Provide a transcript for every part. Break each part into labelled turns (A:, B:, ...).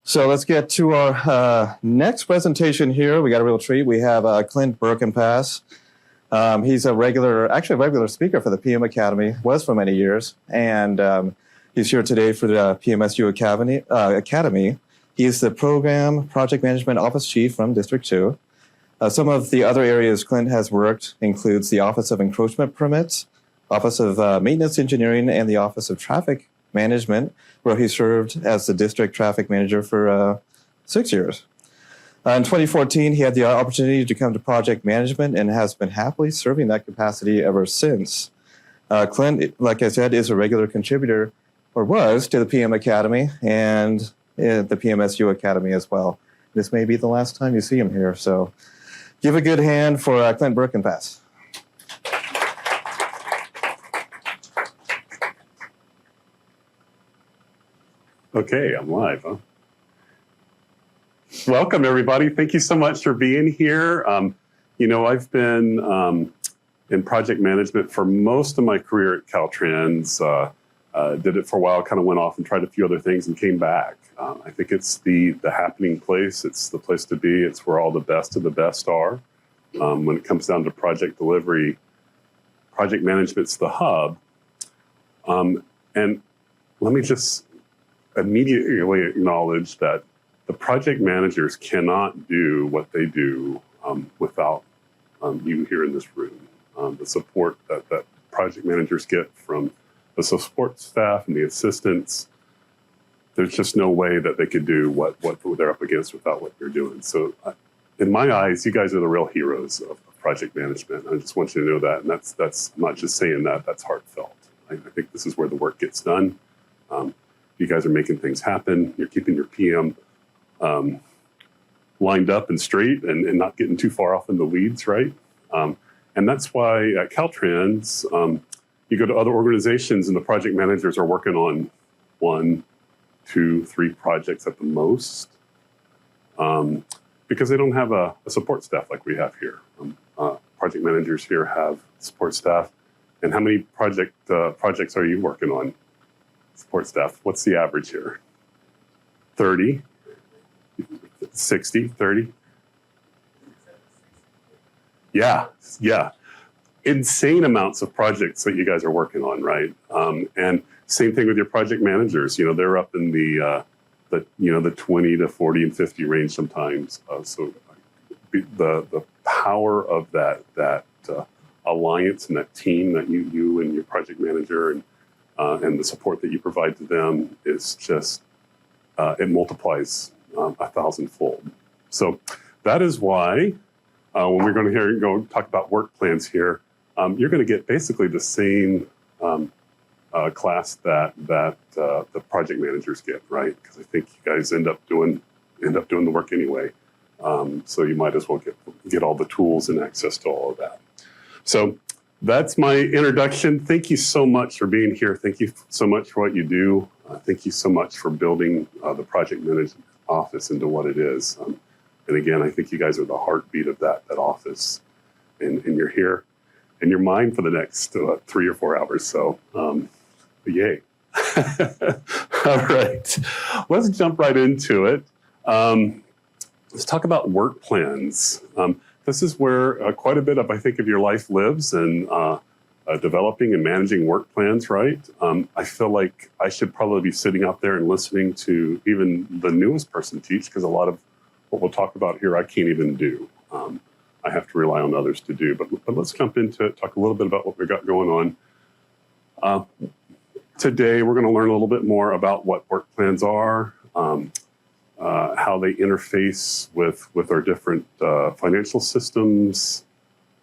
A: So let's get to our next presentation here. We got a real treat. We have Clint Birkenpass. He's actually a regular speaker for the PM Academy, was for many years. And he's here today for the PMSU Academy. He is the Program Project Management Office Chief from District 2. Some of the other areas Clint has worked includes the Office of Encroachment Permits, Office of Maintenance Engineering, and the Office of Traffic Management, where he served as the district traffic manager for 6 years. In 2014, he had the opportunity to come to project management and has been happily serving that capacity ever since. Clint, like I said, is a regular contributor, or was, to the PM Academy and the PMSU Academy as well. This may be the last time you see him here, so give a good hand for Clint Birkenpass.
B: Okay, I'm live, huh? Welcome, everybody. Thank you so much for being here. I've been in project management for most of my career at Caltrans. Did it for a while, kind of went off and tried a few other things and came back. I think it's the happening place. It's the place to be. It's where all the best of the best are. When it comes down to project delivery, project management's the hub. And let me just immediately acknowledge that the project managers cannot do what they do without you here in this room. The support that project managers get from the support staff and the assistants, there's just no way that they could do what they're up against without what you're doing. So in my eyes, you guys are the real heroes of project management. I just want you to know that, and that's I'm not just saying that, that's heartfelt. I think this is where the work gets done. You guys are making things happen. You're keeping your PM lined up and straight and not getting too far off in the weeds, right? And that's why at Caltrans, you go to other organizations and the project managers are working on 1, 2, 3 projects at the most because they don't have a support staff like we have here. Project managers here have support staff. And how many projects are you working on? Support staff, what's the average here? 30, 60, 30? Yeah. Insane amounts of projects that you guys are working on, right? And same thing with your project managers. They're up in the 20 to 40 and 50 range sometimes. So the power of that alliance and that team that you and your project manager and the support that you provide to them is just, it multiplies 1,000-fold. So that is why when we're going to go talk about work plans here, you're going to get basically the same class that the project managers get, right? Because I think you guys end up doing the work anyway. So you might as well get all the tools and access to all of that. So that's my introduction. Thank you so much for being here. Thank you so much for what you do. Thank you so much for building the project management office into what it is. And again, I think you guys are the heartbeat of that office. And you're here and you're mine for the next 3 or 4 hours. So yay. All right, let's jump right into it. Let's talk about work plans. This is where quite a bit of, I think, of your life lives, and developing and managing work plans, right? I feel like I should probably be sitting out there and listening to even the newest person teach, because a lot of what we'll talk about here I can't even do. I have to rely on others to do. But let's jump into it, talk a little bit about what we've got going on. Today, we're going to learn a little bit more about what work plans are, how they interface with our different financial systems,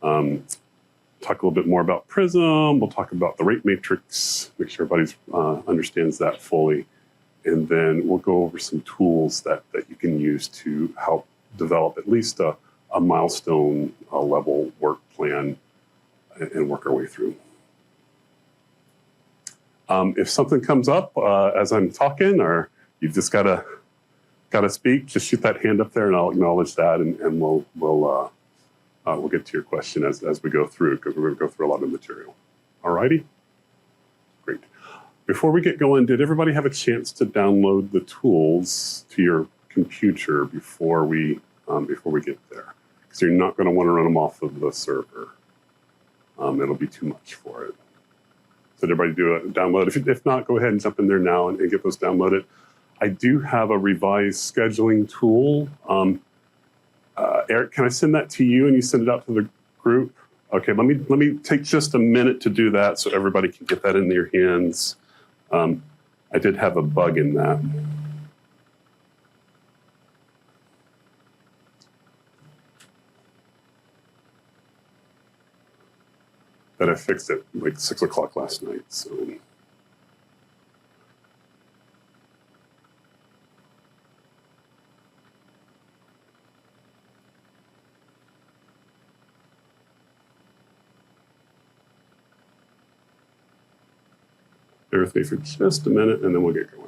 B: talk a little bit more about PRISM, we'll talk about the rate matrix, make sure everybody understands that fully, and then we'll go over some tools that you can use to help develop at least a milestone level work plan and work our way through. If something comes up as I'm talking, or you've just got to speak, just shoot that hand up there and I'll acknowledge that, and we'll get to your question as we go through, because we're going to go through a lot of material. All righty? Great. Before we get going, did everybody have a chance to download the tools to your computer before we get there, because you're not going to want to run them off of the server. It'll be too much for it. So everybody do a download. If not, go ahead and jump in there now and get those downloaded. I do have a revised scheduling tool. Eric, can I send that to you and you send it out to the group? Okay, let me take just a minute to do that so everybody can get that in their hands. I did have a bug in that. That I fixed it like 6 o'clock last night. So. Bear with me for just a minute and then we'll get going.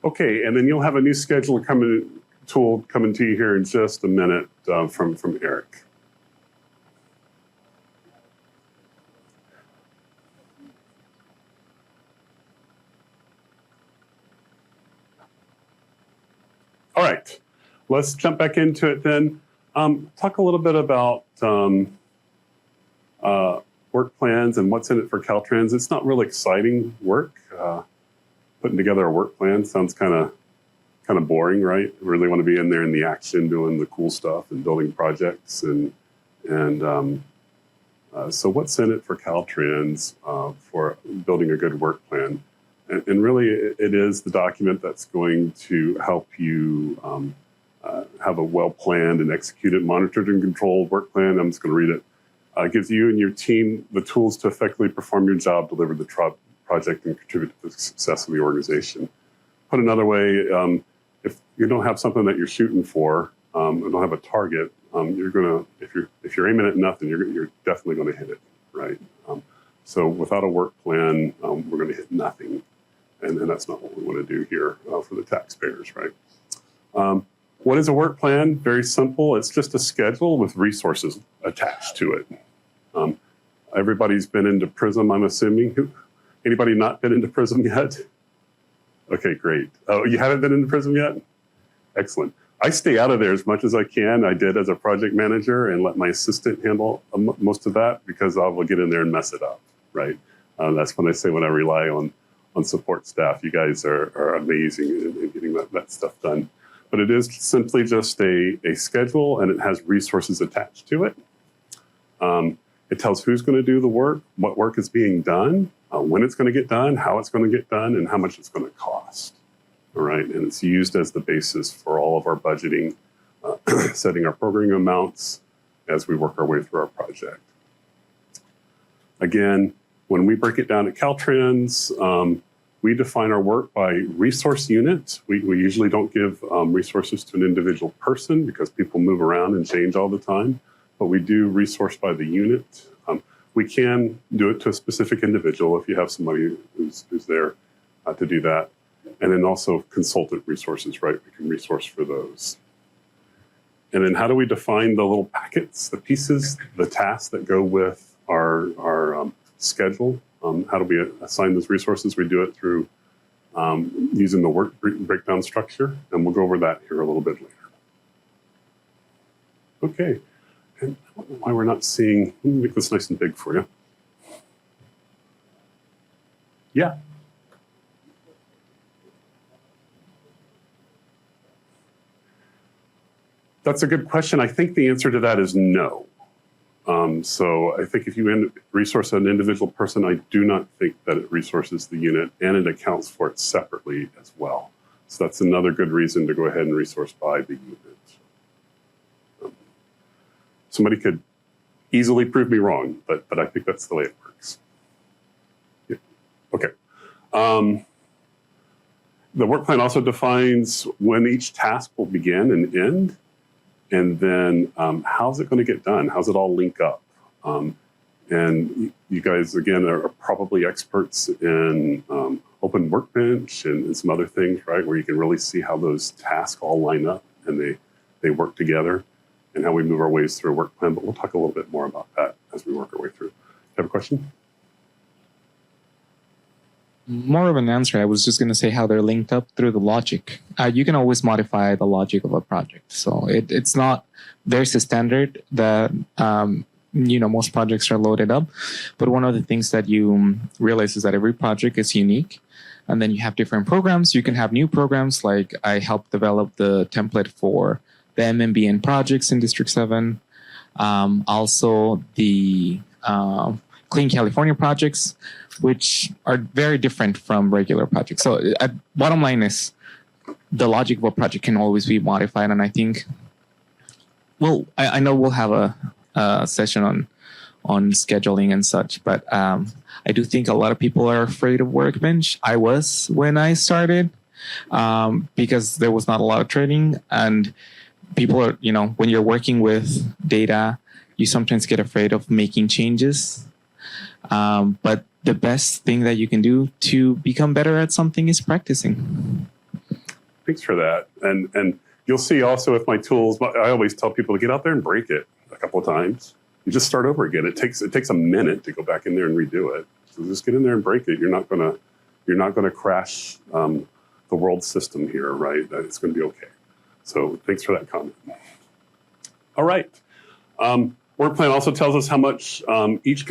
B: Okay, and then you'll have a new schedule tool coming to you here in just a minute from Eric. All right, let's jump back into it then. Talk a little bit about work plans and what's in it for Caltrans. It's not really exciting work. Putting together a work plan sounds kind of boring, right? We really want to be in there in the action, doing the cool stuff and building projects. So what's in it for Caltrans for building a good work plan? And really, it is the document that's going to help you have a well-planned and executed, monitored, and controlled work plan. I'm just going to read it. It gives you and your team the tools to effectively perform your job, deliver the project, and contribute to the success of the organization. Put another way, if you don't have something that you're shooting for, and don't have a target, you're gonna, if you're aiming at nothing, you're definitely going to hit it, right? So without a work plan, we're going to hit nothing, and that's not what we want to do here for the taxpayers, right? What is a work plan? Very simple. It's just a schedule with resources attached to it. Everybody's been into Prism, I'm assuming. Anybody not been into Prism yet? Okay, great. Oh, you haven't been into Prism yet? Excellent. I stay out of there as much as I can. I did as a project manager and let my assistant handle most of that because I will get in there and mess it up, right? That's when I say when I rely on support staff. You guys are amazing in getting that stuff done. But it is simply just a schedule and it has resources attached to it. It tells who's going to do the work, what work is being done, when it's going to get done, how it's going to get done, and how much it's going to cost. All right, and it's used as the basis for all of our budgeting, setting our programming amounts as we work our way through our project. Again, when we break it down at Caltrans, we define our work by resource unit. We usually don't give resources to an individual person because people move around and change all the time. But we do resource by the unit. We can do it to a specific individual if you have somebody who's there to do that. And then also consultant resources, right? We can resource for those. And then how do we define the little packets, the pieces, the tasks that go with our schedule? How do we assign those resources? We do it through using the work breakdown structure. And we'll go over that here a little bit later. Okay. And I don't know why we're not seeing, let me make this nice and big for you. Yeah. That's a good question. I think the answer to that is no. So I think if you resource an individual person, I do not think that it resources the unit, and it accounts for it separately as well. So that's another good reason to go ahead and resource by the unit. Somebody could easily prove me wrong, but I think that's the way it works. Yeah. Okay. The work plan also defines when each task will begin and end, and then how's it going to get done? How's it all link up? And you guys, again, are probably experts in Open Workbench and some other things, right, where you can really see how those tasks all line up and they work together, and how we move our ways through a work plan. But we'll talk a little bit more about that as we work our way through. You have a question?
C: More of an answer. I was just going to say how they're linked up through the logic. You can always modify the logic of a project. So it's not, there's a standard that, most projects are loaded up. But one of the things that you realize is that every project is unique. And then you have different programs. You can have new programs, like I helped develop the template for the MMBN projects in District 7. Also the Clean California projects, which are very different from regular projects. So bottom line is the logic of a project can always be modified. And I think, well, I know we'll have a session on scheduling and such, but I do think a lot of people are afraid of Workbench. I was when I started, because there was not a lot of training, and people are, when you're working with data, you sometimes get afraid of making changes. But the best thing that you can do to become better at something is practicing.
B: Thanks for that. And you'll see also with my tools, I always tell people to get out there and break it a couple of times. You just start over again. It takes a minute to go back in there and redo it. So just get in there and break it. You're not gonna crash the world system here, right? It's going to be okay. So thanks for that comment. All right. Workplan also tells us how much each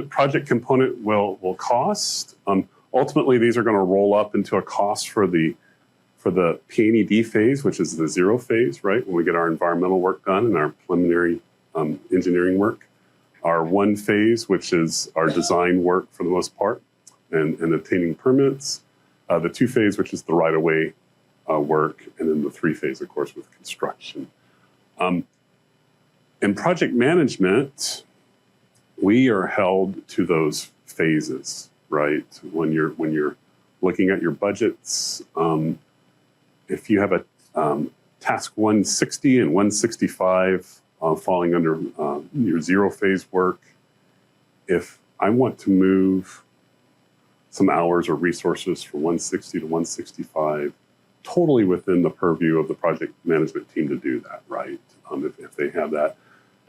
B: project component will cost. Ultimately, these are going to roll up into a cost for the P&ED phase, which is the 0 phase, right? When we get our environmental work done and our preliminary engineering work. Our 1 phase, which is our design work for the most part, and obtaining permits. The 2 phase, which is the right-of-way work, and then the 3 phase, of course, with construction. In project management, we are held to those phases, right? When you're looking at your budgets, if you have a task 160 and 165 falling under your 0 phase work, if I want to move some hours or resources from 160 to 165, totally within the purview of the project management team to do that, right? If they have that,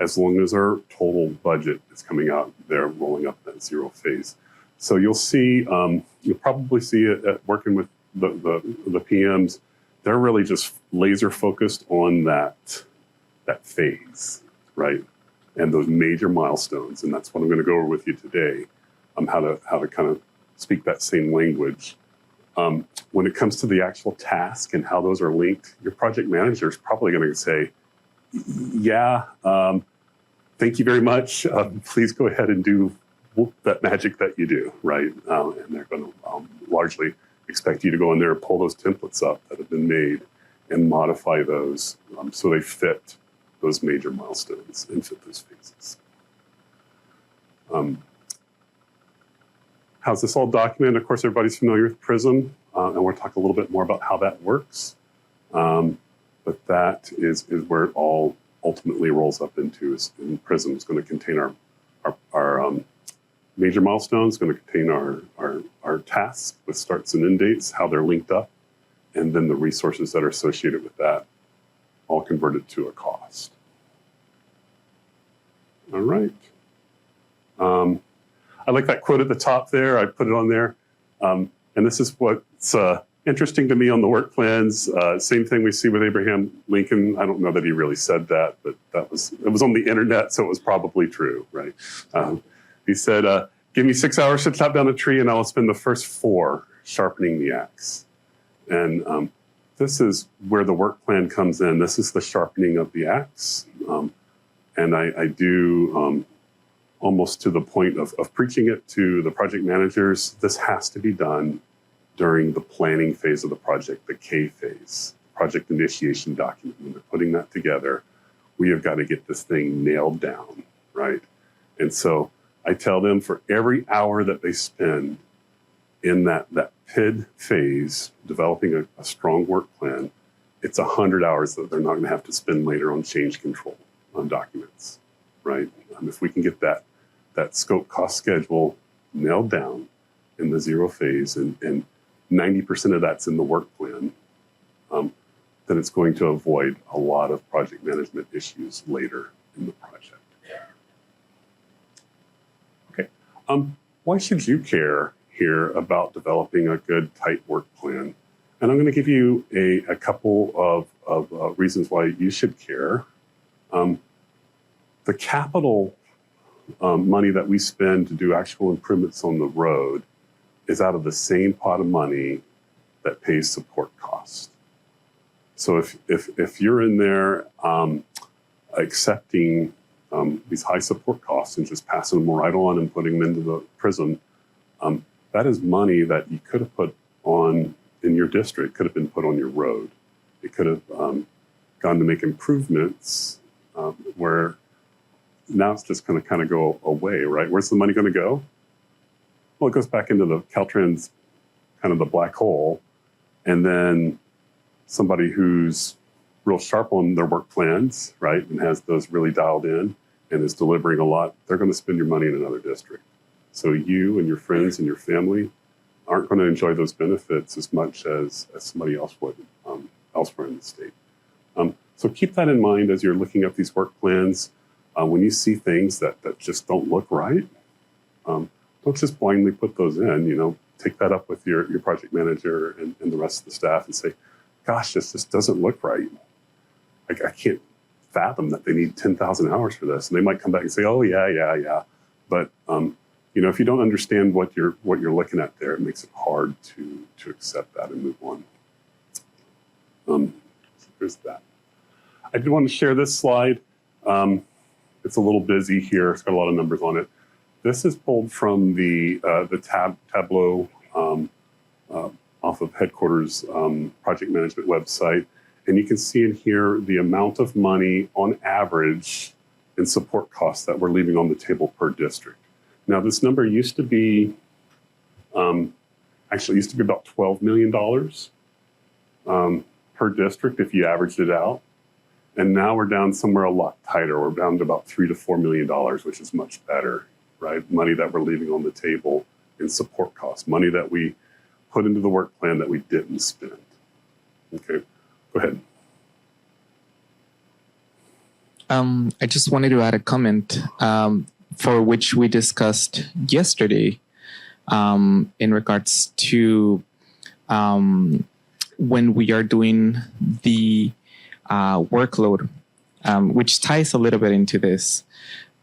B: as long as our total budget is coming out, they're rolling up that 0 phase. So you'll see, you'll probably see it at working with the PMs. They're really just laser focused on that phase, right? And those major milestones. And that's what I'm going to go over with you today, how to kind of speak that same language. When it comes to the actual task and how those are linked, your project manager is probably going to say, yeah, thank you very much. Please go ahead and do that magic that you do, right? And they're going to largely expect you to go in there and pull those templates up that have been made and modify those so they fit those major milestones and fit those phases. How's this all documented? Of course, everybody's familiar with Prism, and we'll talk a little bit more about how that works. But that is where it all ultimately rolls up into. And Prism is going to contain our major milestones, going to contain our tasks with starts and end dates, how they're linked up, and then the resources that are associated with that, all converted to a cost. All right. I like that quote at the top there. I put it on there. And this is what's interesting to me on the work plans. Same thing we see with Abraham Lincoln. I don't know that he really said that, but it was on the internet, so it was probably true, right? He said, give me 6 hours to chop down a tree and I will spend the first 4 sharpening the axe. And this is where the work plan comes in. This is the sharpening of the axe. And I do almost to the point of preaching it to the project managers. This has to be done during the planning phase of the project, the K phase, project initiation document. When they're putting that together, we have got to get this thing nailed down, right? And so I tell them for every hour that they spend in that PID phase, developing a strong work plan, it's 100 hours that they're not going to have to spend later on change control on documents, right? If we can get that scope cost schedule nailed down in the zero phase and 90% of that's in the work plan, then it's going to avoid a lot of project management issues later in the project. Okay. Why should you care here about developing a good, tight work plan? And I'm going to give you a couple of reasons why you should care. The capital money that we spend to do actual improvements on the road is out of the same pot of money that pays support costs. So if you're in there accepting these high support costs and just passing them right on and putting them into the prism, that is money that you could have put on in your district, could have been put on your road. It could have gone to make improvements where now it's just going to kind of go away, right? Where's the money going to go? Well, it goes back into the Caltrans, kind of the black hole. And then somebody who's real sharp on their work plans, right, and has those really dialed in and is delivering a lot, they're going to spend your money in another district. So you and your friends and your family aren't going to enjoy those benefits as much as somebody else would elsewhere in the state. So keep that in mind as you're looking at these work plans. When you see things that just don't look right, don't just blindly put those in. Take that up with your project manager and the rest of the staff and say, gosh, this just doesn't look right. I can't fathom that they need 10,000 hours for this. And they might come back and say, oh, yeah. But, if you don't understand what you're looking at there, it makes it hard to accept that and move on. So there's that. I did want to share this slide. It's a little busy here. It's got a lot of numbers on it. This is pulled from the Tableau off of headquarters project management website. And you can see in here the amount of money on average in support costs that we're leaving on the table per district. Now, this number used to be about $12 million per district if you averaged it out. And now we're down somewhere a lot tighter. We're down to about $3 to $4 million, which is much better, right? Money that we're leaving on the table in support costs, money that we put into the work plan that we didn't spend. Okay, go ahead.
C: I just wanted to add a comment for which we discussed yesterday in regards to when we are doing the workload, which ties a little bit into this,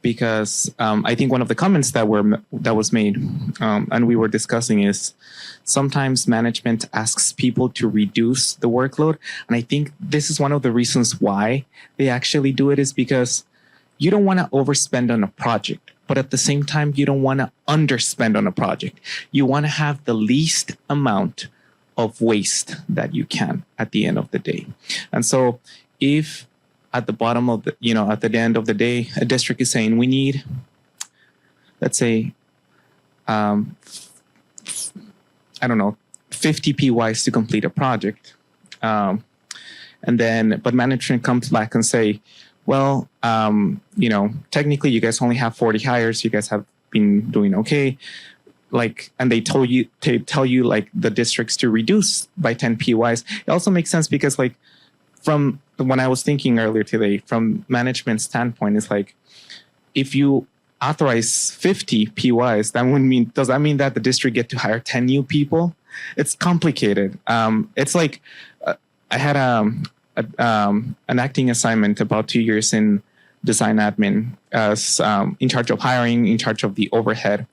C: because I think one of the comments that was made and we were discussing is sometimes management asks people to reduce the workload, and I think this is one of the reasons why they actually do it, is because you don't want to overspend on a project, but at the same time you don't want to underspend on a project. You want to have the least amount of waste that you can at the end of the day. And so if at the bottom of at the end of the day, a district is saying we need, let's say, 50 PYs to complete a project. But management comes back and say, well, technically you guys only have 40 hires. You guys have been doing okay. And they tell you the districts to reduce by 10 PYs. It also makes sense because from when I was thinking earlier today, from management standpoint, it's if you authorize 50 PYs, does that mean that the district get to hire 10 new people? It's complicated. It's I had an acting assignment about 2 years in design admin as in charge of hiring, in charge of the overhead.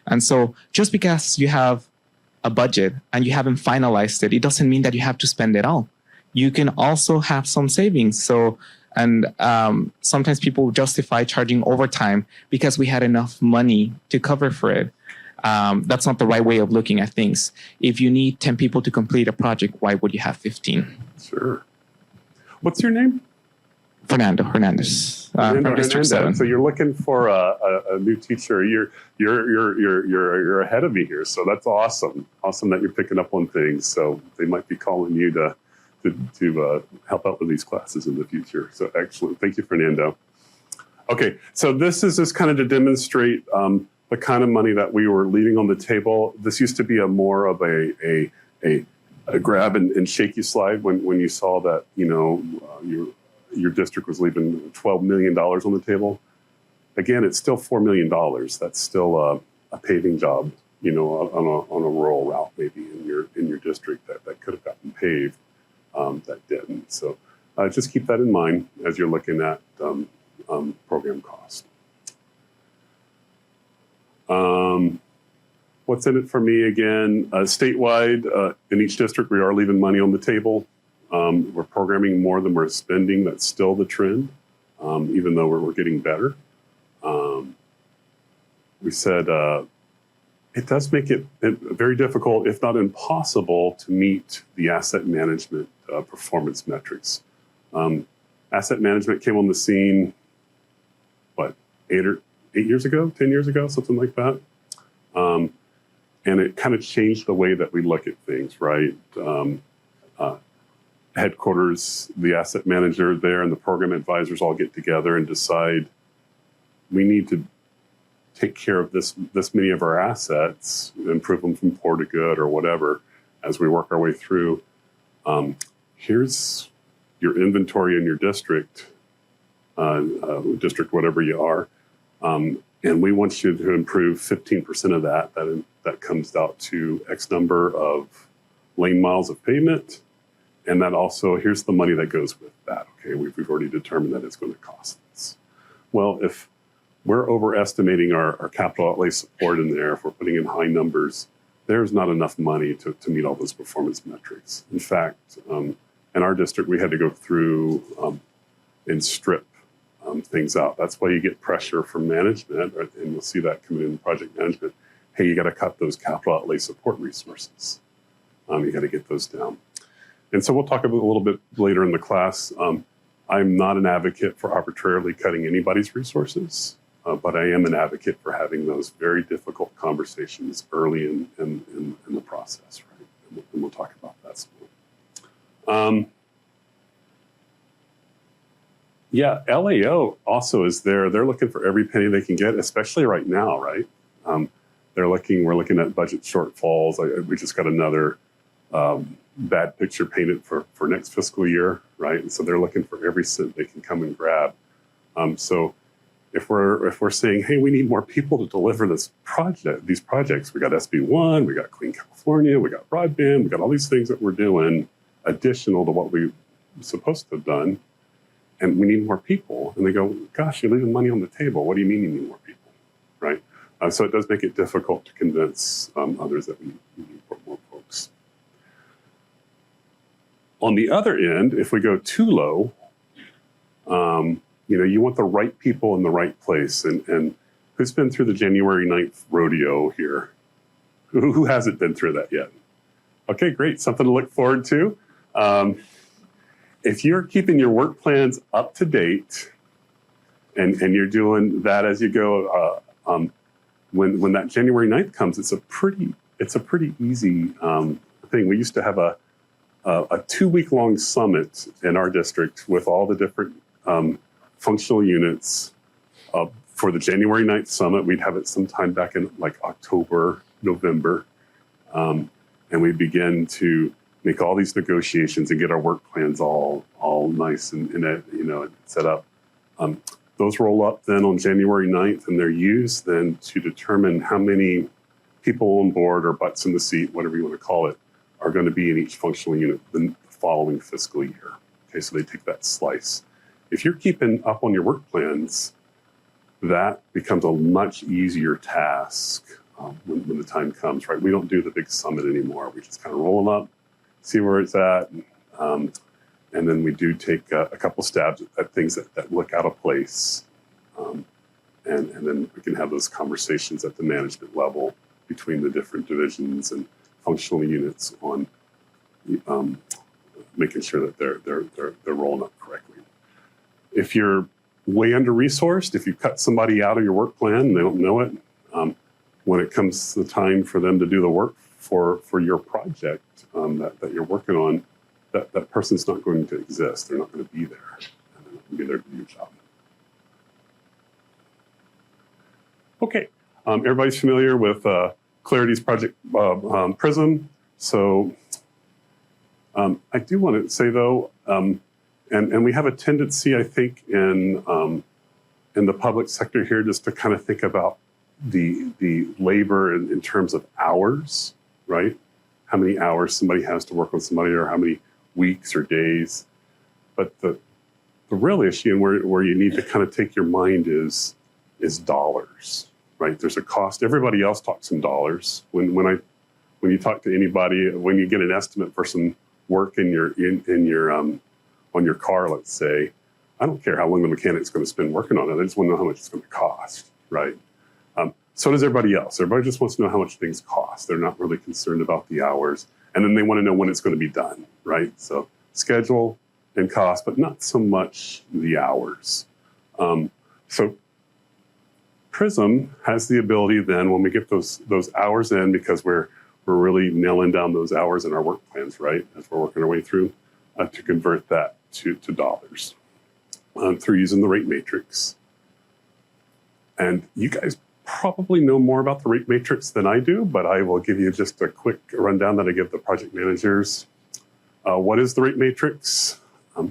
C: And so just because you have a budget and you haven't finalized it, it doesn't mean that you have to spend it all. you can also have some savings. So, and sometimes people justify charging overtime because we had enough money to cover for it. That's not the right way of looking at things. If you need 10 people to complete a project, why would you have 15?
B: Sure. What's your name?
C: Fernando Hernandez, from District 7.
B: So you're looking for a new teacher. You're ahead of me here. So that's awesome. Awesome that you're picking up on things. So they might be calling you to help out with these classes in the future. So excellent. Thank you, Fernando. Okay, so this is just kind of to demonstrate the kind of money that we were leaving on the table. This used to be a more of a grab and shake you slide when you saw that, you know, your district was leaving $12 million on the table. Again, it's still $4 million. That's still a paving job, you know, on a rural route maybe in your district that could have gotten paved, that didn't. So just keep that in mind as you're looking at program cost. What's in it for me again? Statewide, in each district, we are leaving money on the table. We're programming more than we're spending. That's still the trend, even though we're getting better. We said it does make it very difficult, if not impossible, to meet the asset management performance metrics. Asset management came on the scene, what, 8 years ago, 10 years ago, something like that. And it kind of changed the way that we look at things, right? Headquarters, the asset manager there and the program advisors all get together and decide we need to take care of this many of our assets, improve them from poor to good or whatever as we work our way through. Here's your inventory in your district, whatever you are, and we want you to improve 15% of that. That comes out to X number of lane miles of pavement. And that also, here's the money that goes with that. Okay, we've already determined that it's going to cost us. Well, if we're overestimating our capital outlay support in there, if we're putting in high numbers, there's not enough money to meet all those performance metrics. In fact, in our district, we had to go through and strip things out. That's why you get pressure from management, and you'll see that coming in project management. Hey, you got to cut those capital outlay support resources. You got to get those down. And so we'll talk about a little bit later in the class. I'm not an advocate for arbitrarily cutting anybody's resources, but I am an advocate for having those very difficult conversations early in the process, right? And we'll talk about that some more. Yeah, LAO also is there. They're looking for every penny they can get, especially right now, right? We're looking at budget shortfalls. We just got another bad picture painted for next fiscal year, right? And so they're looking for every cent they can come and grab. So if we're saying, hey, we need more people to deliver these projects, we got SB1, we got Clean California, we got broadband, we got all these things that we're doing additional to what we were supposed to have done, and we need more people. And they go, gosh, you're leaving money on the table. What do you mean you need more people, right? So it does make it difficult to convince others that we need more folks. On the other end, if we go too low, you want the right people in the right place. And who's been through the January 9th rodeo here? Who hasn't been through that yet? Okay, great. Something to look forward to. If you're keeping your work plans up to date and you're doing that as you go, when that January 9th comes, it's a pretty easy thing. We used to have a 2-week-long summit in our district with all the different functional units for the January 9th summit. We'd have it sometime back in like October, November, and we begin to make all these negotiations and get our work plans all nice and set up. Those roll up then on January 9th, and they're used then to determine how many people on board or butts in the seat, whatever you want to call it, are going to be in each functional unit the following fiscal year. Okay, so they take that slice. If you're keeping up on your work plans, that becomes a much easier task when the time comes, right? We don't do the big summit anymore. We just kind of roll them up, see where it's at. and then we do take a couple stabs at things that look out of place. And then we can have those conversations at the management level between the different divisions and functional units on making sure that they're rolling up correctly. If you're way under-resourced, if you cut somebody out of your work plan and they don't know it, when it comes to the time for them to do the work for your project that you're working on, that person's not going to exist. They're not going to be there. And they're not going to be there to do your job. Okay, everybody's familiar with Clarity's project Prism. So I do want to say though, and we have a tendency, I think, in the public sector here, just to kind of think about the labor in terms of hours, right? How many hours somebody has to work on somebody, or how many weeks or days. But the real issue, and where you need to kind of take your mind is dollars. Right, there's a cost. Everybody else talks in dollars. When you talk to anybody, when you get an estimate for some work in your on your car, let's say, I don't care how long the mechanic's going to spend working on it. I just want to know how much it's going to cost. Right. So does everybody else. Everybody just wants to know how much things cost. They're not really concerned about the hours, and then they want to know when it's going to be done. Right. So schedule and cost, but not so much the hours. So Prism has the ability then, when we get those hours in, because we're really nailing down those hours in our work plans, right, as we're working our way through, to convert that to dollars through using the rate matrix. And you guys probably know more about the rate matrix than I do, but I will give you just a quick rundown that I give the project managers. What is the rate matrix?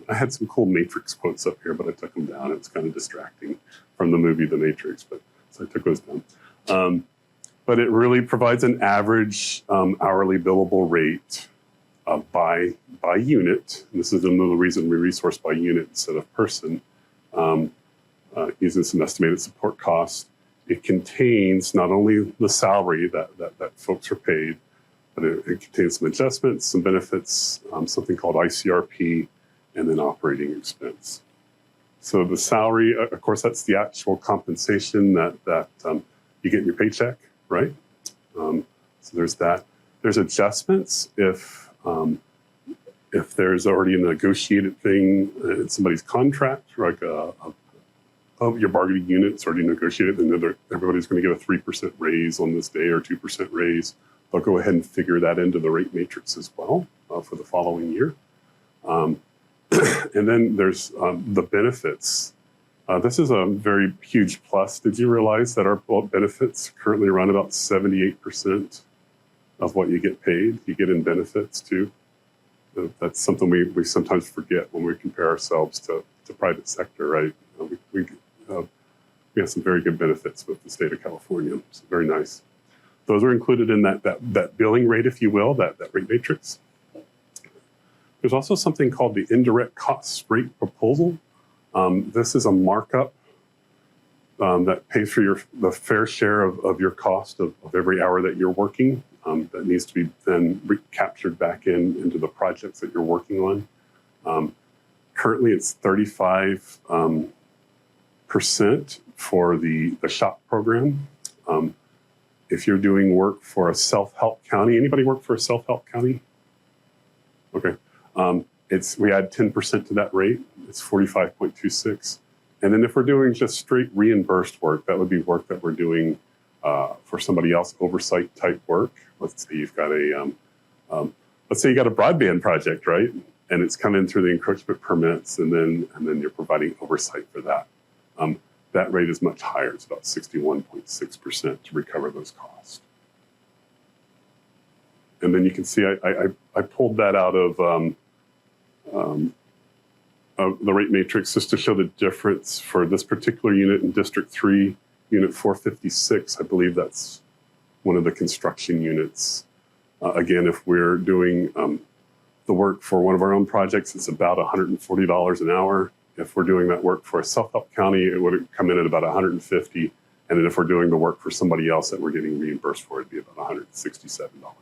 B: I had some cool Matrix quotes up here, but I took them down. It's kind of distracting from the movie The Matrix, so I took those down. But it really provides an average hourly billable rate by unit. And this is another reason we resource by unit instead of person, using some estimated support costs. It contains not only the salary that folks are paid, but it contains some adjustments, some benefits, something called ICRP, and then operating expense. So the salary, of course, that's the actual compensation that you get in your paycheck, right? So there's that. There's adjustments if there's already a negotiated thing in somebody's contract, like your bargaining unit's already negotiated, and everybody's going to get a 3% raise on this day or 2% raise. They'll go ahead and figure that into the rate matrix as well for the following year. And then there's the benefits. This is a very huge plus. Did you realize that our benefits currently run about 78% of what you get paid? You get in benefits too. That's something we sometimes forget when we compare ourselves to private sector, right? We have some very good benefits with the state of California. It's very nice. Those are included in that billing rate, if you will, that rate matrix. There's also something called the indirect cost rate proposal. This is a markup that pays for the fair share of your cost of every hour that you're working. That needs to be then captured back into the projects that you're working on. Currently, it's 35% for the SHOP program. If you're doing work for a self-help county, anybody work for a self-help county? Okay. We add 10% to that rate. It's 45.26. And then if we're doing just straight reimbursed work, that would be work that we're doing for somebody else, oversight type work. Let's say you've got let's say you got a broadband project, right? And it's come in through the encroachment permits, and then you're providing oversight for that. That rate is much higher. It's about 61.6% to recover those costs. And then you can see I pulled that out of the rate matrix just to show the difference for this particular unit in District 3, Unit 456. I believe that's one of the construction units. Again, if we're doing the work for one of our own projects, it's about $140 an hour. If we're doing that work for a self-help county, it would come in at about $150. And then if we're doing the work for somebody else that we're getting reimbursed for, it'd be about $167 an hour.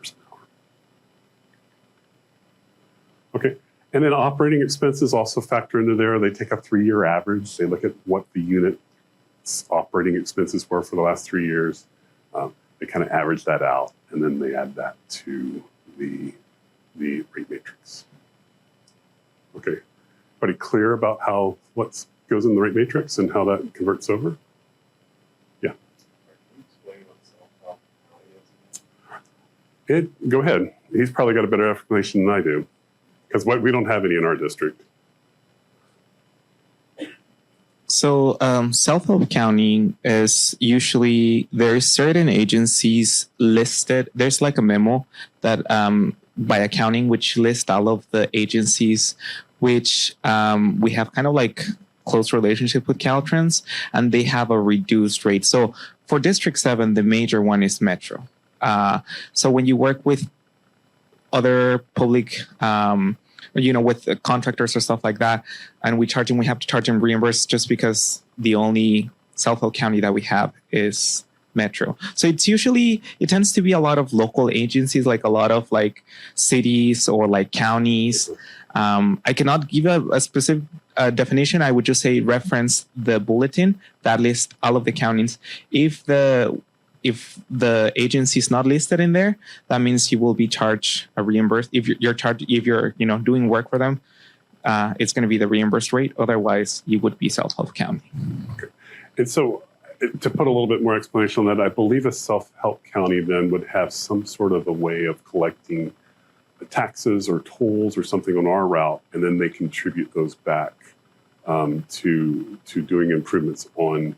B: Okay, And then operating expenses also factor into there. They take a 3-year average. They look at what the unit's operating expenses were for the last 3 years. They kind of average that out, and then they add that to the rate matrix. Okay, everybody clear about how what goes in the rate matrix and how that converts over? Yeah. Go ahead. He's probably got a better explanation than I do, because we don't have any in our district.
C: So self-help accounting is usually there's certain agencies listed. There's like a memo that by accounting which lists all of the agencies which we have kind of like close relationship with Caltrans, and they have a reduced rate. So for District 7, the major one is Metro. So when you work with other public with contractors or stuff like that, and we have to charge them reimburse just because the only self-help county that we have is Metro. So it tends to be a lot of local agencies, like a lot of like cities or like counties. I cannot give a specific definition. I would just say reference the bulletin that lists all of the counties. If the agency is not listed in there, that means you will be charged a reimbursed. If you're doing work for them, it's going to be the reimbursed rate. Otherwise, you would be self-help county.
B: Okay. And so, to put a little bit more explanation on that, I believe a self-help county then would have some sort of a way of collecting the taxes or tolls or something on our route, and then they contribute those back to doing improvements on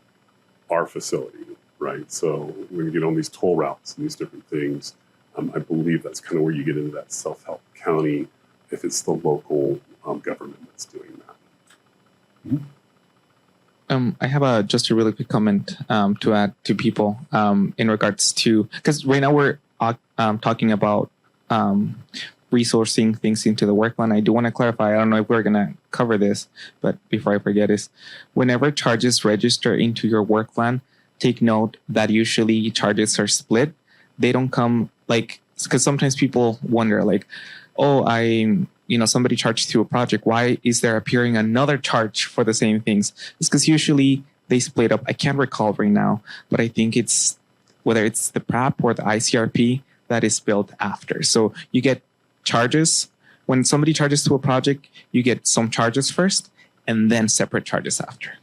B: our facility. Right, so when you get on these toll routes and these different things, I believe that's kind of where you get into that self-help county if it's the local government that's doing that. Mm-hmm.
C: I have just a really quick comment to add to people in regards to, because right now we're talking about resourcing things into the work plan. I do want to clarify, I don't know if we're going to cover this, but before I forget is, whenever charges register into your work plan, take note that usually charges are split. They don't come like, because sometimes people wonder like, oh, somebody charged through a project. Why is there appearing another charge for the same things? It's because usually they split up. I can't recall right now, but I think it's whether it's the PRAP or the ICRP that is built after. So you get charges. When somebody charges to a project, you get some charges first and then separate charges after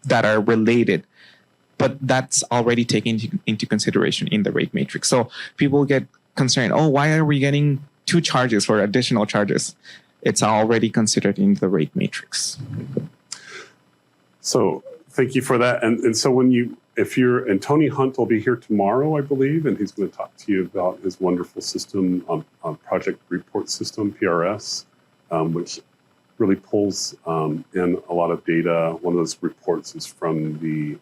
C: that are related. But that's already taken into consideration in the rate matrix. So people get concerned, oh, why are we getting 2 charges for additional charges? It's already considered in the rate matrix.
B: So thank you for that. And so and Tony Hunt will be here tomorrow, I believe, and he's going to talk to you about his wonderful system, project report system, PRS, which really pulls in a lot of data. One of those reports is from the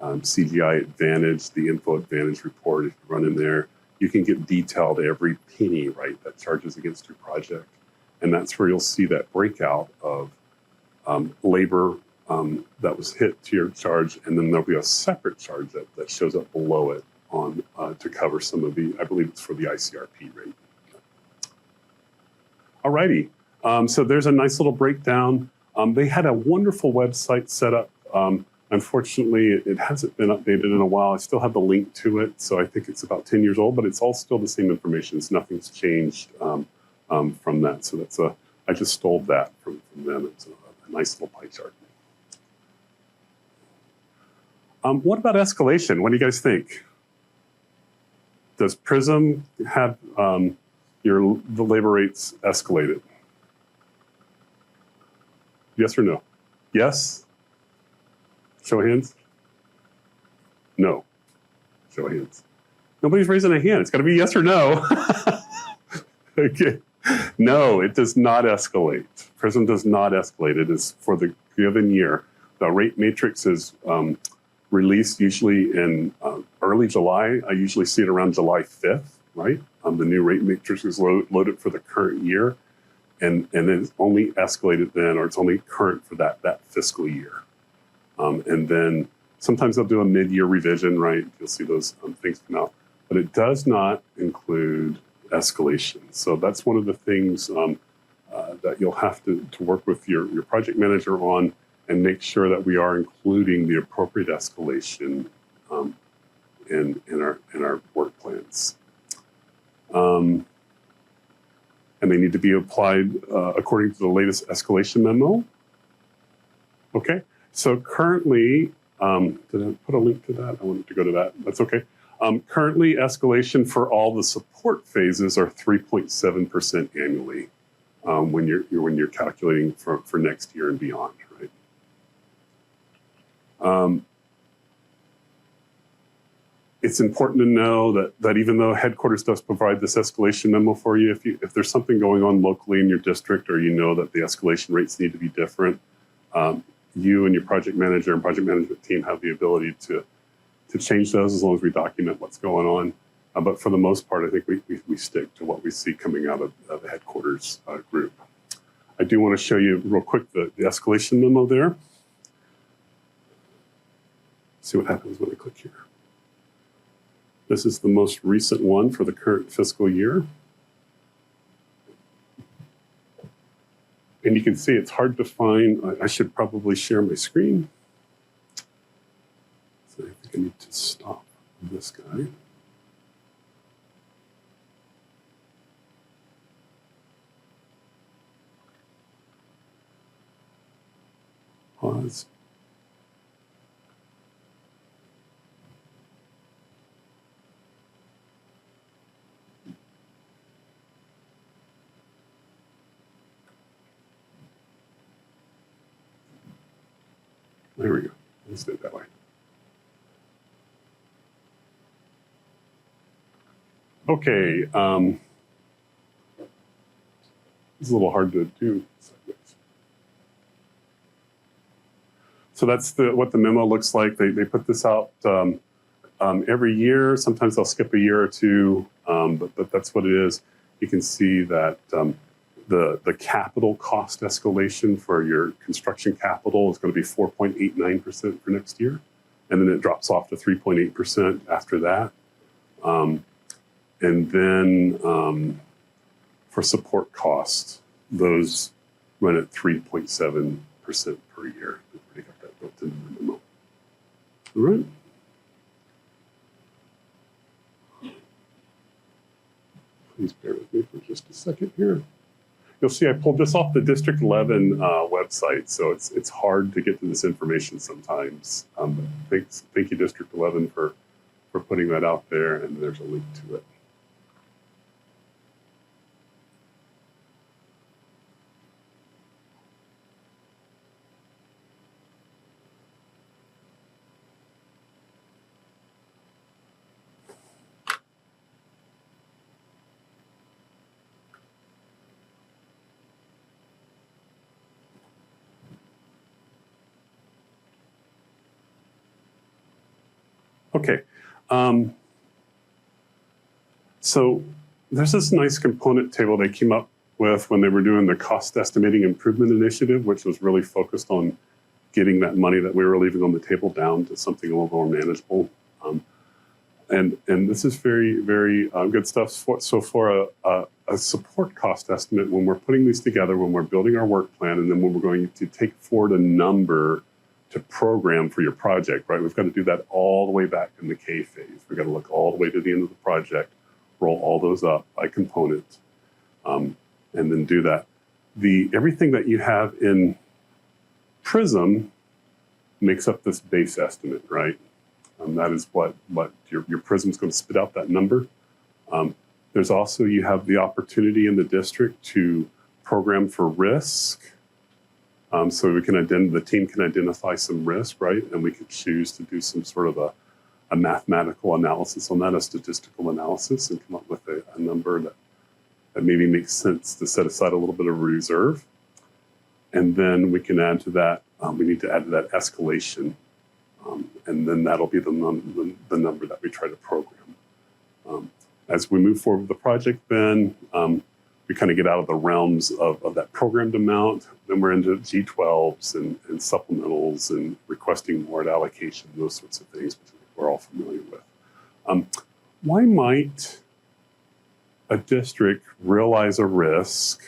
B: CGI Advantage, the Info Advantage report. If you run in there, you can get detailed every penny, right, that charges against your project. And that's where you'll see that breakout of labor that was hit to your charge. And then there'll be a separate charge that shows up below it on to cover some of I believe it's for the ICRP rate. All righty. So there's a nice little breakdown. They had a wonderful website set up. Unfortunately, it hasn't been updated in a while. I still have the link to it, so I think it's about 10 years old, but it's all still the same information. Nothing's changed from that. So I just stole that from them. It's a nice little pie chart. What about escalation? What do you guys think? Does PRISM have the labor rates escalated? Yes or no? Yes? Show of hands? No. Show of hands. Nobody's raising a hand. It's got to be yes or no. Okay. No, it does not escalate. PRISM does not escalate. It is for the given year. The rate matrix is released usually in early July. I usually see it around July 5th, right? The new rate matrix is loaded for the current year. And it's only escalated then, or it's only current for that fiscal year. And then sometimes they'll do a mid-year revision, right? You'll see those things come out. But it does not include escalation. So that's one of the things that that you'll have to work with your project manager on and make sure that we are including the appropriate escalation in our work plans. And they need to be applied according to the latest escalation memo. Okay, so currently, did I put a link to that? I wanted to go to that. That's okay. Currently, escalation for all the support phases are 3.7% annually when you're calculating for next year and beyond, right? It's important to know that even though headquarters does provide this escalation memo for you, if there's something going on locally in your district, or you know that the escalation rates need to be different, you and your project manager and project management team have the ability to change those as long as we document what's going on. But for the most part, I think we stick to what we see coming out of the headquarters group. I do want to show you real quick the escalation memo there. See what happens when I click here. This is the most recent one for the current fiscal year. And you can see it's hard to find. I should probably share my screen. So I think I need to stop this guy. Pause. There we go. Let's do it that way. Okay. It's a little hard to do. So that's what the memo looks like. They put this out every year. Sometimes they'll skip a year or two, but that's what it is. You can see that the capital cost escalation for your construction capital is going to be 4.89% for next year. And then it drops off to 3.8% after that. And then for support costs, those run at 3.7% per year. We've already got that built into the memo. All right. Please bear with me for just a second here. You'll see I pulled this off the District 11 website, so it's hard to get to this information sometimes. Thank you, District 11, for putting that out there, and there's a link to it. Okay, so there's this nice component table they came up with when they were doing the cost estimating improvement initiative, which was really focused on getting that money that we were leaving on the table down to something a little more manageable. And this is very, very good stuff. So for a support cost estimate, when we're putting these together, when we're building our work plan, and then when we're going to take forward a number to program for your project, right? We've got to do that all the way back in the K phase. We've got to look all the way to the end of the project, roll all those up by component, and then do that. Everything that you have in Prism makes up this base estimate, right? That is what your Prism is going to spit out that number. There's also, you have the opportunity in the district to program for risk. So the team can identify some risk, right? And we could choose to do some sort of a mathematical analysis on that, a statistical analysis, and come up with a number that maybe makes sense to set aside a little bit of a reserve. And then we can add to that, we need to add to that escalation. And then that'll be the number that we try to program. As we move forward with the project, then we kind of get out of the realms of that programmed amount. Then we're into G12s and supplementals and requesting more at allocation, those sorts of things, which we're all familiar with. Why might a district realize a risk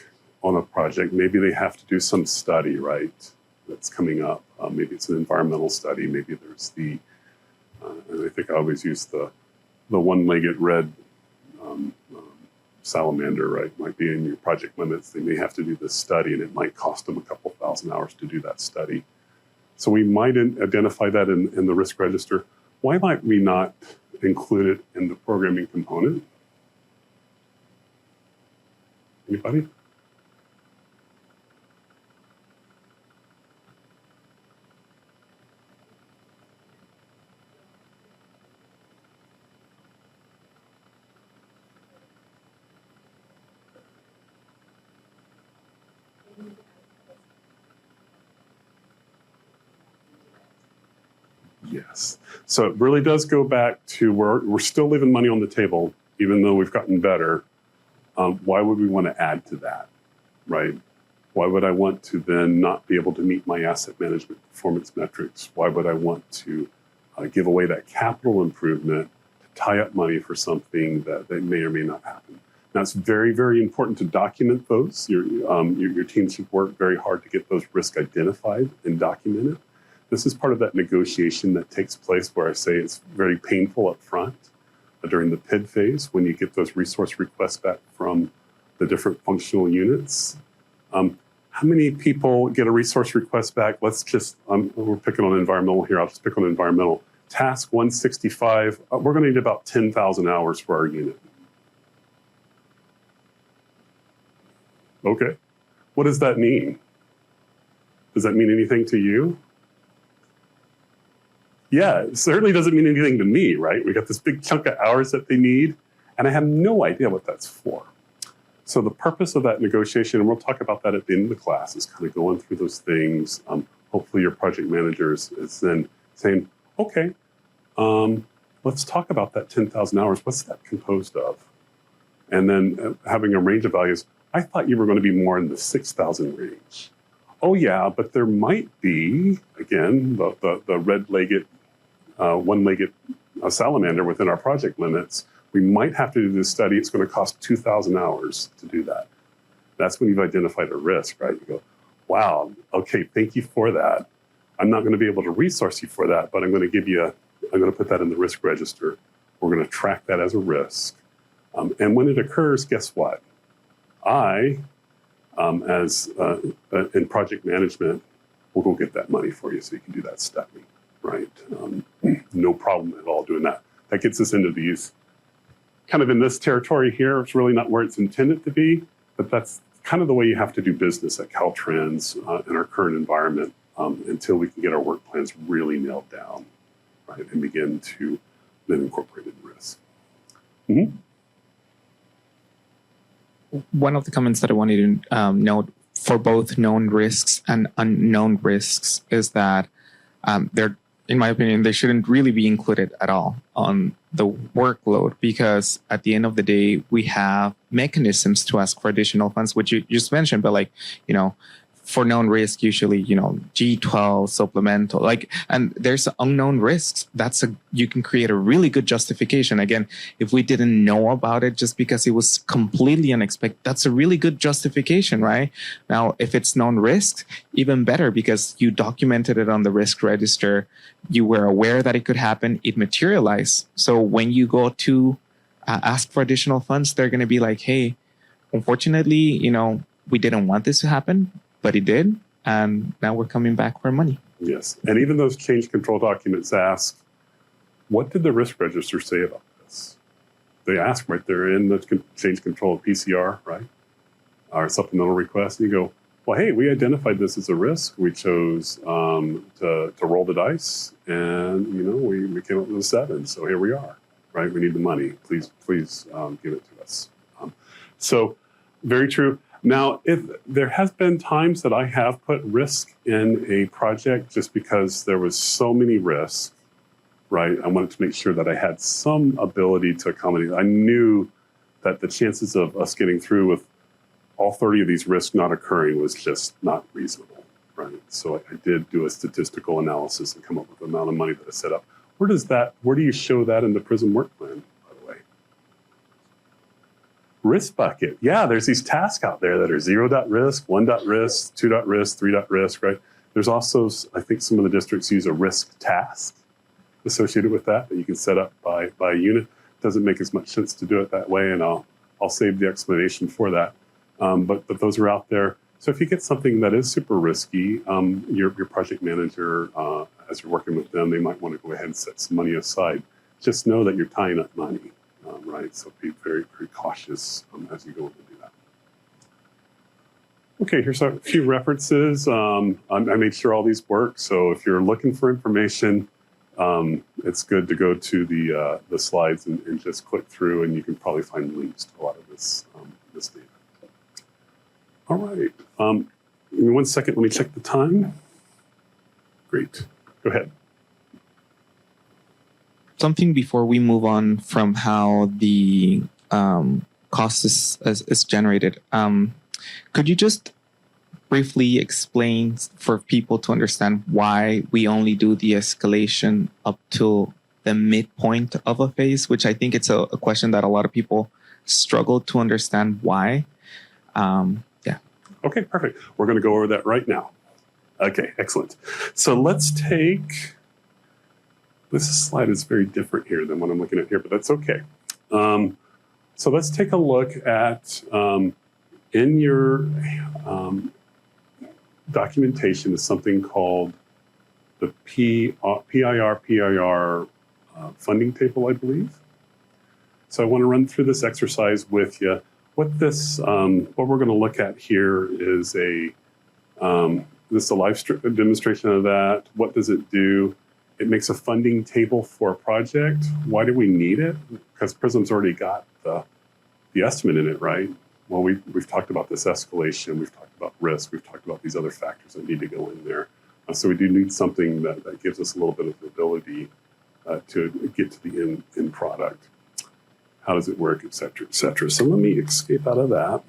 B: on a project. Maybe they have to do some study, right? That's coming up. Maybe it's an environmental study. Maybe there's and I think I always use the one-legged red salamander, right? Might be in your project limits. They may have to do this study, and it might cost them a couple thousand hours to do that study. So we might identify that in the risk register. Why might we not include it in the programming component? Anybody? Yes. So it really does go back to where we're still leaving money on the table, even though we've gotten better. Why would we want to add to that, right? Why would I want to then not be able to meet my asset management performance metrics? Why would I want to give away that capital improvement to tie up money for something that may or may not happen? Now, it's very, very important to document those. Your team should work very hard to get those risks identified and documented. This is part of that negotiation that takes place where I say it's very painful up front during the PID phase when you get those resource requests back from the different functional units. How many people get a resource request back? Let's just, we're picking on environmental here. I'll just pick on environmental. Task 165, we're going to need about 10,000 hours for our unit. Okay. What does that mean? Does that mean anything to you? Yeah, it certainly doesn't mean anything to me, right? We got this big chunk of hours that they need, and I have no idea what that's for. So the purpose of that negotiation, and we'll talk about that at the end of the class, is kind of going through those things. Hopefully your project managers is then saying, okay, let's talk about that 10,000 hours. What's that composed of? And then having a range of values. I thought you were going to be more in the 6,000 range. Oh yeah, but there might be, again, the red-legged, one-legged salamander within our project limits. We might have to do this study. It's going to cost 2,000 hours to do that. That's when you've identified a risk, right? You go, wow, okay, thank you for that. I'm not going to be able to resource you for that, but I'm going to put that in the risk register. We're going to track that as a risk. And when it occurs, guess what? I, in project management, will go get that money for you so you can do that study, right? No problem at all doing that. That gets us into these, kind of in this territory here. It's really not where it's intended to be, but that's kind of the way you have to do business at Caltrans in our current environment until we can get our work plans really nailed down, right? And begin to then incorporate in risk. Mm-hmm.
C: One of the comments that I wanted to note for both known risks and unknown risks is that they're, in my opinion, they shouldn't really be included at all on the workload, because at the end of the day, we have mechanisms to ask for additional funds, which you just mentioned, but like, for known risk, usually, G12 supplemental, and there's unknown risks. You can create a really good justification. Again, if we didn't know about it just because it was completely unexpected, that's a really good justification, right? Now, if it's known risks, even better, because you documented it on the risk register, you were aware that it could happen, it materialized. So when you go to ask for additional funds, they're going to be like, hey, unfortunately, we didn't want this to happen, but it did, and now we're coming back for money.
B: Yes, and even those change control documents ask, what did the risk register say about this? They ask right there in the change control PCR, right? Our supplemental request, and you go, well, hey, we identified this as a risk. We chose to roll the dice, and we came up with a 7. So here we are, right? We need the money. Please give it to us. So very true. Now, if there has been times that I have put risk in a project just because there was so many risks, right? I wanted to make sure that I had some ability to accommodate. I knew that the chances of us getting through with all 30 of these risks not occurring was just not reasonable, right? So I did do a statistical analysis and come up with the amount of money that I set up. Where do you show that in the PRISM work plan, by the way? Risk bucket. Yeah, there's these tasks out there that are 0.risk, 1.risk, 2.risk, 3.risk, right? There's also, I think some of the districts use a risk task associated with that you can set up by unit. Doesn't make as much sense to do it that way, and I'll save the explanation for that. But those are out there. So if you get something that is super risky, your project manager, as you're working with them, they might want to go ahead and set some money aside. Just know that you're tying up money, right? So be very, very cautious as you go in to do that. Okay, here's a few references. I made sure all these work. So if you're looking for information, it's good to go to the slides and just click through, and you can probably find links to a lot of this data. All right. Give me 1 second. Let me check the time. Great. Go ahead.
C: Something before we move on from how the cost is generated. Could you just briefly explain for people to understand why we only do the escalation up to the midpoint of a phase, which I think it's a question that a lot of people struggle to understand why.
B: Okay, perfect. We're going to go over that right now. Okay, excellent. So let's take, this slide is very different here than what I'm looking at here, but that's okay. So let's take a look at, in your documentation is something called the PIR funding table, I believe. So I want to run through this exercise with you. What we're going to look at here is this is a live demonstration of that. What does it do? It makes a funding table for a project. Why do we need it? Because Prism's already got the estimate in it, right? Well, we've talked about this escalation. We've talked about risk. We've talked about these other factors that need to go in there. So we do need something that gives us a little bit of the ability to get to the end product. How does it work, et cetera, et cetera. So let me escape out of that.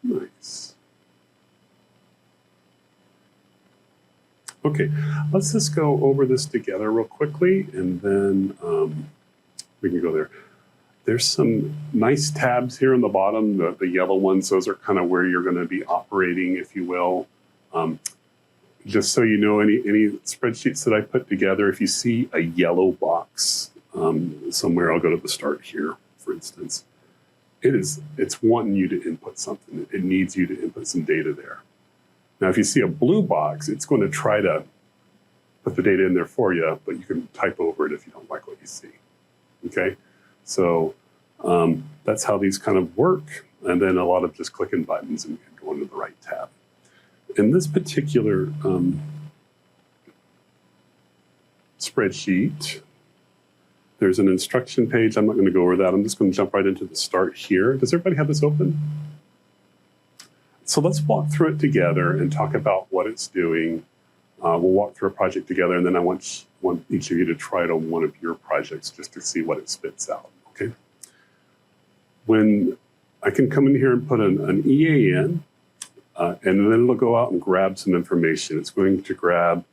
B: Nice. Okay, let's just go over this together real quickly, and then we can go there. There's some nice tabs here on the bottom, the yellow ones. Those are kind of where you're going to be operating, if you will. Just so you know, any spreadsheets that I put together, if you see a yellow box somewhere, I'll go to the start here, for instance. It's wanting you to input something. It needs you to input some data there. Now, if you see a blue box, it's going to try to put the data in there for you, but you can type over it if you don't like what you see. Okay? So that's how these kind of work. And then a lot of just clicking buttons and going to the right tab. In this particular spreadsheet, there's an instruction page. I'm not going to go over that. I'm just going to jump right into the start here. Does everybody have this open? So let's walk through it together and talk about what it's doing. We'll walk through a project together, and then I want each of you to try it on one of your projects just to see what it spits out. Okay. When I can come in here and put an EA in, and then it'll go out and grab some information. It's going to grab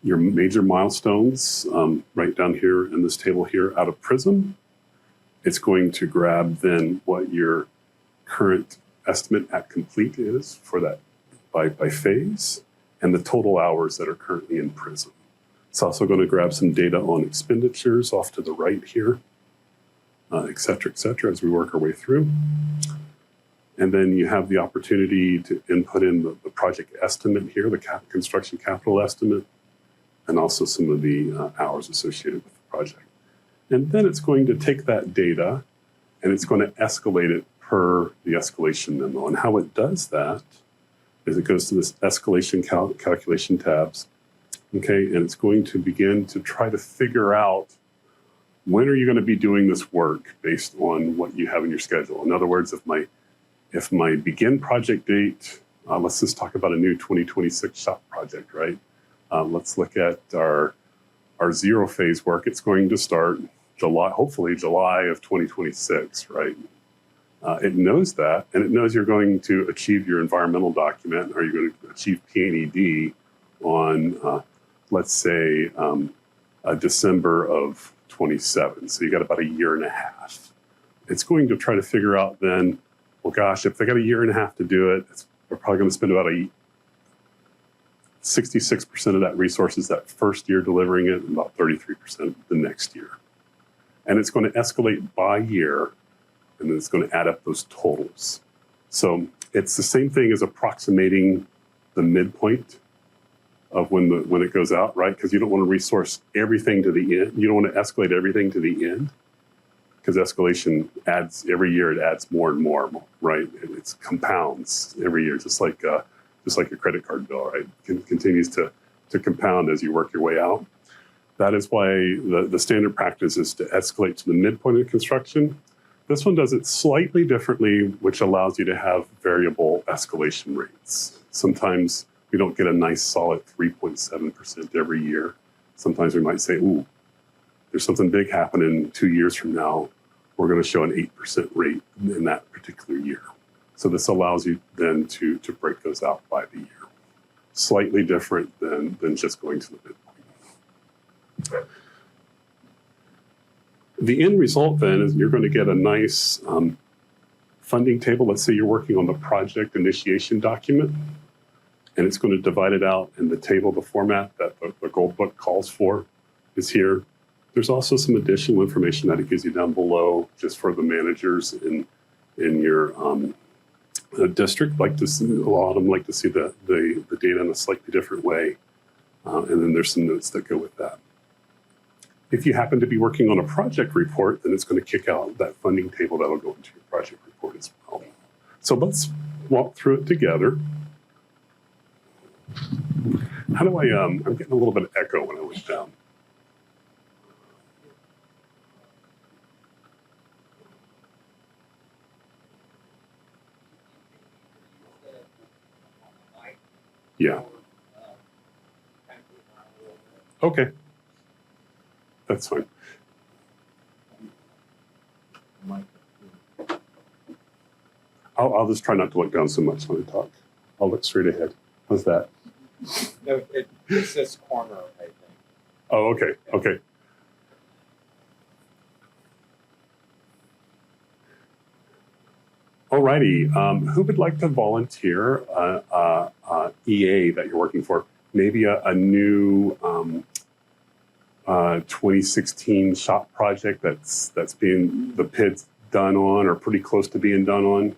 B: your major milestones right down here in this table here out of Prism. It's going to grab then what your current estimate at complete is for that by phase, and the total hours that are currently in Prism. It's also going to grab some data on expenditures off to the right here, et cetera, as we work our way through. And then you have the opportunity to input in the project estimate here, the construction capital estimate, and also some of the hours associated with the project. And then it's going to take that data and it's going to escalate it per the escalation memo. And how it does that is it goes to this escalation calculation tabs. Okay, and it's going to begin to try to figure out when are you going to be doing this work based on what you have in your schedule. In other words, if my begin project date, let's just talk about a new 2026 shop project, right? Let's look at our zero phase work. It's going to start hopefully July of 2026, right? It knows that, and it knows you're going to achieve your environmental document, or you're going to achieve PNED on, let's say, December of 27. So you got about a year and a half. It's going to try to figure out then, well, gosh, if they got a year and a half to do it, they're probably going to spend about 66% of that resources that first year delivering it, and about 33% the next year. And it's going to escalate by year, and then it's going to add up those totals. So it's the same thing as approximating the midpoint of when it goes out, right? Because you don't want to resource everything to the end. You don't want to escalate everything to the end, because escalation adds every year. It adds more and more, right? It compounds every year, just like a credit card bill, right? It continues to compound as you work your way out. That is why the standard practice is to escalate to the midpoint of construction. This one does it slightly differently, which allows you to have variable escalation rates. Sometimes we don't get a nice solid 3.7% every year. Sometimes we might say, ooh, there's something big happening 2 years from now. We're going to show an 8% rate in that particular year. So this allows you then to break those out by the year. Slightly different than just going to the midpoint. The end result then is you're going to get a nice funding table. Let's say you're working on the project initiation document, and it's going to divide it out in the table. The format that the Gold Book calls for is here. There's also some additional information that it gives you down below just for the managers in your district. Like to see, a lot of them like to see the data in a slightly different way. And then there's some notes that go with that. If you happen to be working on a project report, then it's going to kick out that funding table that'll go into your project report as well. So let's walk through it together. How do I'm getting a little bit of echo when I look down. Yeah. Okay. That's fine. I'll just try not to look down so much when I talk. I'll look straight ahead. How's that?
D: No, it's this corner, I think.
B: Oh, okay. Okay. Alrighty. Who would like to volunteer EA that you're working for? Maybe a new 2016 shop project that's being the PID's done on or pretty close to being done on.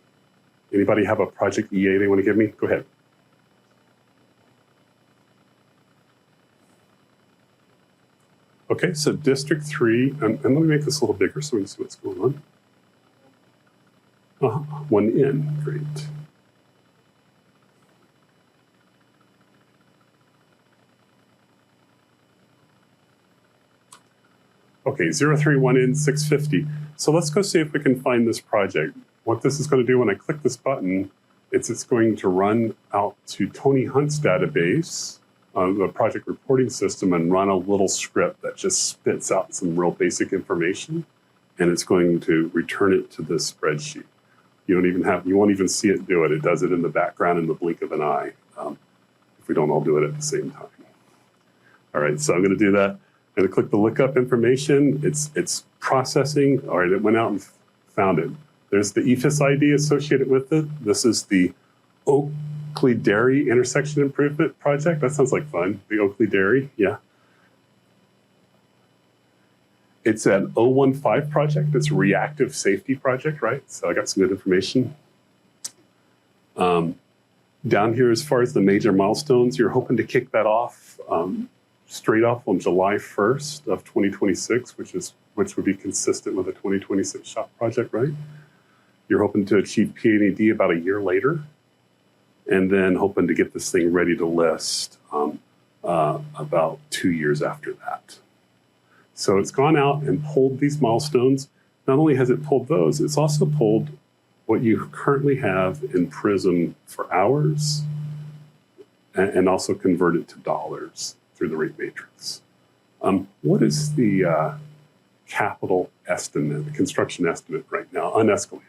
B: Anybody have a project EA they want to give me? Go ahead. Okay, so District 3, and let me make this a little bigger so we can see what's going on. 1 in, great. Okay, 031 in 650. So let's go see if we can find this project. What this is going to do when I click this button, it's going to run out to Tony Hunt's database, the project reporting system, and run a little script that just spits out some real basic information, and it's going to return it to this spreadsheet. You won't even see it do it. It does it in the background in the blink of an eye, if we don't all do it at the same time. All right, so I'm going to do that. I'm going to click the lookup information. It's processing. All right, it went out and found it. There's the EFIS ID associated with it. This is the Oakley Dairy Intersection Improvement Project. That sounds like fun. The Oakley Dairy, yeah. It's an 015 project. It's a reactive safety project, right? So I got some good information. Down here, as far as the major milestones, you're hoping to kick that off straight off on July 1st of 2026, which would be consistent with a 2026 shop project, right? You're hoping to achieve PNED about a year later, and then hoping to get this thing ready to list about 2 years after that. So it's gone out and pulled these milestones. Not only has it pulled those, it's also pulled what you currently have in Prism for hours and also converted to dollars through the rate matrix. What is the capital estimate, the construction estimate right now, unescalated?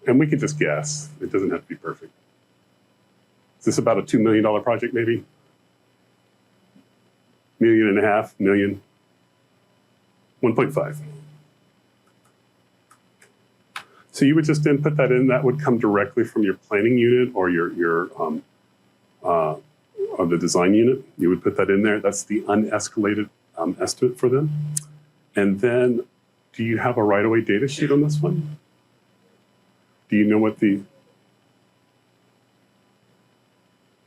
B: And we can just guess. It doesn't have to be perfect. Is this about a $2 million project, maybe? $1.5 million? 1.5. So you would just input that in. That would come directly from your planning unit or your or the design unit. You would put that in there. That's the unescalated estimate for them. And then, do you have a right-of-way data sheet on this one? Do you know what the...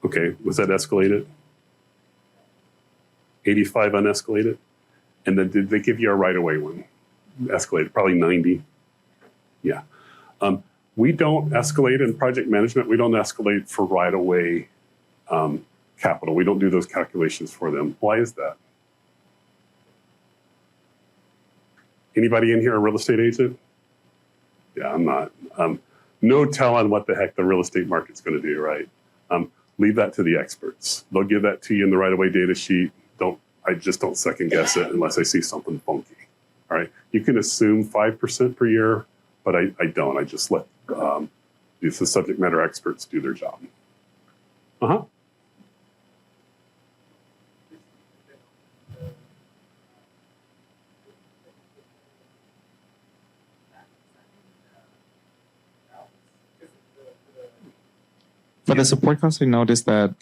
B: Okay, was that escalated? 85 unescalated? And then did they give you a right-of-way one? Escalated, probably 90. Yeah. We don't escalate in project management. We don't escalate for right-of-way capital. We don't do those calculations for them. Why is that? Anybody in here a real estate agent? Yeah, I'm not. No telling what the heck the real estate market's going to do, right? Leave that to the experts. They'll give that to you in the right-of-way data sheet. I just don't second guess it unless I see something funky. All right, you can assume 5% per year, but I don't. I just let the subject matter experts do their job.
C: For the support costs, I noticed that.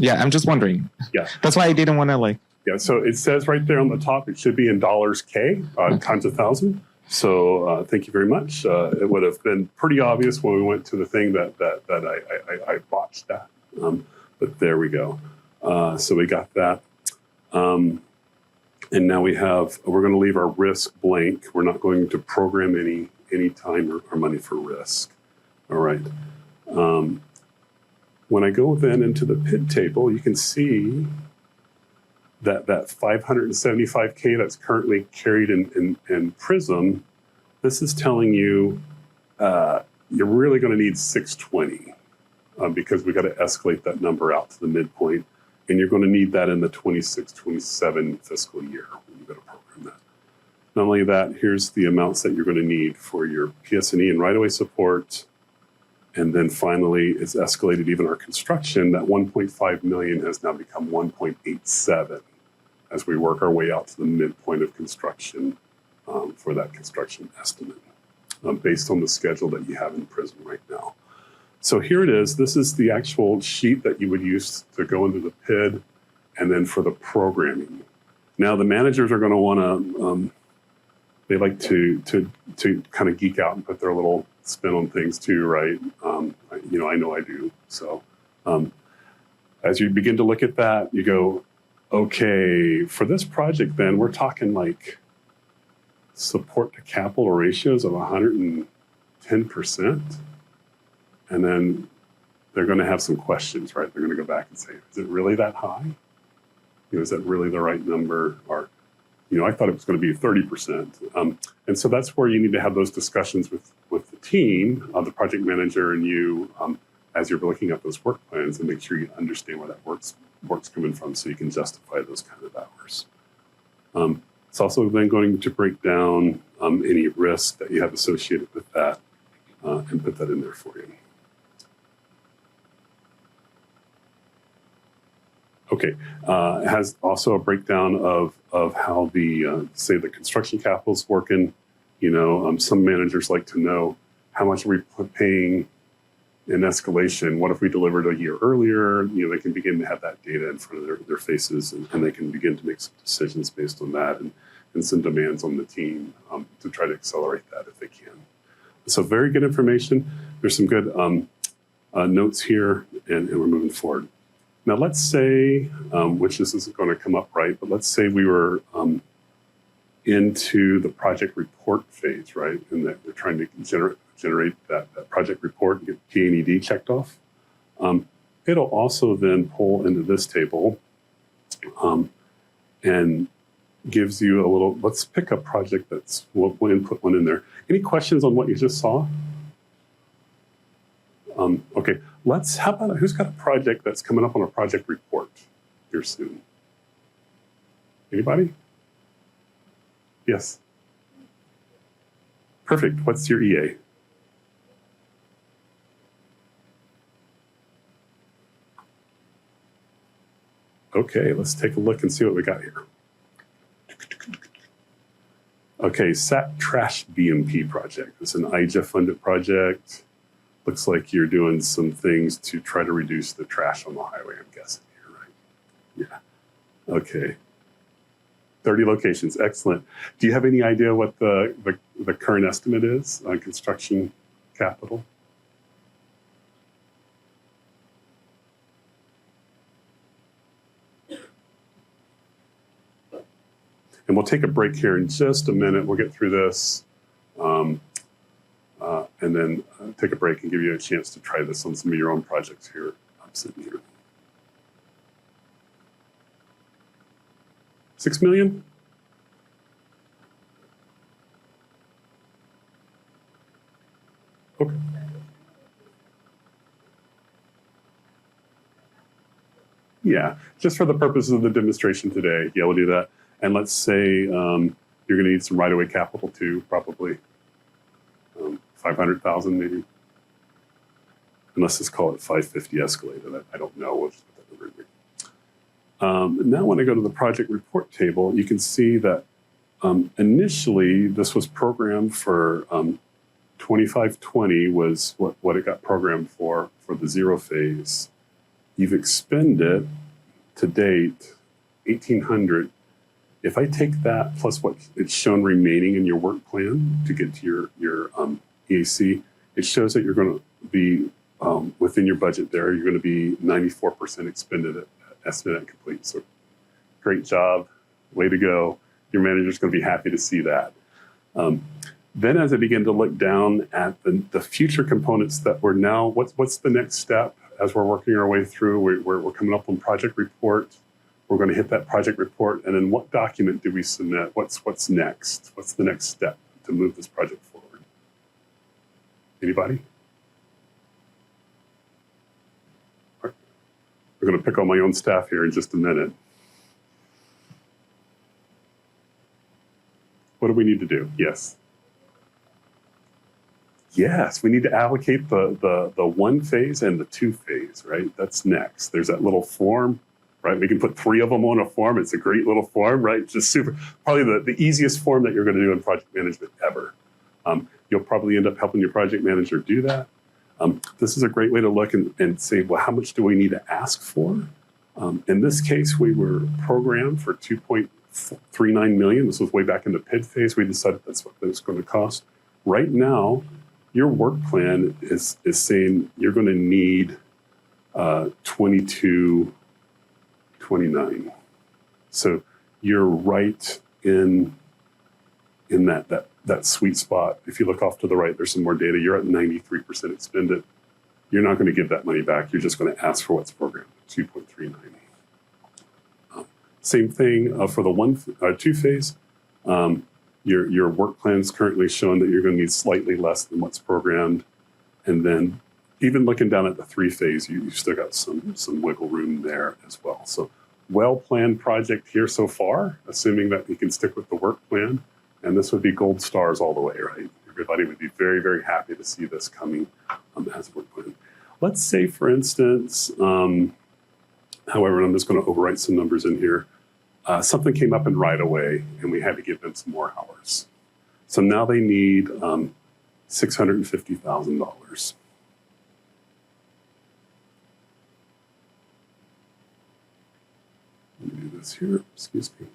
C: Yeah, I'm just wondering.
B: Yeah.
C: That's why I didn't want to
B: Yeah, so it says right there on the top, it should be in dollars K times 1,000. So thank you very much. It would have been pretty obvious when we went to the thing that I botched that. But there we go. So we got that. And now we're going to leave our risk blank. We're not going to program any time or money for risk. All right. When I go then into the PID table, you can see that 575K that's currently carried in Prism, this is telling you you're really going to need 620 because we got to escalate that number out to the midpoint, and you're going to need that in the 26-27 fiscal year when you go to program that. Not only that, here's the amounts that you're going to need for your PS&E and right-of-way support. And then finally, it's escalated even our construction. That 1.5 million has now become 1.87 as we work our way out to the midpoint of construction for that construction estimate based on the schedule that you have in Prism right now. So here it is. This is the actual sheet that you would use to go into the PID and then for the programming. Now the managers are going to want to, they like to kind of geek out and put their little spin on things too, right? I know I do. So as you begin to look at that, you go, okay, for this project then, we're talking like support to capital ratios of 110%. And then they're going to have some questions, right? They're going to go back and say, is it really that high? Is that really the right number? Or, I thought it was going to be 30%. And so that's where you need to have those discussions with the team, the project manager and you, as you're looking at those work plans, and make sure you understand where that work's coming from so you can justify those kind of hours. It's also then going to break down any risk that you have associated with that and put that in there for you. Okay, it has also a breakdown of how say the construction capital is working. Some managers like to know how much are we paying in escalation. What if we delivered a year earlier? They can begin to have that data in front of their faces, and they can begin to make some decisions based on that and some demands on the team to try to accelerate that if they can. So very good information. There's some good notes here, and we're moving forward. Now, let's say, which this isn't going to come up right, but let's say we were into the project report phase, right? And that we're trying to generate that project report and get P&ED checked off. It'll also then pull into this table and gives you a little, let's pick a project we'll input one in there. Any questions on what you just saw? Okay, how about, who's got a project that's coming up on a project report here soon? Anybody? Yes. Perfect. What's your EA? Okay, let's take a look and see what we got here. Okay, SAT Trash BMP project. It's an IJA funded project. Looks like you're doing some things to try to reduce the trash on the highway, I'm guessing here, right? Yeah. Okay. 30 locations, excellent. Do you have any idea what the current estimate is on construction capital? And we'll take a break here in just a minute. We'll get through this and then take a break and give you a chance to try this on some of your own projects here. I'm sitting here. 6 million? Okay. Yeah, just for the purposes of the demonstration today, yeah, we'll do that. And let's say you're going to need some right-of-way capital too, probably 500,000 maybe. And let's just call it 550 escalated. I don't know what that number would be. Now when I go to the project report table, you can see that initially this was programmed for 2520 was what it got programmed for the zero phase. You've expended to date 1,800. If I take that plus what it's shown remaining in your work plan to get to your EAC, it shows that you're going to be within your budget there. You're going to be 94% expended at estimate complete. So great job, way to go. Your manager's going to be happy to see that. Then as I begin to look down at the future components that we're now, what's the next step as we're working our way through? We're coming up on project report. We're going to hit that project report. And then what document do we submit? What's next? What's the next step to move this project forward? Anybody? All right. We're going to pick on my own staff here in just a minute. What do we need to do? Yes. Yes, we need to allocate the one phase and the two phase, right? That's next. There's that little form, right? We can put 3 of them on a form. It's a great little form, right? Just super, probably the easiest form that you're going to do in project management ever. You'll probably end up helping your project manager do that. This is a great way to look and say, well, how much do we need to ask for? In this case, we were programmed for 2.39 million. This was way back in the PID phase. We decided that's what it was going to cost. Right now, your work plan is saying you're going to need 2229. So you're right in that sweet spot. If you look off to the right, there's some more data. You're at 93% expended. You're not going to give that money back. You're just going to ask for what's programmed, 2.39. Same thing for the two phase. Your work plan is currently showing that you're going to need slightly less than what's programmed. And then even looking down at the 3 phase, you've still got some wiggle room there as well. So well-planned project here so far, assuming that you can stick with the work plan. And this would be gold stars all the way, right? Everybody would be very, very happy to see this coming as a work plan. Let's say, for instance, however, I'm just going to overwrite some numbers in here. Something came up in right away, and we had to give them some more hours. So now they need $650,000. Let me do this here. Excuse me.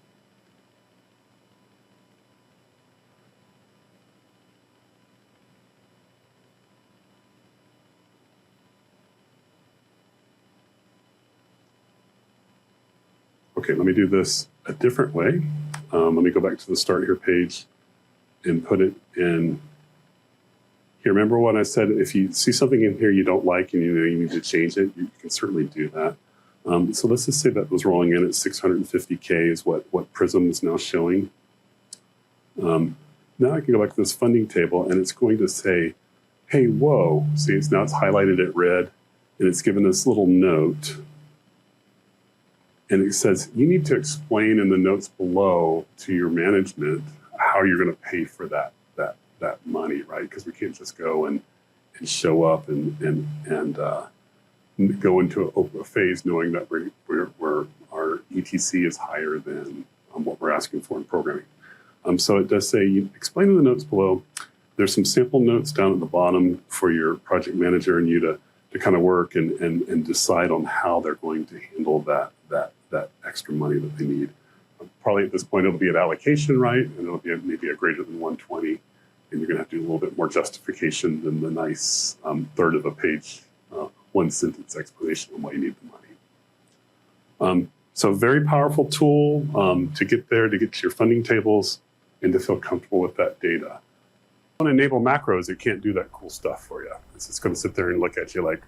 B: Okay, let me do this a different way. Let me go back to the start here page and put it in here. Remember what I said? If you see something in here you don't like and you know you need to change it, you can certainly do that. So let's just say that was rolling in at 650K is what Prism is now showing. Now I can go back to this funding table and it's going to say, hey, whoa. See, it's highlighted at red and it's given this little note. And it says, you need to explain in the notes below to your management how you're going to pay for that money, right? Because we can't just go and show up and go into a phase knowing that our ETC is higher than what we're asking for in programming. So it does say, explain in the notes below. There's some sample notes down at the bottom for your project manager and you to kind of work and decide on how they're going to handle that extra money that they need. Probably at this point, it'll be an allocation, right? And it'll be maybe a greater than 120. And you're going to have to do a little bit more justification than the nice third of a page, one sentence explanation on why you need the money. So very powerful tool to get there, to get to your funding tables and to feel comfortable with that data. Want to enable macros, it can't do that cool stuff for you. It's just going to sit there and look at you like,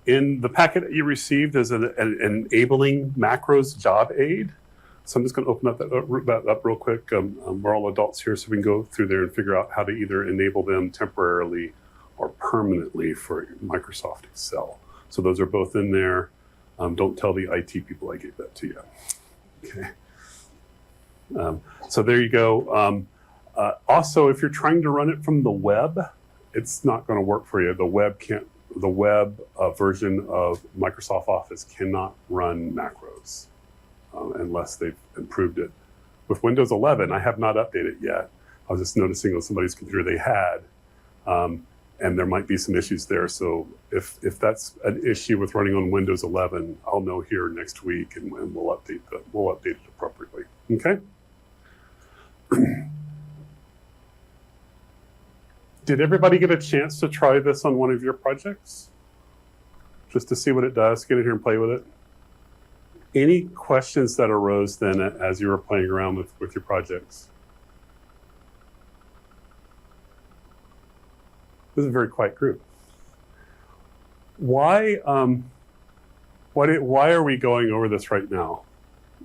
B: in the packet that you received is an enabling macros job aid. So I'm just going to open up that up real quick. We're all adults here, so we can go through there and figure out how to either enable them temporarily or permanently for Microsoft Excel. So those are both in there. Don't tell the IT people I gave that to you. Okay. So there you go. Also, if you're trying to run it from the web, it's not going to work for you. The web version of Microsoft Office cannot run macros unless they've improved it. With Windows 11, I have not updated yet. I was just noticing on somebody's computer they had, and there might be some issues there. So if that's an issue with running on Windows 11, I'll know here next week, and we'll update it appropriately. Okay. Did everybody get a chance to try this on one of your projects? Just to see what it does, get in here and play with it. Any questions that arose then as you were playing around with your projects? This is a very quiet group. Why are we going over this right now?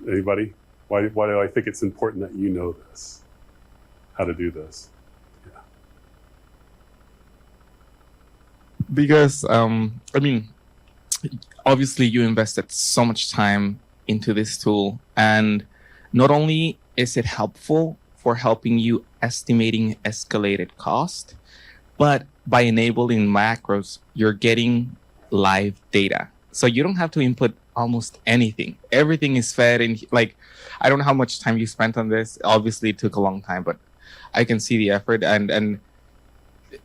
B: Anybody? Why do I think it's important that you know this? How to do this? Yeah.
C: Because obviously you invested so much time into this tool, and not only is it helpful for helping you estimating escalated cost, but by enabling macros, you're getting live data. So you don't have to input almost anything. Everything is fed in. Like, I don't know how much time you spent on this. Obviously it took a long time, but I can see the effort. And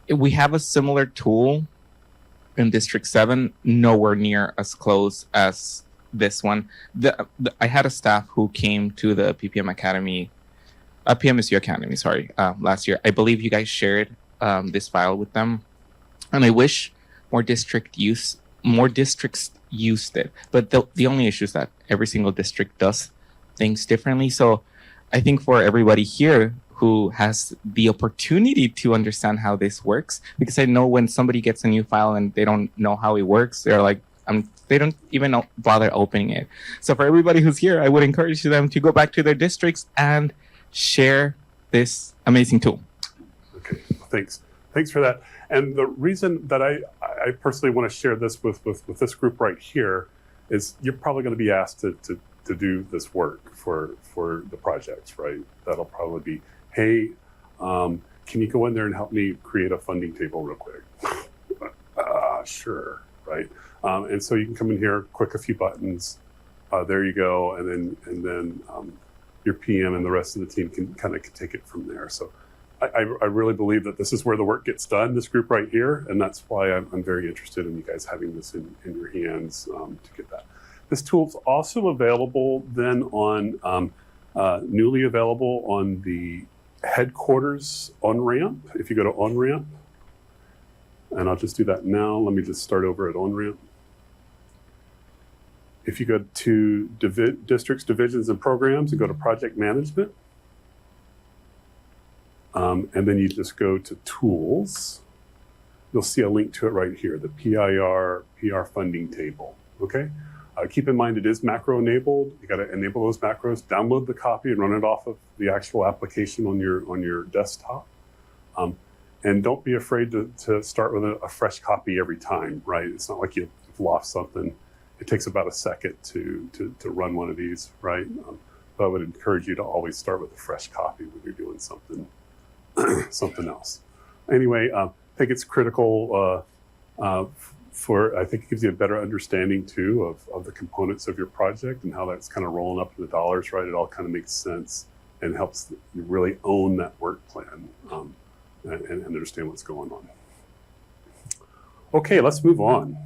C: we have a similar tool in District 7, nowhere near as close as this one. I had a staff who came to the PMSU Academy, last year. I believe you guys shared this file with them, and I wish more districts used it. But the only issue is that every single district does things differently. So I think for everybody here who has the opportunity to understand how this works, because I know when somebody gets a new file and they don't know how it works, they're like, they don't even bother opening it. So for everybody who's here, I would encourage them to go back to their districts and share this amazing tool.
B: Okay, thanks for that. And the reason that I personally want to share this with this group right here is you're probably going to be asked to do this work for the projects, right? That'll probably be, hey, can you go in there and help me create a funding table real quick? Sure, right? And so you can come in here, click a few buttons, there you go, and then your PM and the rest of the team can kind of take it from there. So I really believe that this is where the work gets done, this group right here, and that's why I'm very interested in you guys having this in your hands to get that. This tool's also available then on, newly available on the headquarters on-ramp. If you go to on-ramp, and I'll just do that now. Let me just start over at on-ramp. If you go to districts, divisions, and programs and go to project management, and then you just go to tools, you'll see a link to it right here, the PR funding table, okay? Keep in mind it is macro enabled. You gotta enable those macros, download the copy and run it off of the actual application on your desktop. And don't be afraid to start with a fresh copy every time, right? It's not like you've lost something. It takes about a second to run one of these, right? But I would encourage you to always start with a fresh copy when you're doing something something else. Anyway, I think it's critical I think it gives you a better understanding too of the components of your project and how that's kind of rolling up in the dollars, right? It all kind of makes sense and helps you really own that work plan and understand what's going on. Okay, let's move on.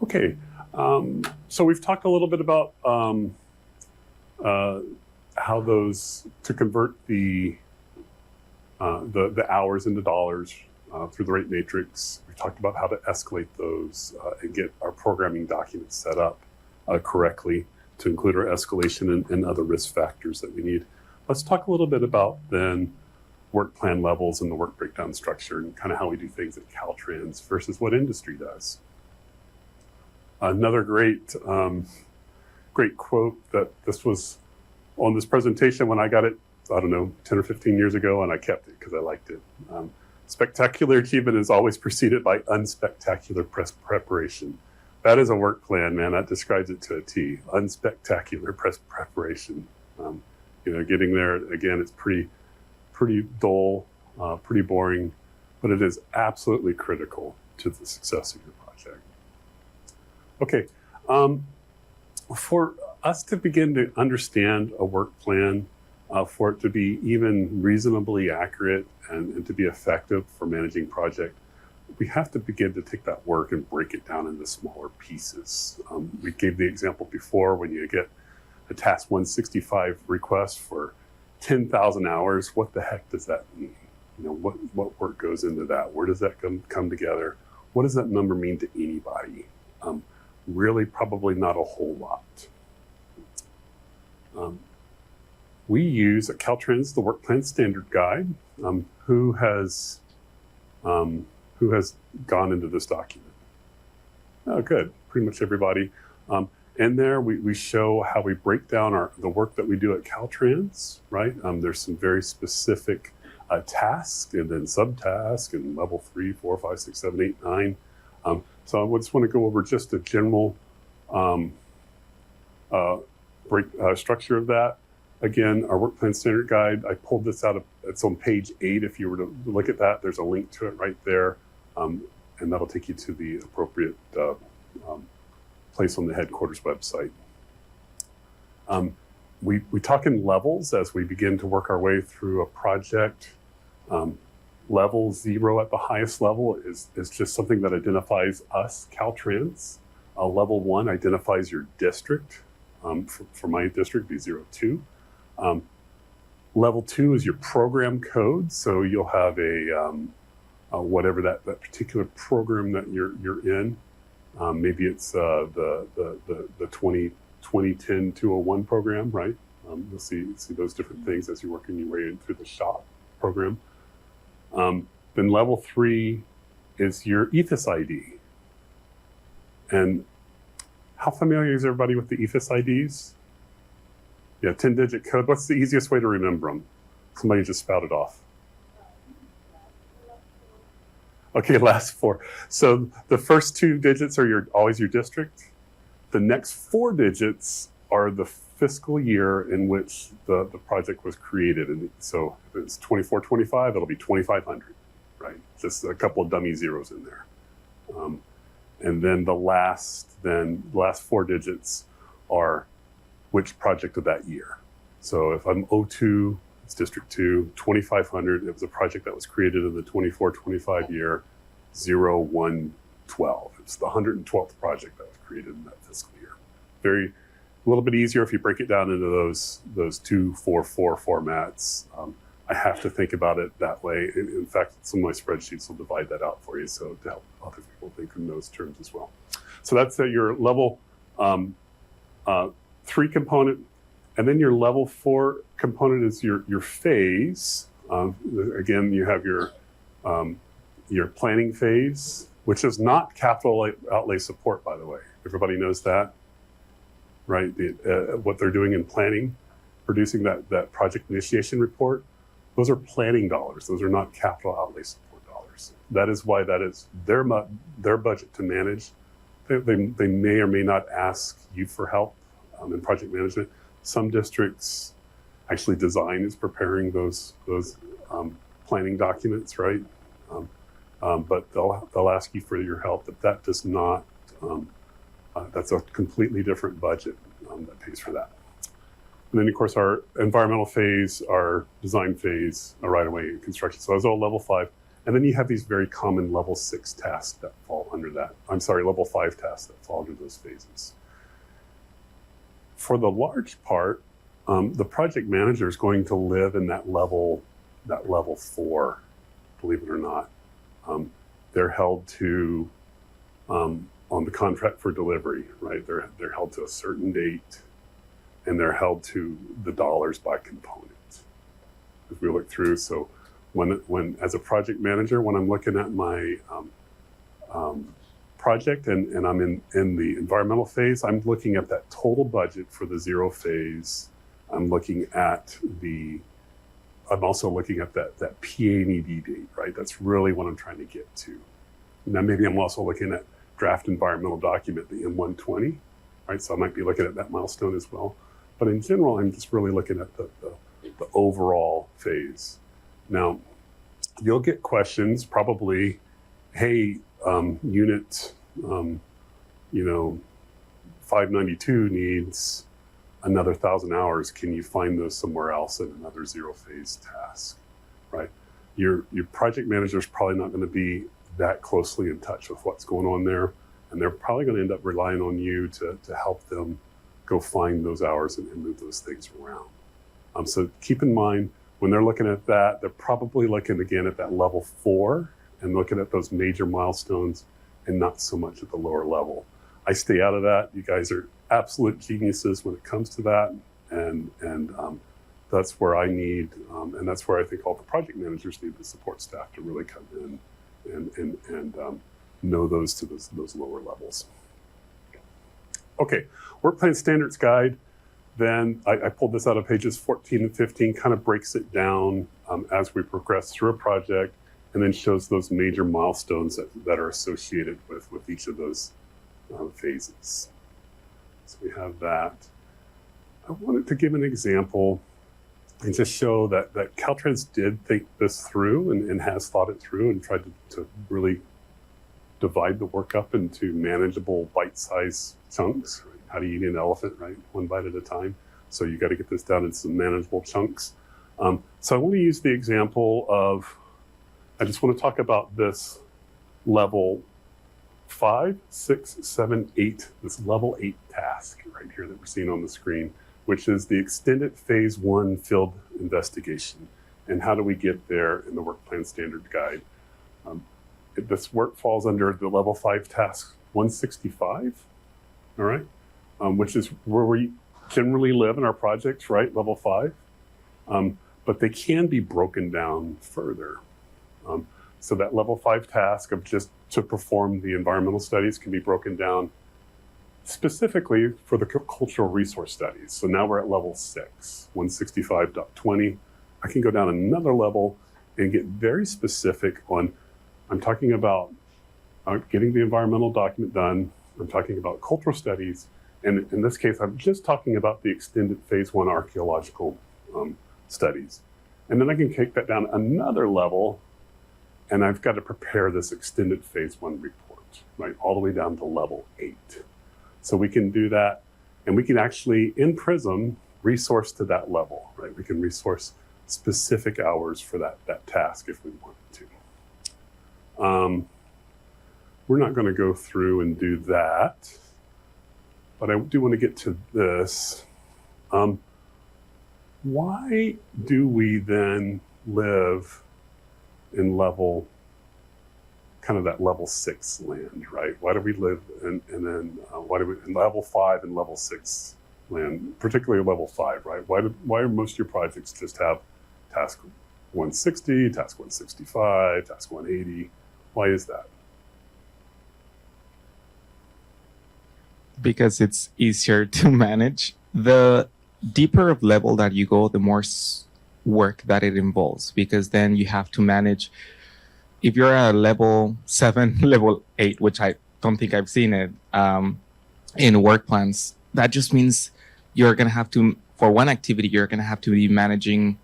B: Okay, so we've talked a little bit about how those to convert the hours into dollars through the rate matrix. We've talked about how to escalate those and get our programming documents set up correctly to include our escalation and other risk factors that we need. Let's talk a little bit about then work plan levels and the work breakdown structure and kind of how we do things at Caltrans versus what industry does. Another great quote that this was on this presentation when I got it, I don't know, 10 or 15 years ago, and I kept it because I liked it. Spectacular achievement is always preceded by unspectacular preparation. That is a work plan, man. That describes it to a T. Unspectacular preparation. Getting there, again, it's pretty dull, pretty boring, but it is absolutely critical to the success of your project. Okay, for us to begin to understand a work plan, for it to be even reasonably accurate and to be effective for managing project, we have to begin to take that work and break it down into smaller pieces. We gave the example before when you get a task 165 request for 10,000 hours, what the heck does that mean? What work goes into that? Where does that come together? What does that number mean to anybody? Really, probably not a whole lot. We use at Caltrans the Work Plan Standard Guide. Who has gone into this document? Oh, good. Pretty much everybody. In there, we show how we break down the work that we do at Caltrans, right? There's some very specific tasks and then subtasks and level 3, 4, 5, 6, 7, 8, 9. So I just want to go over just a general structure of that. Again, our Work Plan Standard Guide, I pulled this out it's on page 8. If you were to look at that, there's a link to it right there. And that'll take you to the appropriate place on the headquarters website. We talk in levels as we begin to work our way through a project. Level 0 at the highest level is just something that identifies us, Caltrans. Level 1 identifies your district. For my district, be 02. Level 2 is your program code. So you'll have whatever that particular program that you're in. Maybe it's the 2010-201 program, right? You'll see those different things as you're working your way in through the shop program. Then level 3 is your EFIS ID. And how familiar is everybody with the EFIS IDs? Yeah, 10-digit code. What's the easiest way to remember them? Somebody just spouted off. Okay, last 4. So the first 2 digits are always your district. The next 4 digits are the fiscal year in which the project was created. And so if it's 24-25, it'll be 2500, right? Just a couple of dummy zeros in there. And then the last 4 digits are which project of that year. So if I'm 02, it's District 2, 2500, it was a project that was created in the 24-25 year, 0112. It's the 112th project that was created in that fiscal year. A little bit easier if you break it down into those 2-4-4 formats. I have to think about it that way. In fact, some of my spreadsheets will divide that out for you, so to help other people think in those terms as well. So that's your level 3 component, and then your level 4 component is your phase. Again, you have your planning phase, which is not capital outlay support, by the way. Everybody knows that, right? What they're doing in planning producing that project initiation report, those are planning dollars. Those are not capital outlay support dollars. That is why that is their budget to manage. They may or may not ask you for help in project management. Some districts actually design is preparing those planning documents, right? But they'll ask you for your help. But that does not. That's a completely different budget that pays for that. And then, of course, our environmental phase, our design phase, our right-of-way and construction. So those are all level 5. And then you have these very common level 6 tasks that fall under that. I'm sorry, level 5 tasks that fall under those phases. For the large part, the project manager is going to live in that level 4, believe it or not. They're held to, on the contract for delivery, right? They're held to a certain date, and they're held to the dollars by component. If we look through, so when as a project manager, when I'm looking at my project and I'm in the environmental phase, I'm looking at that total budget for the 0 phase. I'm also looking at that PA&ED date, right? That's really what I'm trying to get to. Now maybe I'm also looking at draft environmental document, the M120, right? So I might be looking at that milestone as well. But in general, I'm just really looking at the overall phase. Now, you'll get questions probably, hey, unit, 592 needs another 1,000 hours. Can you find those somewhere else in another 0 phase task, right? Your project manager is probably not going to be that closely in touch with what's going on there. And they're probably going to end up relying on you to help them go find those hours and move those things around. So keep in mind, when they're looking at that, they're probably looking again at that level 4 and looking at those major milestones and not so much at the lower level. I stay out of that. You guys are absolute geniuses when it comes to that. And that's where I need, and that's where I think all the project managers need the support staff to really come in and know those to those lower levels. Okay, Workplan Standards Guide. Then I pulled this out of pages 14 and 15, kind of breaks it down as we progress through a project, and then shows those major milestones that are associated with each of those phases. So we have that. I wanted to give an example and just show that Caltrans did think this through and has thought it through and tried to really divide the work up into manageable bite-sized chunks. Right? How do you eat an elephant, right? 1 bite at a time. So you got to get this down into some manageable chunks. So I want to use the example of, I just want to talk about this level 5, 6, 7, 8, this level 8 task right here that we're seeing on the screen, which is the extended phase 1 field investigation. And how do we get there in the Workplan Standard Guide? This work falls under the level 5 task 165, all right? Which is where we generally live in our projects, right? Level 5. But they can be broken down further. So that level 5 task of just to perform the environmental studies can be broken down specifically for the cultural resource studies. So now we're at level 6, 165.20. I can go down another level and get very specific on, I'm talking about getting the environmental document done. I'm talking about cultural studies. And in this case, I'm just talking about the extended phase 1 archaeological studies. And then I can take that down another level, and I've got to prepare this extended phase 1 report, right? All the way down to level 8. So we can do that, and we can actually, in Prism, resource to that level, right? We can resource specific hours for that task if we wanted to. We're not going to go through and do that, but I do want to get to this. Why do we then live in level, kind of that level 6 land, right? Why do we live and then why do we in level 5 and level 6 land, particularly level 5, right? Why do most of your projects just have task 160, task 165, task 180? Why is that?
C: Because it's easier to manage. The deeper of level that you go, the more work that it involves, because then you have to manage. If you're at level 7, level 8, which I don't think I've seen it in work plans, that just means you're going to have to, for one activity, you're going to have to be managing,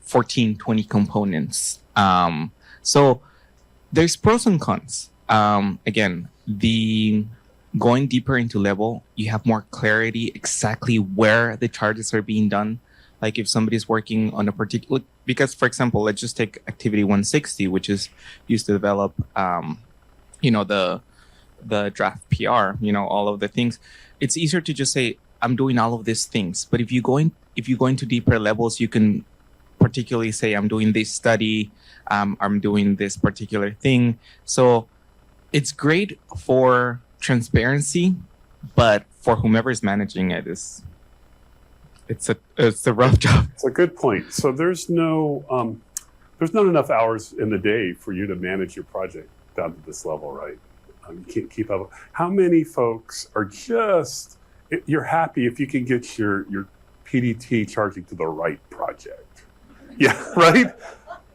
C: 14, 20 components. So there's pros and cons. Again, the going deeper into level, you have more clarity exactly where the charges are being done. Like if somebody's working on a particular, because for example, let's just take activity 160, which is used to develop, the draft PR, all of the things. It's easier to just say, I'm doing all of these things. But if you go into deeper levels, you can particularly say, I'm doing this study, I'm doing this particular thing. So it's great for transparency, but for whomever is managing it, it's a rough job.
B: It's a good point. So there's not enough hours in the day for you to manage your project down to this level, right? You can't keep up. How many folks are just, you're happy if you can get your PDT charging to the right project. Yeah, right?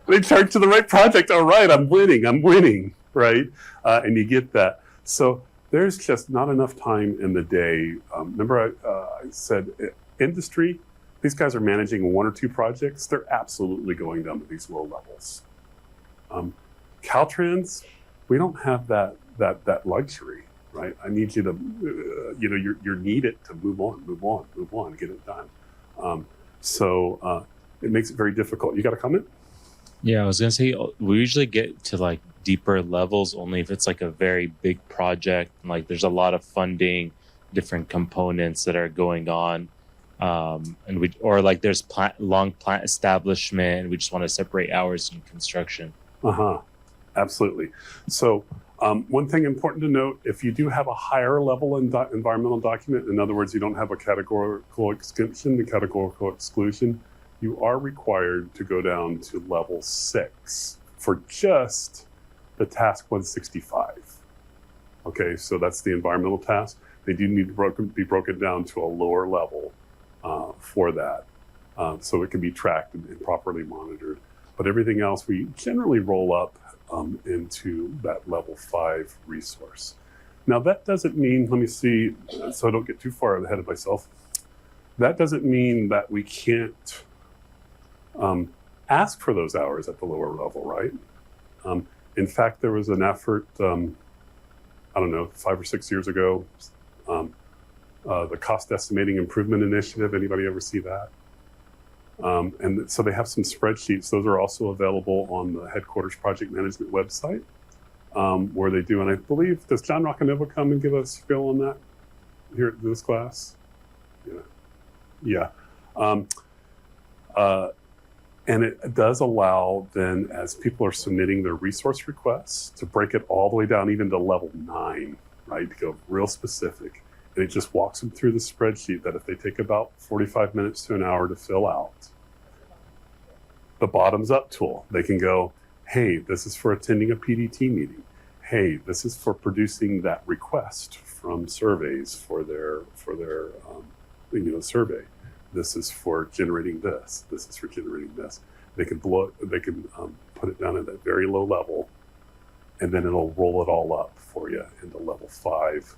B: They charge to the right project. All right, I'm winning, right? And you get that. So there's just not enough time in the day. Remember I said industry, these guys are managing 1 or 2 projects. They're absolutely going down to these low levels. Caltrans, we don't have that luxury, right? I need you to, you're needed to move on, get it done. So it makes it very difficult. You got a comment?
E: Yeah, I was gonna say we usually get to like deeper levels only if it's like a very big project, and like there's a lot of funding, different components that are going on, or like there's long plant establishment, and we just want to separate hours in construction.
B: Absolutely. So one thing important to note, if you do have a higher level environmental document, in other words, you don't have a categorical exemption, the categorical exclusion, you are required to go down to level 6 for just the task 165. Okay, so that's the environmental task. They do need to be broken down to a lower level for that, so it can be tracked and properly monitored. But everything else, we generally roll up into that level 5 resource. Now that doesn't mean, let me see, so I don't get too far ahead of myself. That doesn't mean that we can't ask for those hours at the lower level, right? In fact, there was an effort, I don't know, 5 or 6 years ago, the Cost Estimating Improvement Initiative. Anybody ever see that? And so they have some spreadsheets. Those are also available on the headquarters project management website, where they do. And I believe, does John Roccanova come and give us a spiel on that here at this class? Yeah. And it does allow then, as people are submitting their resource requests, to break it all the way down even to level 9, right? To go real specific. And it just walks them through the spreadsheet that if they take about 45 minutes to an hour to fill out, the bottoms up tool, they can go, hey, this is for attending a PDT meeting. Hey, this is for producing that request from surveys for their survey. This is for generating this. This is for generating this. They can put it down at that very low level, and then it'll roll it all up for you into level 5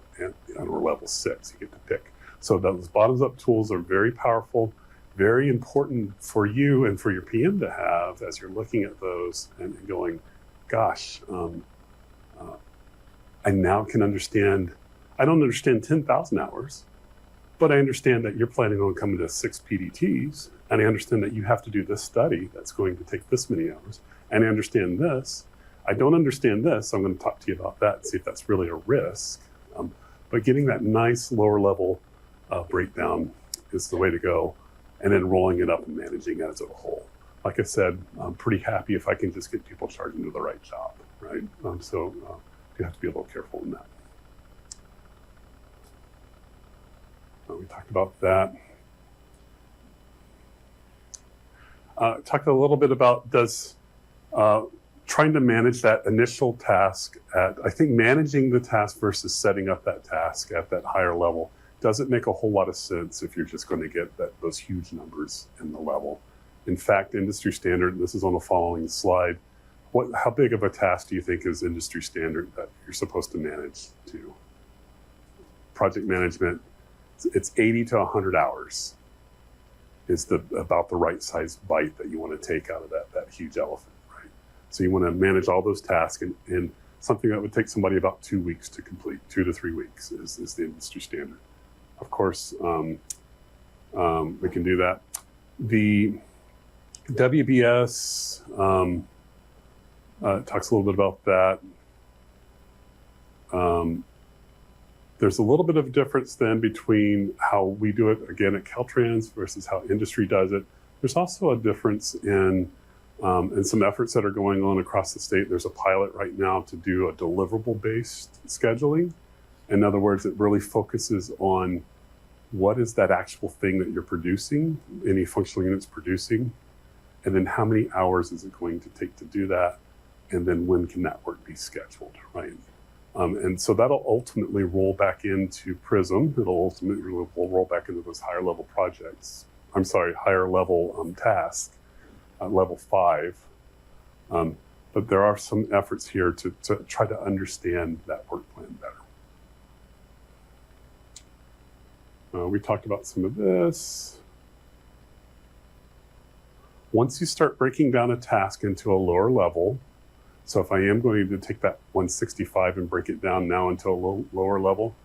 B: or level 6. You get to pick. So those bottoms up tools are very powerful, very important for you and for your PM to have as you're looking at those and going, gosh, I now can understand. I don't understand 10,000 hours. But I understand that you're planning on coming to 6 PDTs, and I understand that you have to do this study that's going to take this many hours, and I understand this. I don't understand this, so I'm going to talk to you about that and see if that's really a risk. But getting that nice lower level breakdown is the way to go, and then rolling it up and managing it as a whole. Like I said, I'm pretty happy if I can just get people charging to the right job, right? So you have to be a little careful in that. We talked about that. Talked a little bit about trying to manage that initial task I think managing the task versus setting up that task at that higher level doesn't make a whole lot of sense if you're just going to get those huge numbers in the level. In fact, industry standard, this is on the following slide, how big of a task do you think is industry standard that you're supposed to manage to? Project management, it's 80 to 100 hours is about the right size bite that you want to take out of that huge elephant, right? So you want to manage all those tasks, and something that would take somebody about 2 weeks to complete, 2 to 3 weeks is the industry standard. Of course, we can do that. The WBS talks a little bit about that. There's a little bit of difference then between how we do it, again, at Caltrans versus how industry does it. There's also a difference in some efforts that are going on across the state. There's a pilot right now to do a deliverable-based scheduling. In other words, it really focuses on what is that actual thing that you're producing, any functional units producing, and then how many hours is it going to take to do that, and then when can that work be scheduled, right? And so that'll ultimately roll back into PRISM. It'll ultimately roll back into those higher level projects. I'm sorry, higher level tasks, level 5. But there are some efforts here to try to understand that work plan better. We talked about some of this. Once you start breaking down a task into a lower level, so if I am going to take that 165 and break it down now into a lower level,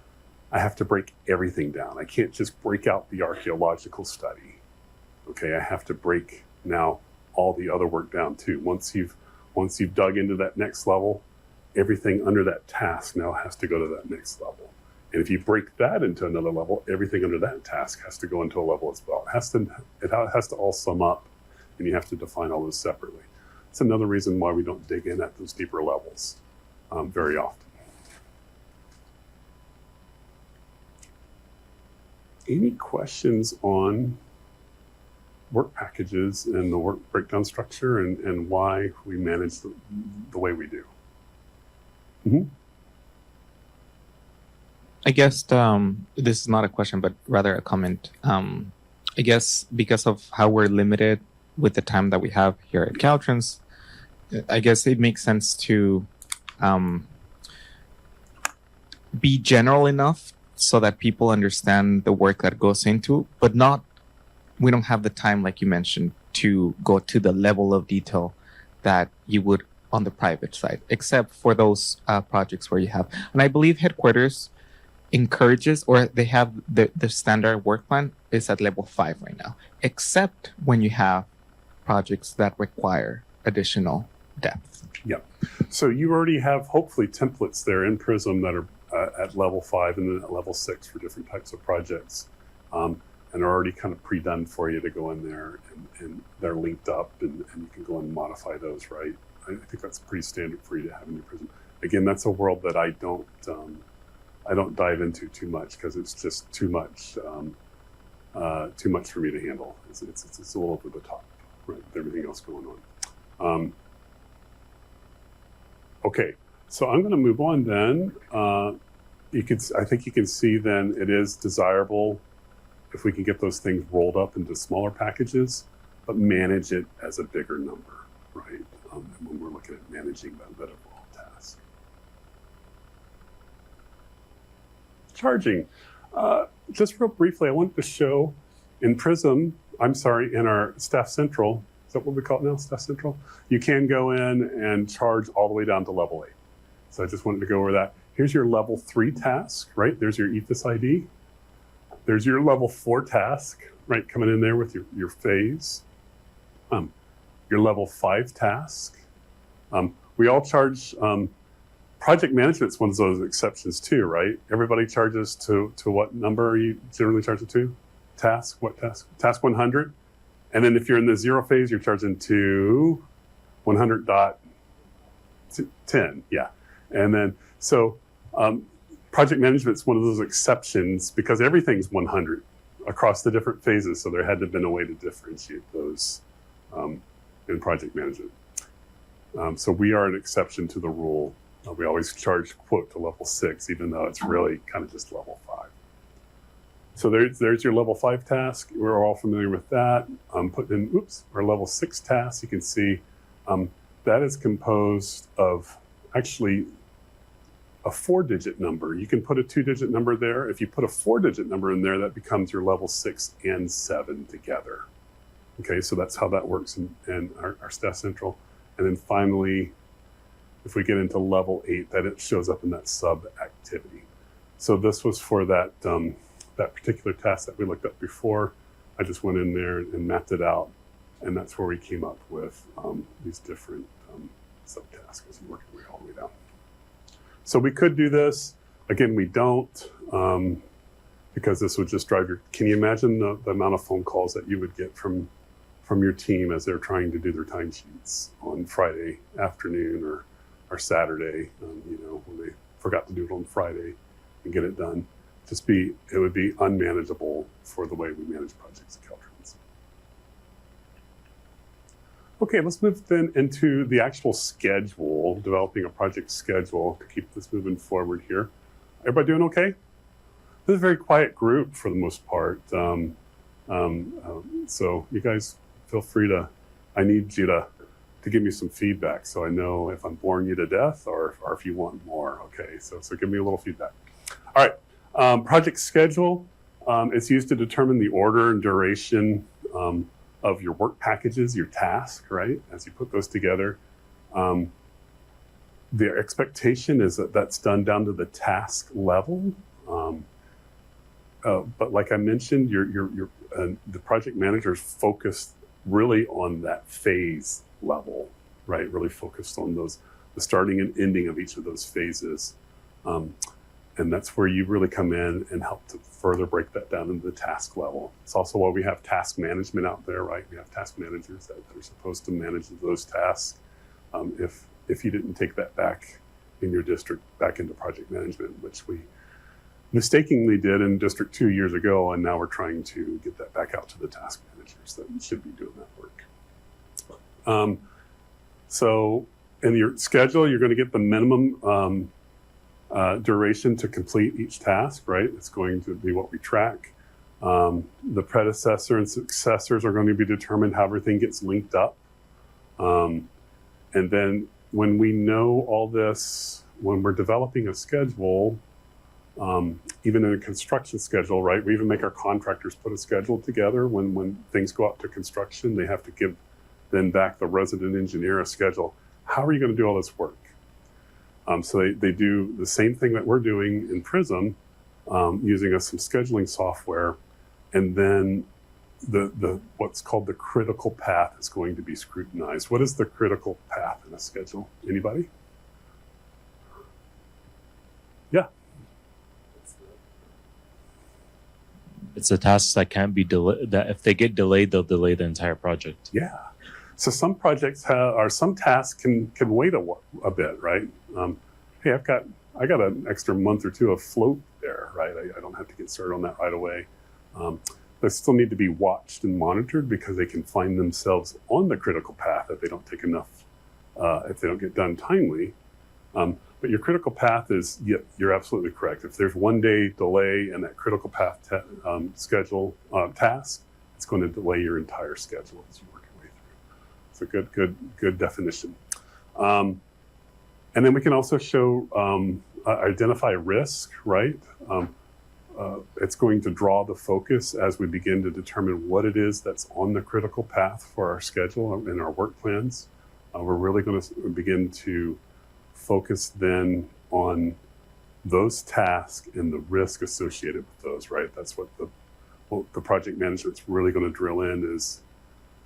B: I have to break everything down. I can't just break out the archaeological study. Okay, I have to break now all the other work down too. Once you've dug into that next level, everything under that task now has to go to that next level. And if you break that into another level, everything under that task has to go into a level as well. It has to all sum up, and you have to define all those separately. It's another reason why we don't dig in at those deeper levels very often. Any questions on work packages and the work breakdown structure and why we manage the way we do? Mm-hmm.
C: I guess this is not a question, but rather a comment. I guess because of how we're limited with the time that we have here at Caltrans, I guess it makes sense to be general enough so that people understand the work that goes into, but we don't have the time, like you mentioned, to go to the level of detail that you would on the private side, except for those projects where you have. And I believe headquarters encourages, or they have the standard work plan is at level 5 right now, except when you have projects that require additional depth.
B: Yeah. So you already have hopefully templates there in PRISM that are at level 5 and then at level 6 for different types of projects, and are already kind of pre-done for you to go in there, and they're linked up, and you can go and modify those, right? I think that's pretty standard for you to have in your PRISM. Again, that's a world that I don't dive into too much because it's just too much for me to handle. It's a little over the top, right, with everything else going on. Okay, so I'm going to move on then. I think you can see then it is desirable if we can get those things rolled up into smaller packages, but manage it as a bigger number, right? When we're looking at managing that overall task. Charging. Just real briefly, I wanted to show in PRISM, in our Staff Central, is that what we call it now, Staff Central? You can go in and charge all the way down to level 8. So I just wanted to go over that. Here's your level 3 task, right? There's your EFIS ID. There's your level 4 task, right? Coming in there with your phase. Your level 5 task. We all charge, project management's one of those exceptions too, right? Everybody charges to what number are you generally charging to? Task, what task? Task 100. And then if you're in the 0 phase, you're charging to 100.10, yeah. And then, so project management's one of those exceptions because everything's 100 across the different phases. So there had to have been a way to differentiate those in project management. So we are an exception to the rule. We always charge quote to level 6, even though it's really kind of just level So there's your level 5 task. We're all familiar with that. Putting in, our level 6 task. You can see that is composed of actually a 4-digit number. You can put a 2-digit number there. If you put a 4-digit number in there, that becomes your level 6 and 7 together. Okay, so that's how that works in our Staff Central. And then finally, if we get into level 8, that it shows up in that sub activity. So this was for that that particular task that we looked up before. I just went in there and mapped it out, and that's where we came up with these different subtasks as we work our way all the way down. So we could do this. Again, we don't, because this would just drive your, can you imagine the amount of phone calls that you would get from your team as they're trying to do their timesheets on Friday afternoon or Saturday, when they forgot to do it on Friday and get it done. It would be unmanageable for the way we manage projects at Caltrans. Okay, let's move then into the actual schedule, developing a project schedule to keep this moving forward here. Everybody doing okay? This is a very quiet group for the most part. So you guys feel free to, I need you to give me some feedback so I know if I'm boring you to death or if you want more. Okay, so give me a little feedback. All right. Project schedule is used to determine the order and duration of your work packages, your task, right? As you put those together, the expectation is that that's done down to the task level. But like I mentioned, the project manager is focused really on that phase level, right? Really focused on the starting and ending of each of those phases. And that's where you really come in and help to further break that down into the task level. It's also why we have task management out there, right? We have task managers that are supposed to manage those tasks. If you didn't take that back in your district, back into project management, which we mistakenly did in District 2 years ago, and now we're trying to get that back out to the task managers that should be doing that work. So in your schedule, you're going to get the minimum duration to complete each task, right? It's going to be what we track. The predecessor and successors are going to be determined how everything gets linked up. And then when we know all this, when we're developing a schedule, even in a construction schedule, right? We even make our contractors put a schedule together. When things go out to construction, they have to give then back the resident engineer a schedule. How are you going to do all this work? So they do the same thing that we're doing in Prism, using some scheduling software, and then the what's called the critical path is going to be scrutinized. What is the critical path in a schedule? Anybody? Yeah.
E: It's the tasks that can't be delayed. That if they get delayed, they'll delay the entire project.
B: Yeah. So some projects or some tasks can wait a bit, right? Hey, I got an extra month or two of float there, right? I don't have to get started on that right away. They still need to be watched and monitored because they can find themselves on the critical path if they don't take enough, if they don't get done timely. But your critical path is, you're absolutely correct. If there's 1 day delay in that critical path schedule task, it's going to delay your entire schedule as you work your way through. It's a good definition. And then we can also show, identify risk, right? It's going to draw the focus as we begin to determine what it is that's on the critical path for our schedule and our work plans. We're really going to begin to focus then on those tasks and the risk associated with those, right? That's what the project management's really going to drill in is,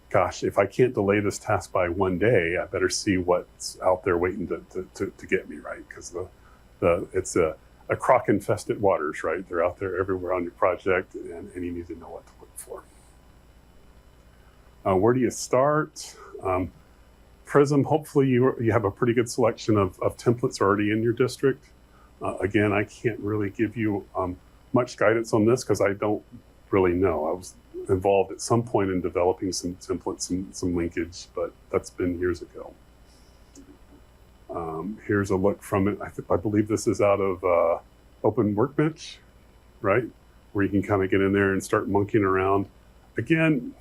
B: gosh, if I can't delay this task by 1 day, I better see what's out there waiting to get me, right? Because it's a croc-infested waters, right? They're out there everywhere on your project, and you need to know what to look for. Where do you start? Prism, hopefully you have a pretty good selection of templates already in your district. Again, I can't really give you much guidance on this because I don't really know. I was involved at some point in developing some templates and some linkage, but that's been years ago. Here's a look from it. I believe this is out of Open Workbench, right? where you can kind of get in there and start monkeying around. Again,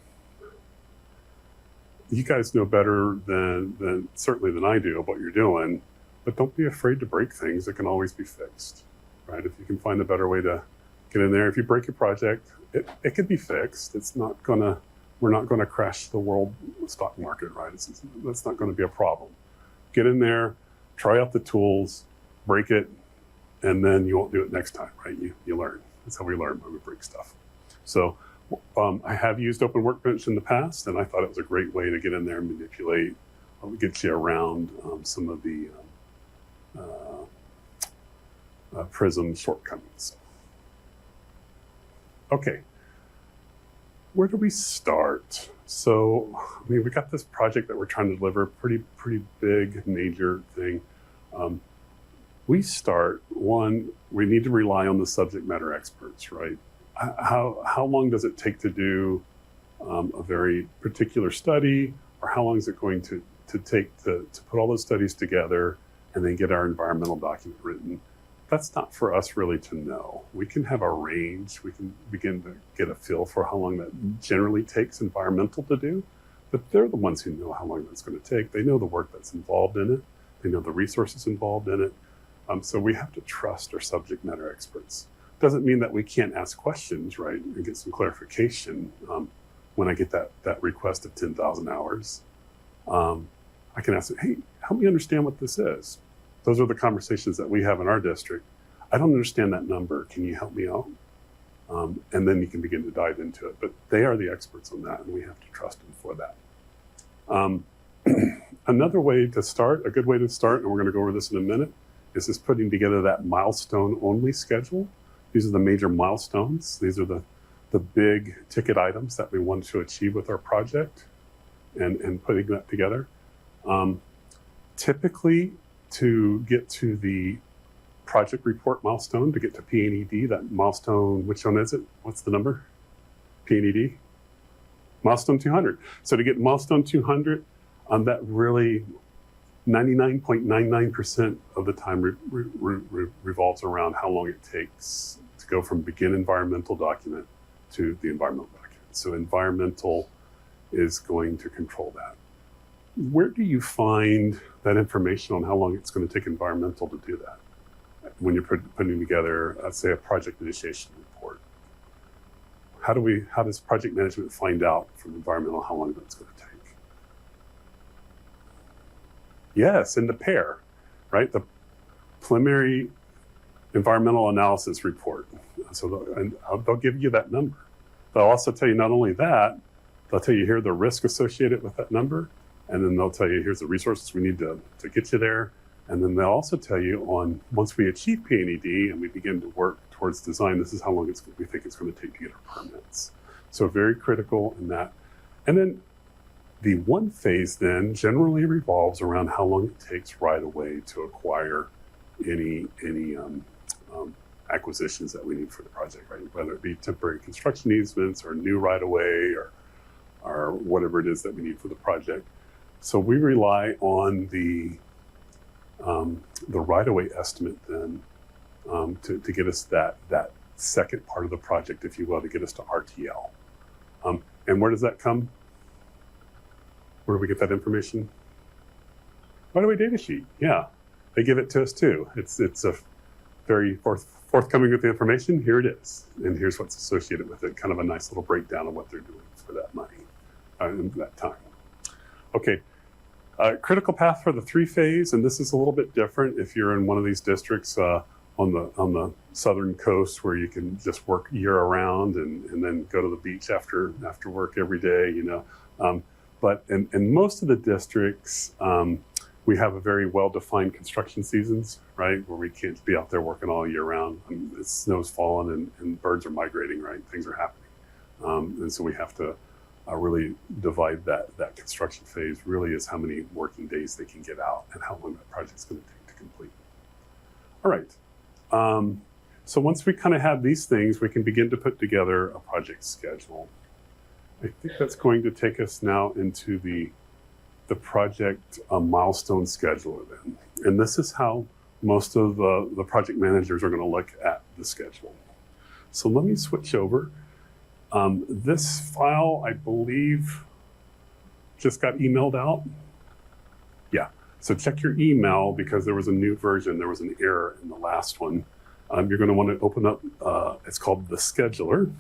B: you guys know better than certainly than I do what you're doing, but don't be afraid to break things that can always be fixed, right? If you can find a better way to get in there, if you break your project, it can be fixed. We're not gonna crash the world stock market, right? That's not gonna be a problem. Get in there, try out the tools, break it, and then you won't do it next time, right? You learn. That's how we learn when we break stuff. So I have used Open Workbench in the past, and I thought it was a great way to get in there and manipulate, get you around some of the Prism shortcomings. Okay, where do we start? So, I mean, we got this project that we're trying to deliver, pretty big, major thing. We start, one, we need to rely on the subject matter experts, right? How long does it take to do a very particular study, or how long is it going to take to put all those studies together and then get our environmental document written? That's not for us really to know. We can have a range. We can begin to get a feel for how long that generally takes environmental to do, but they're the ones who know how long that's going to take. They know the work that's involved in it. They know the resources involved in it. So we have to trust our subject matter experts. Doesn't mean that we can't ask questions, right, and get some clarification. When I get that request of 10,000 hours, I can ask, hey, help me understand what this is. Those are the conversations that we have in our district. I don't understand that number. Can you help me out? And then you can begin to dive into it. But they are the experts on that, and we have to trust them for that. Another way to start, a good way to start, and we're going to go over this in a minute, is just putting together that milestone-only schedule. These are the major milestones. These are the big ticket items that we want to achieve with our project, and putting that together. Typically, to get to the project report milestone, to get to P&ED, that milestone, which one is it? What's the number? P&ED? Milestone 200. So to get milestone 200, that really 99.99% of the time revolves around how long it takes to go from begin environmental document to the environmental document. So environmental is going to control that. Where do you find that information on how long it's going to take environmental to do that? When you're putting together, let's say, a project initiation report. How does project management find out from environmental how long that's going to take? Yes, in the PAIR, right? The preliminary environmental analysis report. So they'll give you that number. They'll also tell you not only that, they'll tell you here the risk associated with that number, and then they'll tell you here's the resources we need to get you there. And then they'll also tell you on once we achieve P&ED and we begin to work towards design, this is how long we think it's going to take to get our permits. So very critical in that. And then the one phase then generally revolves around how long it takes right away to acquire any acquisitions that we need for the project, right? Whether it be temporary construction easements or new right of way or whatever it is that we need for the project. So we rely on the right of way estimate then to get us that second part of the project, if you will, to get us to RTL. And where does that come? Where do we get that information? Right of way data sheet. Yeah, they give it to us too. It's a very forthcoming with the information. Here it is, and here's what's associated with it. Kind of a nice little breakdown of what they're doing for that money in that time. Okay, critical path for the 3-phase, and this is a little bit different if you're in one of these districts on the southern coast where you can just work year around and then go to the beach after work every day, you know. But in most of the districts, we have a very well-defined construction seasons, right, where we can't be out there working all year round. The snow's falling and birds are migrating, right? Things are happening. And so we have to really divide that construction phase really is how many working days they can get out and how long that project's going to take to complete. All right. So once we kind of have these things, we can begin to put together a project schedule. I think that's going to take us now into the project milestone scheduler then. And this is how most of the project managers are going to look at the schedule. So let me switch over. This file, I believe, just got emailed out. Yeah, so check your email because there was a new version. There was an error in the last one. You're going to want to open up, it's called the scheduler.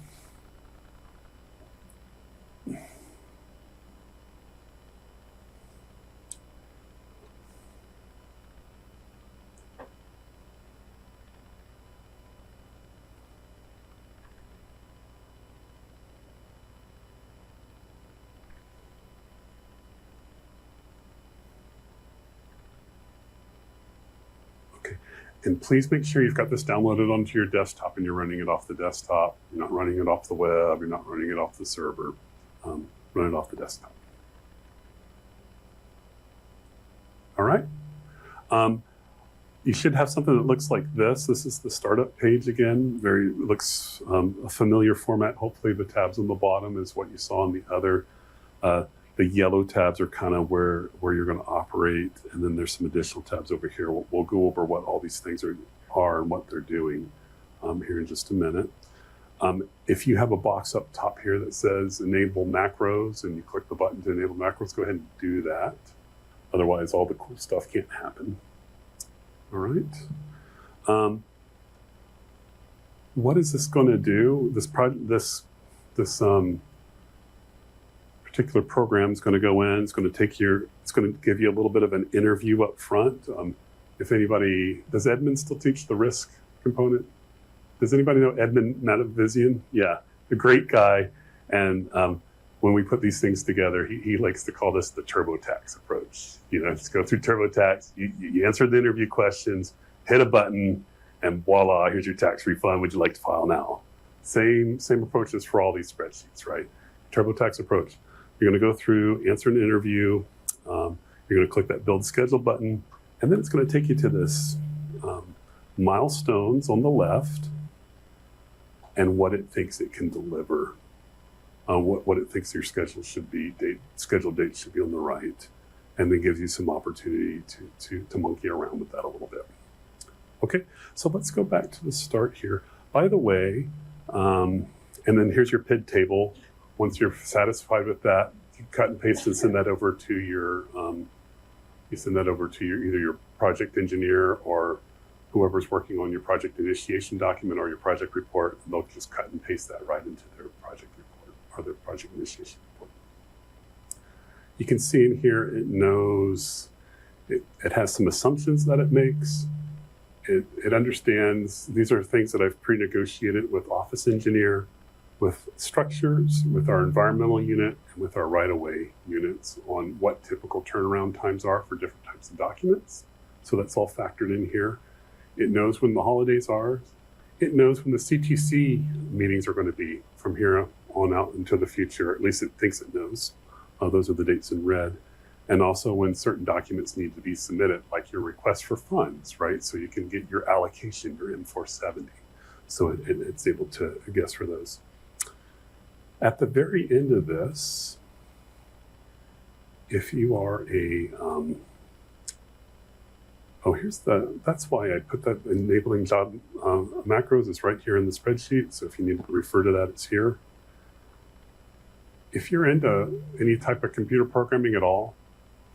B: And please make sure you've got this downloaded onto your desktop and you're running it off the desktop. You're not running it off the web. You're not running it off the server. Run it off the desktop. All right. You should have something that looks like this. This is the startup page again. Looks a familiar format. Hopefully the tabs on the bottom is what you saw on the other. The yellow tabs are kind of where you're going to operate, and then there's some additional tabs over here. We'll go over what all these things are and what they're doing here in just a minute. If you have a box up top here that says enable macros and you click the button to enable macros, go ahead and do that. Otherwise, all the cool stuff can't happen. All right. What is this going to do? This particular program is going to go in. It's going to give you a little bit of an interview up front. If anybody, does Edmund still teach the risk component? Does anybody know Edmund Matavizian? Yeah, a great guy. And when we put these things together, he likes to call this the TurboTax approach. You know, just go through TurboTax, you answer the interview questions, hit a button, and voila, here's your tax refund. Would you like to file now? Same approaches for all these spreadsheets, right? TurboTax approach. You're going to go through, answer an interview. You're going to click that build schedule button, and then it's going to take you to this milestones on the left and what it thinks it can deliver. What it thinks your schedule should be, schedule date should be on the right, and then gives you some opportunity to monkey around with that a little bit. Okay, so let's go back to the start here. By the way, and then here's your PID table. Once you're satisfied with that, you cut and paste and send that over to your either your project engineer or whoever's working on your project initiation document or your project report. And they'll just cut and paste that right into their project report or their project initiation report. You can see in here it knows, it has some assumptions that it makes. It understands, these are things that I've pre-negotiated with Office Engineer, with structures, with our environmental unit, and with our right-of-way units on what typical turnaround times are for different types of documents. So that's all factored in here. It knows when the holidays are. It knows when the CTC meetings are going to be from here on out into the future. At least it thinks it knows. Those are the dates in red. And also when certain documents need to be submitted, like your request for funds, right? So you can get your allocation, your M470. So it's able to guess for those. At the very end of this, if you are that's why I put that enabling job macros is right here in the spreadsheet. So if you need to refer to that, it's here. If you're into any type of computer programming at all,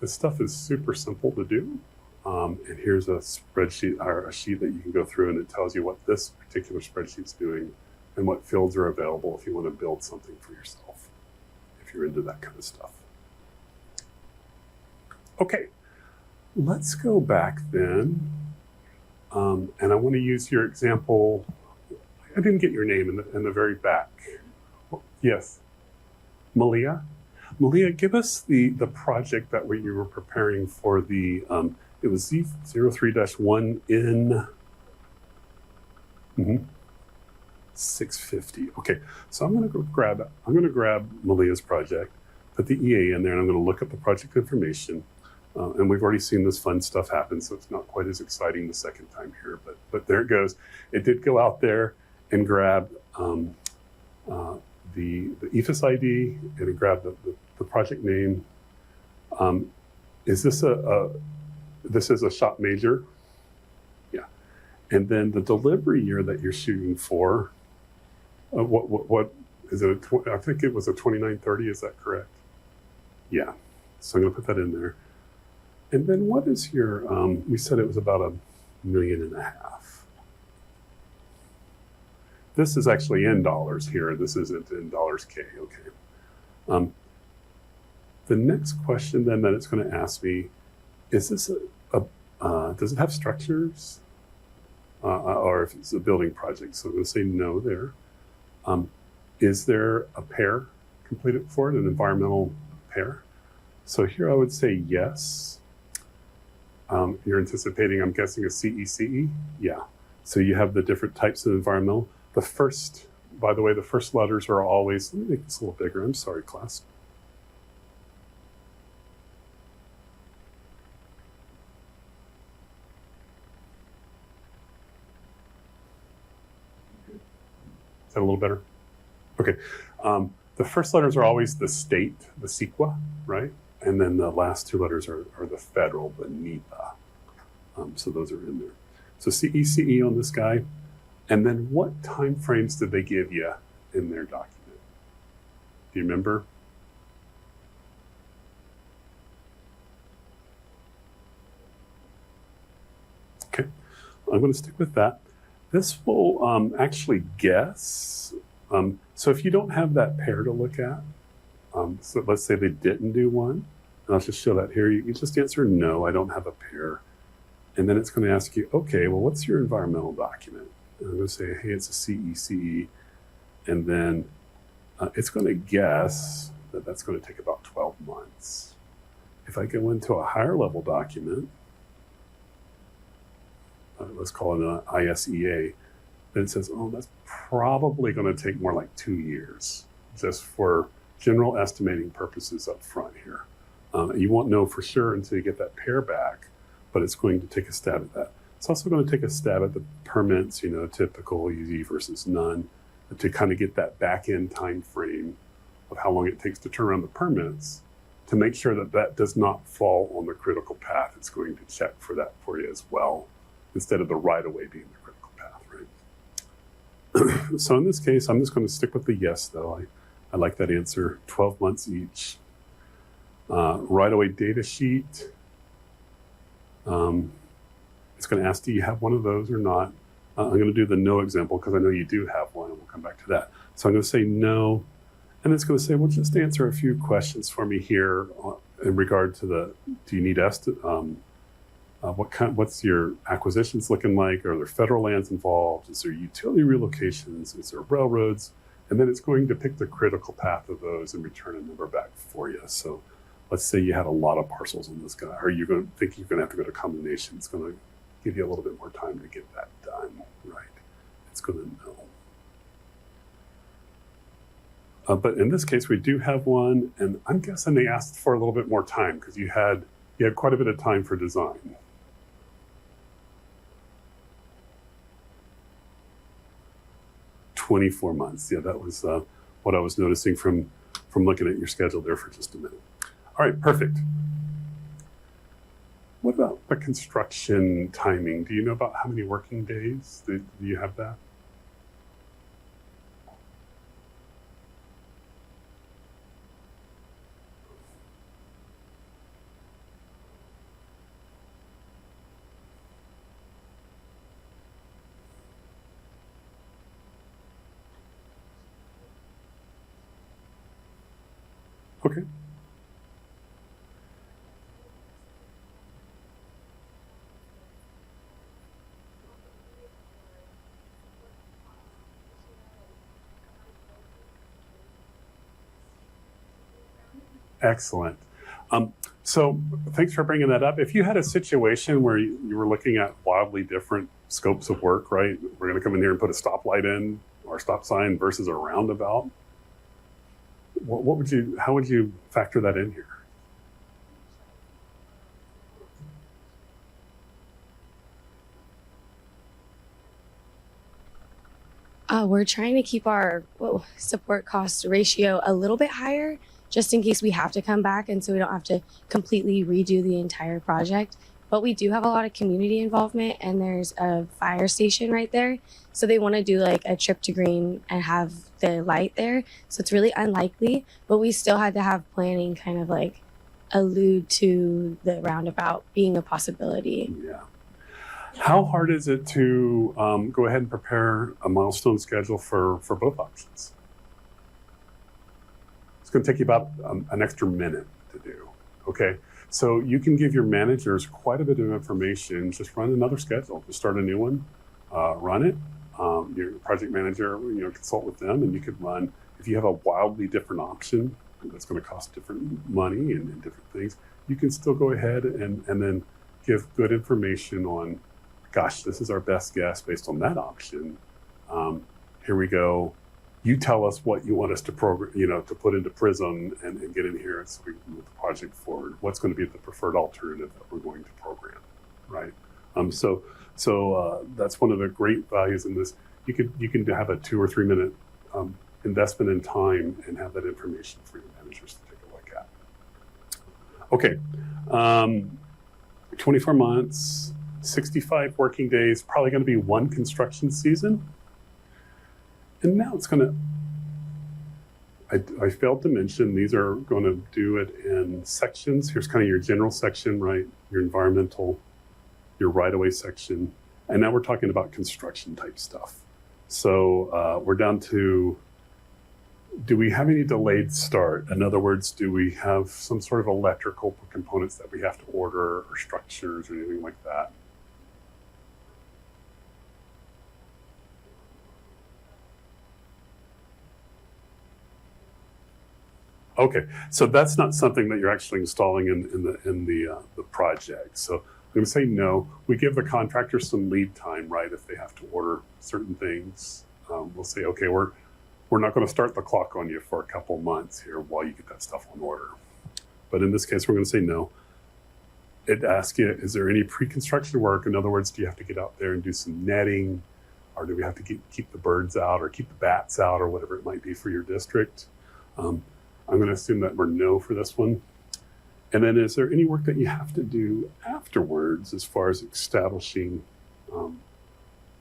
B: this stuff is super simple to do. And here's a spreadsheet or a sheet that you can go through and it tells you what this particular spreadsheet's doing and what fields are available if you want to build something for yourself, if you're into that kind of stuff. Okay, let's go back then. And I want to use your example. I didn't get your name in the very back. Yes, Malia? Malia, give us the project that you were preparing for the, it was Z03-1 in 650. Okay, so I'm gonna grab Malia's project, put the EA in there, and I'm gonna look up the project information. And we've already seen this fun stuff happen, so it's not quite as exciting the second time here, but there it goes. It did go out there and grab the EFIS ID, and it grabbed the project name. Is this this is a shop major? Yeah. And then the delivery year that you're shooting for What is it? I think it was a 2930. Is that correct? Yeah. So I'm going to put that in there. And then what is your? We said it was about $1.5 million. This is actually in dollars here. This isn't in dollars K. Okay. The next question then that it's going to ask me is this does it have structures or if it's a building project? So I'm going to say no there. Is there a pair completed for it, an environmental pair? So here I would say yes. You're anticipating, I'm guessing, a CECE? Yeah. So you have the different types of environmental. The first, by the way, the first letters are always, let me make this a little bigger. I'm sorry, class. Is that a little better? Okay. The first letters are always the state, the CEQA, right? And then the last two letters are the federal, the NEPA. So those are in there. So CECE on this guy. And then what time frames did they give you in their document? Do you remember? Okay, I'm going to stick with that. This will actually guess. So if you don't have that pair to look at, so let's say they didn't do one, and I'll just show that here. You just answer no, I don't have a pair. And then it's going to ask you, okay, well, what's your environmental document? And I'm going to say, hey, it's a CECE. And then it's going to guess that that's going to take about 12 months. If I go into a higher level document, let's call it an ISEA, then it says, oh, that's probably going to take more like 2 years, just for general estimating purposes up front here. You won't know for sure until you get that pair back, but it's going to take a stab at that. It's also going to take a stab at the permits, typical, easy versus none, to kind of get that back end time frame of how long it takes to turn around the permits to make sure that that does not fall on the critical path. It's going to check for that for you as well, instead of the right of way being the critical path, right? So in this case, I'm just going to stick with the yes, though. I like that answer, 12 months each. Right of way data sheet. It's going to ask, do you have one of those or not? I'm going to do the no example because I know you do have one, and we'll come back to that. So I'm going to say no, and it's going to say, well, just answer a few questions for me here in regard to the, do you need what's your acquisitions looking like? Are there federal lands involved? Is there utility relocations? Is there railroads? And then it's going to pick the critical path of those and return a number back for you. So let's say you had a lot of parcels on this guy, or you're going to think you're going to have to go to combination. It's going to give you a little bit more time to get that done, right? It's going to know. But in this case, we do have one, and I'm guessing they asked for a little bit more time because you had quite a bit of time for design. $24 months. Yeah, that was what I was noticing from looking at your schedule there for just a minute. All right, perfect. What about the construction timing? Do you know about how many working days? Do you have that? Okay. Excellent. So thanks for bringing that up. If you had a situation where you were looking at wildly different scopes of work, right? We're going to come in here and put a stoplight in or a stop sign versus a roundabout. How would you factor that in here?
F: We're trying to keep our support cost ratio a little bit higher, just in case we have to come back, and so we don't have to completely redo the entire project. but we do have a lot of community involvement, and there's a fire station right there. So they want to do like a trip to green and have the light there. So it's really unlikely, but we still had to have planning kind of like allude to the roundabout being a possibility.
B: Yeah. How hard is it to go ahead and prepare a milestone schedule for both options? It's going to take you about an extra minute to do. Okay, so you can give your managers quite a bit of information. Just run another schedule. Just start a new one, run it. Your project manager, consult with them, and you could run. If you have a wildly different option that's going to cost different money and different things, you can still go ahead and then give good information on, gosh, this is our best guess based on that option. Here we go. You tell us what you want us to program, to put into Prism and get in here so we can move the project forward. What's going to be the preferred alternative that we're going to program, right? So that's one of the great values in this. You can have a 2 or 3 minute investment in time and have that information for your managers to take a look at. Okay, 24 months, 65 working days, probably going to be 1 construction season. And now it's going to, I failed to mention, these are going to do it in sections. Here's kind of your general section, right? Your environmental, your right-of-way section. And now we're talking about construction type stuff. So we're down to, do we have any delayed start? In other words, do we have some sort of electrical components that we have to order, or structures or anything like that? Okay, so that's not something that you're actually installing in the project. So I'm going to say no. We give the contractor some lead time, right? If they have to order certain things, we'll say, okay, we're not going to start the clock on you for a couple months here while you get that stuff on order. But in this case, we're going to say no. It asks you, is there any pre-construction work? In other words, do you have to get out there and do some netting, or do we have to keep the birds out, or keep the bats out, or whatever it might be for your district? I'm going to assume that we're no for this one. And then is there any work that you have to do afterwards as far as establishing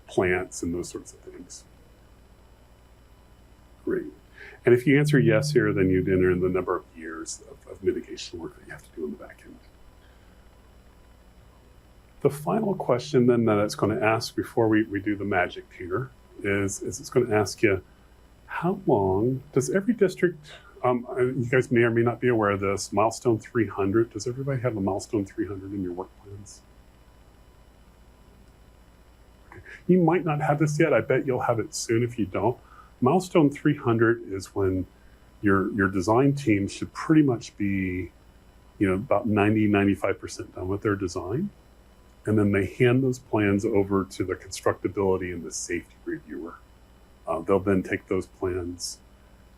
B: plants and those sorts of things? Great. And if you answer yes here, then you'd enter in the number of years of mitigation work that you have to do in the back end. The final question then that it's going to ask before we do the magic here is it's going to ask you, how long does every district, you guys may or may not be aware of this, milestone 300, does everybody have a milestone 300 in your work plans? Okay. You might not have this yet. I bet you'll have it soon if you don't. Milestone 300 is when your design team should pretty much be, about 95% done with their design. And then they hand those plans over to the constructability and the safety reviewer. They'll then take those plans,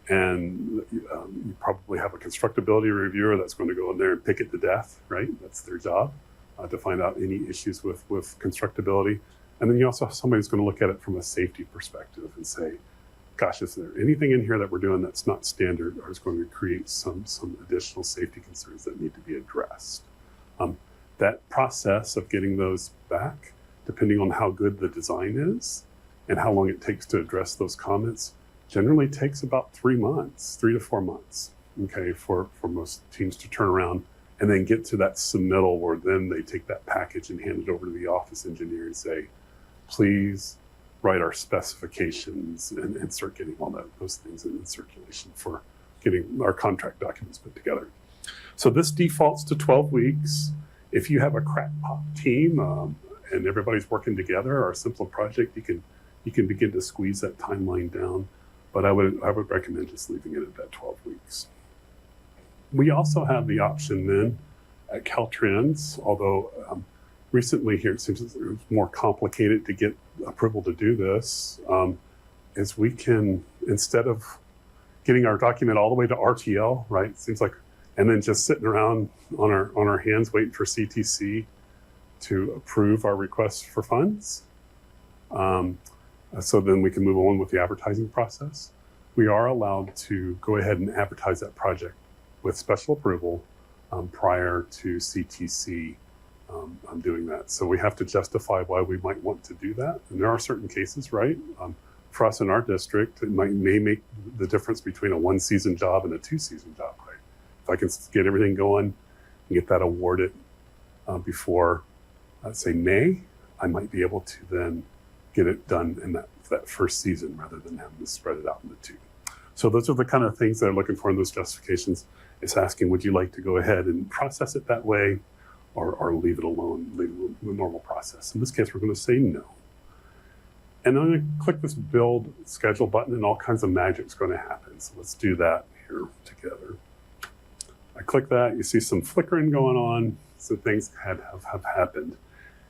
B: and you probably have a constructability reviewer that's going to go in there and pick it to death, right? That's their job, to find out any issues with constructability. And then you also have somebody who's going to look at it from a safety perspective and say, gosh, is there anything in here that we're doing that's not standard, or is going to create some additional safety concerns that need to be addressed? That process of getting those back, depending on how good the design is and how long it takes to address those comments, generally takes about 3 months, 3 to 4 months, okay, for most teams to turn around and then get to that submittal where then they take that package and hand it over to the office engineer and say, please write our specifications and start getting all those things in circulation for getting our contract documents put together. So this defaults to 12 weeks. If you have a crackpot team and everybody's working together, or a simple project, you can begin to squeeze that timeline down. But I would recommend just leaving it at that 12 weeks. We also have the option then at Caltrans, although recently here it seems it was more complicated to get approval to do this, is we can, instead of getting our document all the way to RTL, right? It seems like, and then just sitting around on our hands waiting for CTC to approve our requests for funds. So then we can move on with the advertising process. We are allowed to go ahead and advertise that project with special approval prior to CTC on doing that. So we have to justify why we might want to do that. And there are certain cases, right? For us in our district, it may make the difference between a 1-season job and a 2-season job, right? If I can get everything going and get that awarded before, let's say May, I might be able to then get it done in that first season rather than having to spread it out into 2. So those are the kind of things that I'm looking for in those justifications. It's asking, would you like to go ahead and process it that way, or leave it alone, leave it the normal process? In this case, we're going to say no. And I'm going to click this build schedule button, and all kinds of magic's going to happen. So let's do that here together. I click that, you see some flickering going on, so things have happened.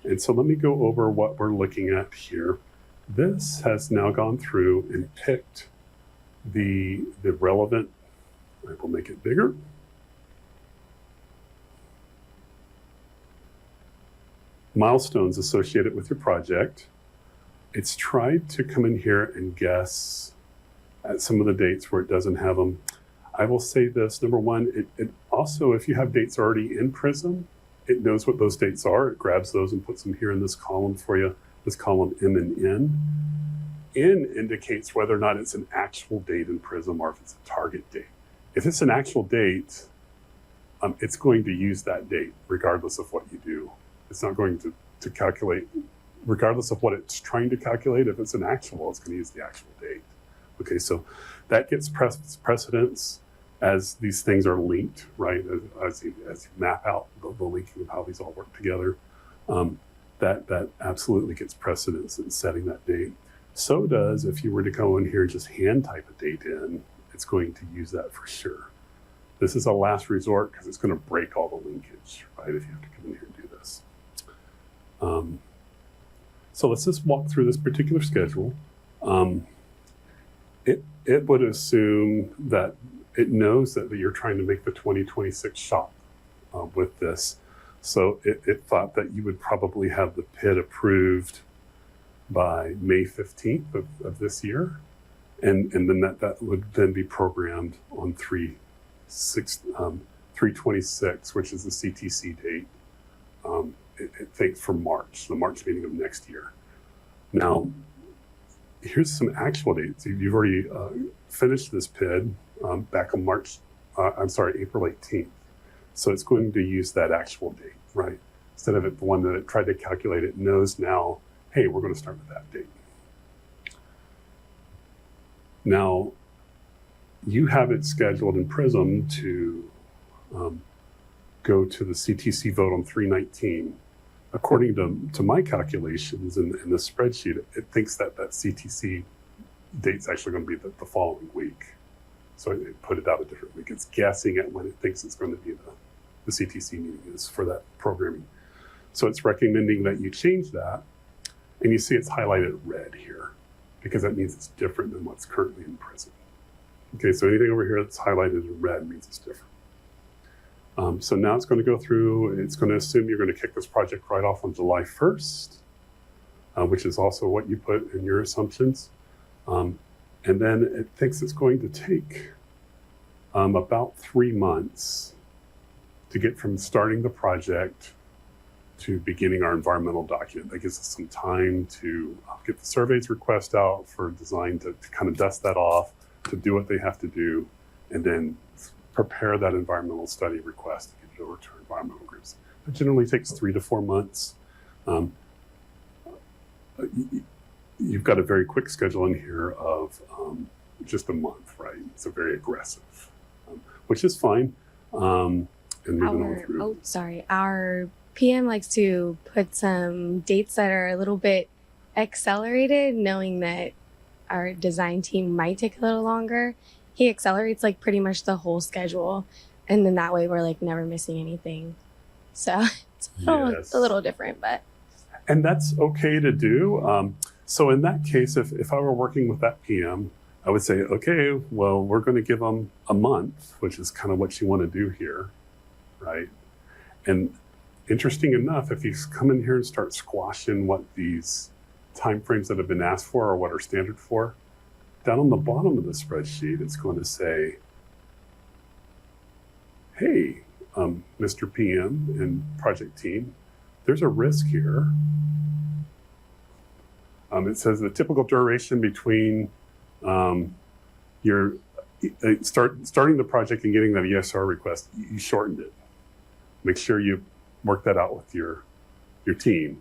B: And so let me go over what we're looking at here. This has now gone through and picked the relevant, I will make it bigger. Milestones associated with your project. It's tried to come in here and guess at some of the dates where it doesn't have them. I will say this, number one, it also, if you have dates already in Prism, it knows what those dates are. It grabs those and puts them here in this column for you, this column M and N. N indicates whether or not it's an actual date in Prism or if it's a target date. If it's an actual date, it's going to use that date regardless of what you do. It's not going to calculate, regardless of what it's trying to calculate. If it's an actual, it's going to use the actual date. Okay, so that gets precedence as these things are linked, right? As you map out the linking of how these all work together, that absolutely gets precedence in setting that date. So does if you were to go in here and just hand type a date in, it's going to use that for sure. This is a last resort because it's going to break all the linkage, right? If you have to come in here and do this. So let's just walk through this particular schedule. It would assume that it knows that you're trying to make the 2026 shop with this. So it thought that you would probably have the PID approved by May 15th of this year. And then that would then be programmed on 3/26, which is the CTC date. It thinks for March, the March meeting of next year. Now, here's some actual dates. You've already finished this PID back on April 18th. So it's going to use that actual date, right? Instead of the one that it tried to calculate, it knows now, hey, we're going to start with that date. Now, you have it scheduled in Prism to go to the CTC vote on 3/19. According to my calculations in the spreadsheet, it thinks that CTC date's actually going to be the following week. So it put it out a different week. It's guessing at when it thinks it's going to be the CTC meeting is for that programming. So it's recommending that you change that. And you see it's highlighted red here because that means it's different than what's currently in Prism. Okay, so anything over here that's highlighted in red means it's different. So now it's going to go through, it's going to assume you're going to kick this project right off on July 1st, which is also what you put in your assumptions. And then it thinks it's going to take about 3 months to get from starting the project to beginning our environmental document. That gives us some time to get the surveys request out for design to kind of dust that off, to do what they have to do, and then prepare that environmental study request to get it over to our environmental groups. It generally takes 3 to 4 months. You've got a very quick schedule in here of just a month, right? It's a very aggressive, which is fine. And moving on through.
F: Our PM likes to put some dates that are a little bit accelerated, knowing that our design team might take a little longer. He accelerates like pretty much the whole schedule, and then that way we're like never missing anything. So it's a little different, but.
B: And that's okay to do. So in that case, if I were working with that PM, I would say, okay, well, we're going to give them a month, which is kind of what you want to do here, right? And interesting enough, if you come in here and start squashing what these timeframes that have been asked for or what are standard for, down on the bottom of the spreadsheet, it's going to say, hey, Mr. PM and project team, there's a risk here. It says the typical duration between your starting the project and getting that ESR request, you shortened it. Make sure you work that out with your team,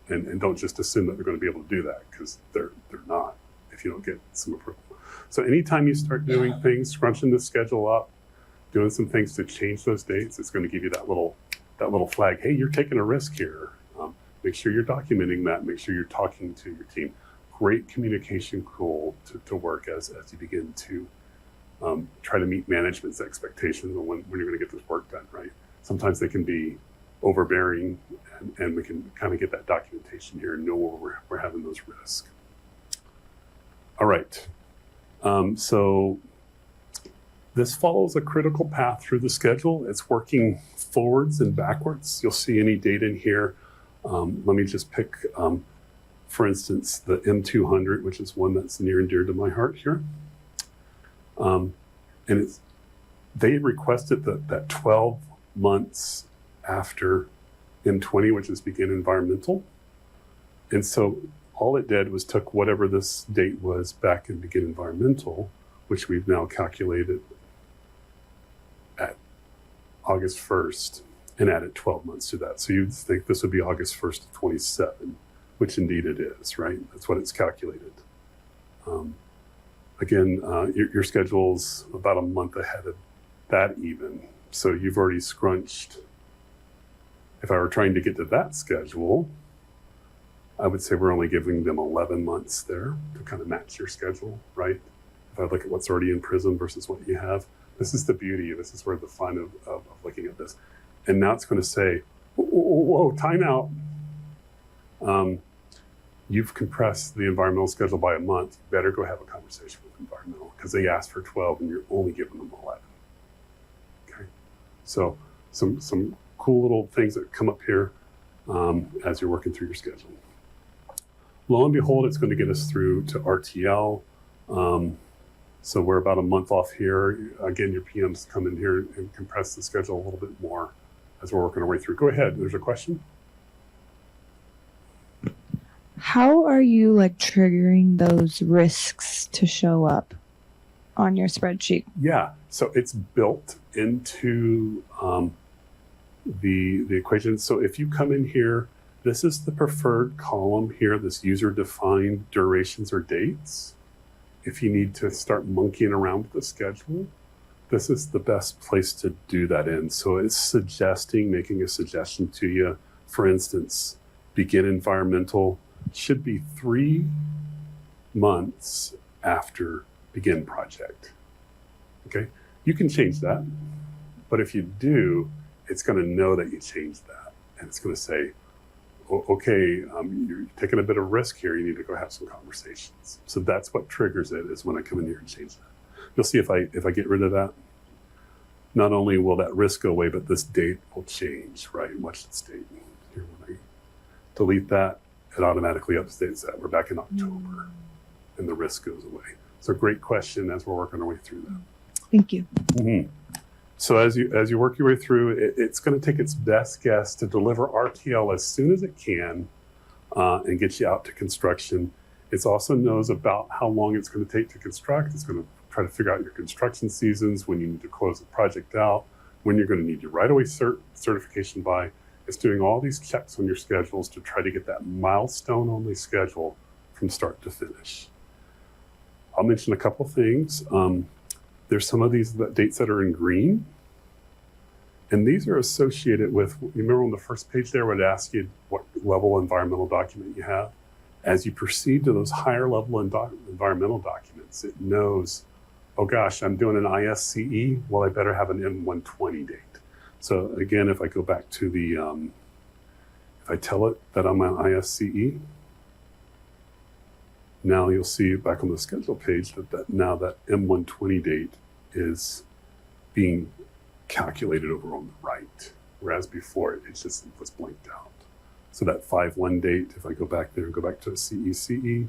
B: and don't just assume that they're going to be able to do that, because they're not if you don't get some approval. So anytime you start doing things, scrunching the schedule up, doing some things to change those dates, it's going to give you that little flag. Hey, you're taking a risk here. Make sure you're documenting that. Make sure you're talking to your team. Great communication tool to work as you begin to try to meet management's expectations on when you're going to get this work done, right? Sometimes they can be overbearing, and we can kind of get that documentation here and know where we're having those risks. All right. So this follows a critical path through the schedule. It's working forwards and backwards. You'll see any date in here. Let me just pick, for instance, the M200, which is one that's near and dear to my heart here. And they requested that 12 months after M20, which is begin environmental. And so all it did was took whatever this date was back in begin environmental, which we've now calculated at August 1st, and added 12 months to that. So you'd think this would be August 1st of 27, which indeed it is, right? That's what it's calculated. Again, your schedule's about a month ahead of that even. So you've already scrunched. If I were trying to get to that schedule, I would say we're only giving them 11 months there to kind of match your schedule, right? If I look at what's already in Prism versus what you have, this is the beauty. This is where the fun of looking at this. And now it's going to say, whoa, time out. You've compressed the environmental schedule by a month. You better go have a conversation with environmental, because they asked for 12 and you're only giving them 11. Okay. So some cool little things that come up here as you're working through your schedule. Lo and behold, it's going to get us through to RTL. So we're about a month off here. Again, your PMs come in here and compress the schedule a little bit more as we're working our way through. Go ahead. There's a question.
G: How are you triggering those risks to show up on your spreadsheet?
B: Yeah, so it's built into the equation. So if you come in here, this is the preferred column here, this user-defined durations or dates. If you need to start monkeying around with the schedule, this is the best place to do that in. So it's making a suggestion to you. For instance, begin environmental should be 3 months after begin project. Okay, you can change that, but if you do, it's going to know that you changed that, and it's going to say, okay, you're taking a bit of risk here. You need to go have some conversations. So that's what triggers it, is when I come in here and change that. You'll see if I get rid of that, not only will that risk go away, but this date will change, right? Watch this date. Here, when I delete that, it automatically updates that. We're back in October, and the risk goes away. So great question as we're working our way through that.
G: Thank you.
B: Mm-hmm. So as you work your way through, it's going to take its best guess to deliver RTL as soon as it can and get you out to construction. It also knows about how long it's going to take to construct. It's going to try to figure out your construction seasons, when you need to close the project out, when you're going to need your right-of-way certification by. It's doing all these checks on your schedules to try to get that milestone-only schedule from start to finish. I'll mention a couple things. There's some of these dates that are in green, and these are associated with, you remember on the first page there, would ask you what level environmental document you have. As you proceed to those higher level environmental documents, it knows, oh gosh, I'm doing an ISCE, well, I better have an M120 date. So again, if I go back to the, if I tell it that I'm an ISCE, now you'll see back on the schedule page that now that M120 date is being calculated over on the right, whereas before it just was blanked out. So that 5/1 date, if I go back there and go back to a CECE,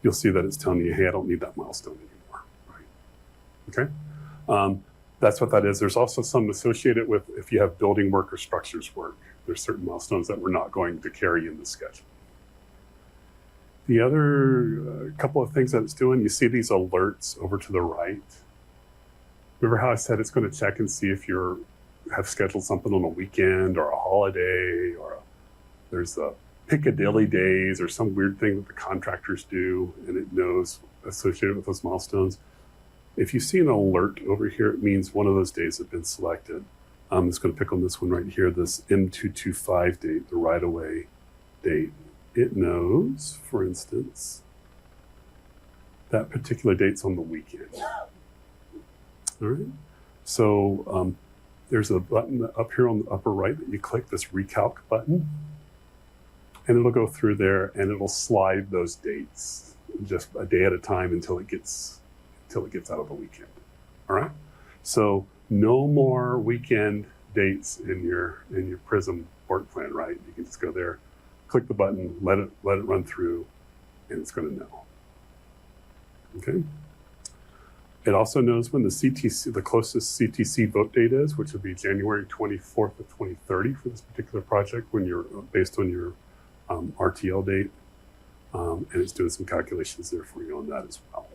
B: you'll see that it's telling you, hey, I don't need that milestone anymore, right? Okay. That's what that is. There's also some associated with if you have building work or structures work. There's certain milestones that we're not going to carry in the schedule. The other couple of things that it's doing, you see these alerts over to the right. Remember how I said it's going to check and see if you have scheduled something on a weekend or a holiday, or there's a Piccadilly days or some weird thing that the contractors do, and it knows associated with those milestones. If you see an alert over here, it means one of those days have been selected. I'm just going to pick on this one right here, this M225 date, the right-of-way date. It knows, for instance, that particular date's on the weekend. All right. So there's a button up here on the upper right that you click, this recalc button, and it'll go through there and it'll slide those dates just a day at a time until it gets out of the weekend. All right. So no more weekend dates in your Prism work plan, right? You can just go there, click the button, let it run through, and it's going to know. Okay. It also knows when the CTC, the closest CTC vote date is, which would be January 24th of 2030 for this particular project, when you're based on your RTL date, and it's doing some calculations there for you on that as well.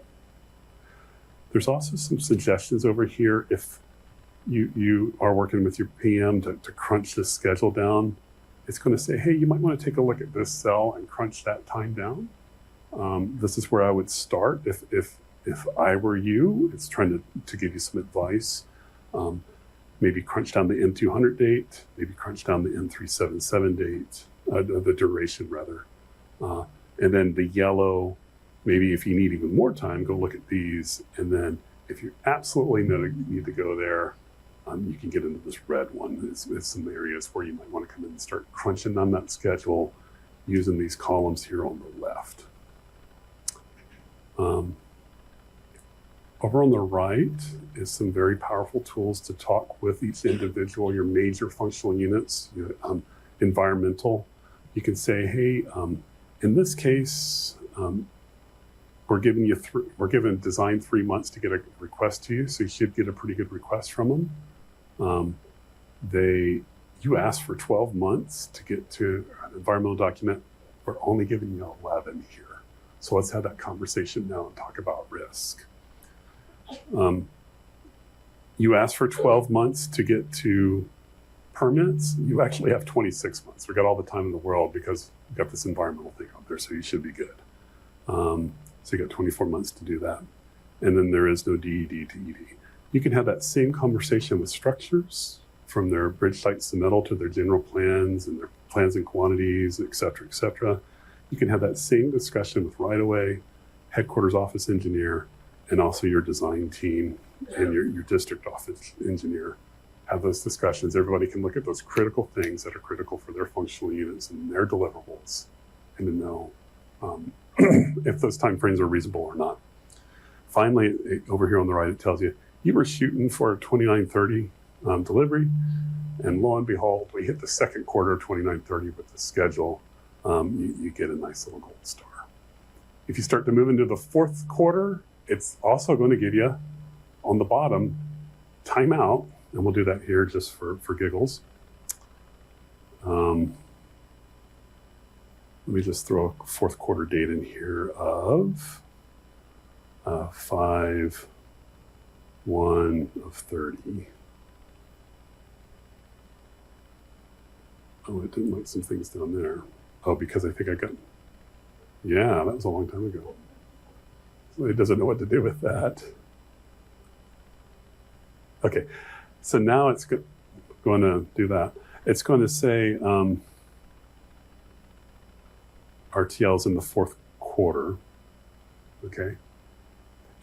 B: There's also some suggestions over here if you are working with your PM to crunch this schedule down. It's going to say, hey, you might want to take a look at this cell and crunch that time down. This is where I would start if I were you. It's trying to give you some advice. Maybe crunch down the M200 date, maybe crunch down the M377 date, the duration rather. And then the yellow, maybe if you need even more time, go look at these. And then if you absolutely need to go there, you can get into this red one. It's some areas where you might want to come in and start crunching on that schedule using these columns here on the left. Over on the right is some very powerful tools to talk with each individual, your major functional units, environmental. You can say, hey, in this case, we're giving design 3 months to get a request to you, so you should get a pretty good request from them. You asked for 12 months to get to an environmental document. We're only giving you 11 here. So let's have that conversation now and talk about risk. You asked for 12 months to get to permits. You actually have 26 months. We got all the time in the world because we've got this environmental thing out there, so you should be good. So you got 24 months to do that. And then there is no DED to ED. You can have that same conversation with structures, from their bridge site submittal to their general plans and their plans and quantities, et cetera, et cetera. You can have that same discussion with right-of-way, headquarters office engineer, and also your design team and your district office engineer. Have those discussions. Everybody can look at those critical things that are critical for their functional units and their deliverables, and to know if those timeframes are reasonable or not. Finally, over here on the right, it tells you were shooting for 2930 delivery, and lo and behold, we hit the second quarter of 2930 with the schedule. You get a nice little gold star. If you start to move into the fourth quarter, it's also going to give you on the bottom timeout, and we'll do that here just for giggles. Let me just throw a fourth quarter date in here of 5/1 of 30. Oh, it didn't like some things down there. Oh, because I think yeah, that was a long time ago. So it doesn't know what to do with that. Okay, so now it's going to do that. It's going to say RTL's in the fourth quarter, okay?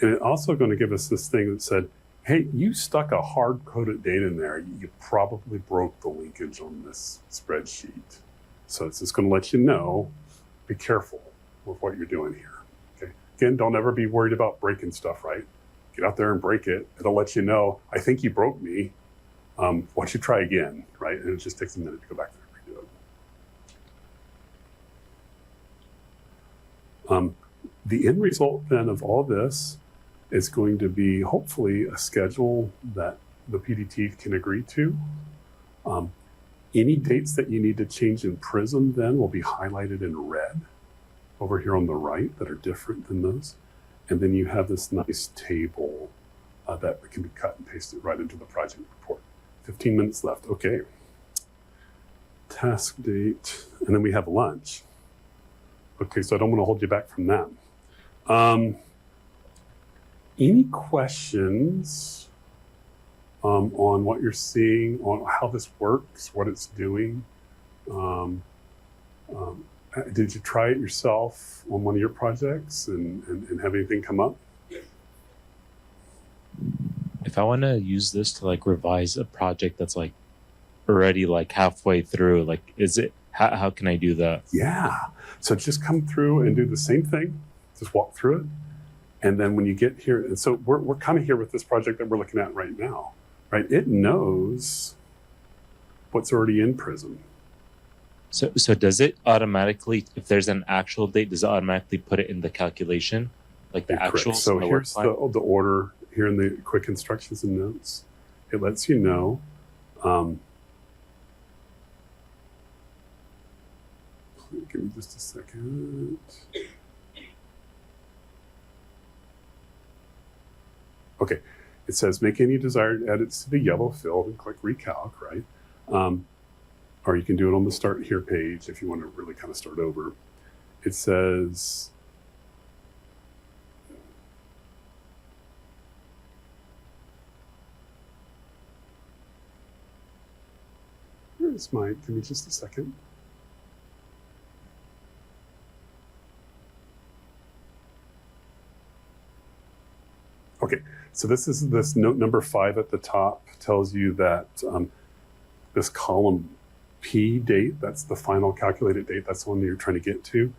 B: And it's also going to give us this thing that said, hey, you stuck a hard-coded date in there. You probably broke the linkage on this spreadsheet. So it's just going to let you know, be careful with what you're doing here, okay? Again, don't ever be worried about breaking stuff, right? Get out there and break it. It'll let you know, I think you broke me. Why don't you try again, right? And it just takes a minute to go back there and redo it. The end result then of all this is going to be hopefully a schedule that the PDT can agree to. Any dates that you need to change in Prism then will be highlighted in red over here on the right that are different than those. And then you have this nice table that can be cut and pasted right into the project report. 15 minutes left. Okay. Task date. And then we have lunch. Okay, so I don't want to hold you back from that. Any questions on what you're seeing, on how this works, what it's doing? Did you try it yourself on one of your projects and have anything come up?
E: If I want to use this to like revise a project that's like already like halfway through, like how can I do that?
B: Yeah. So just come through and do the same thing. Just walk through it. And then when you get here, and so we're kind of here with this project that we're looking at right now, right? It knows what's already in Prism.
E: So does it automatically, if there's an actual date, does it automatically put it in the calculation? Like the actual?
B: So here's the order here in the quick instructions and notes. It lets you know. Give me just a second. Okay, it says make any desired edits to the yellow field and click recalc, right? Or you can do it on the start here page if you want to really kind of start over. It says, where's my, give me just a second. Okay, so this note number 5 at the top tells you that this column P date, that's the final calculated date, that's the one that you're trying to get to.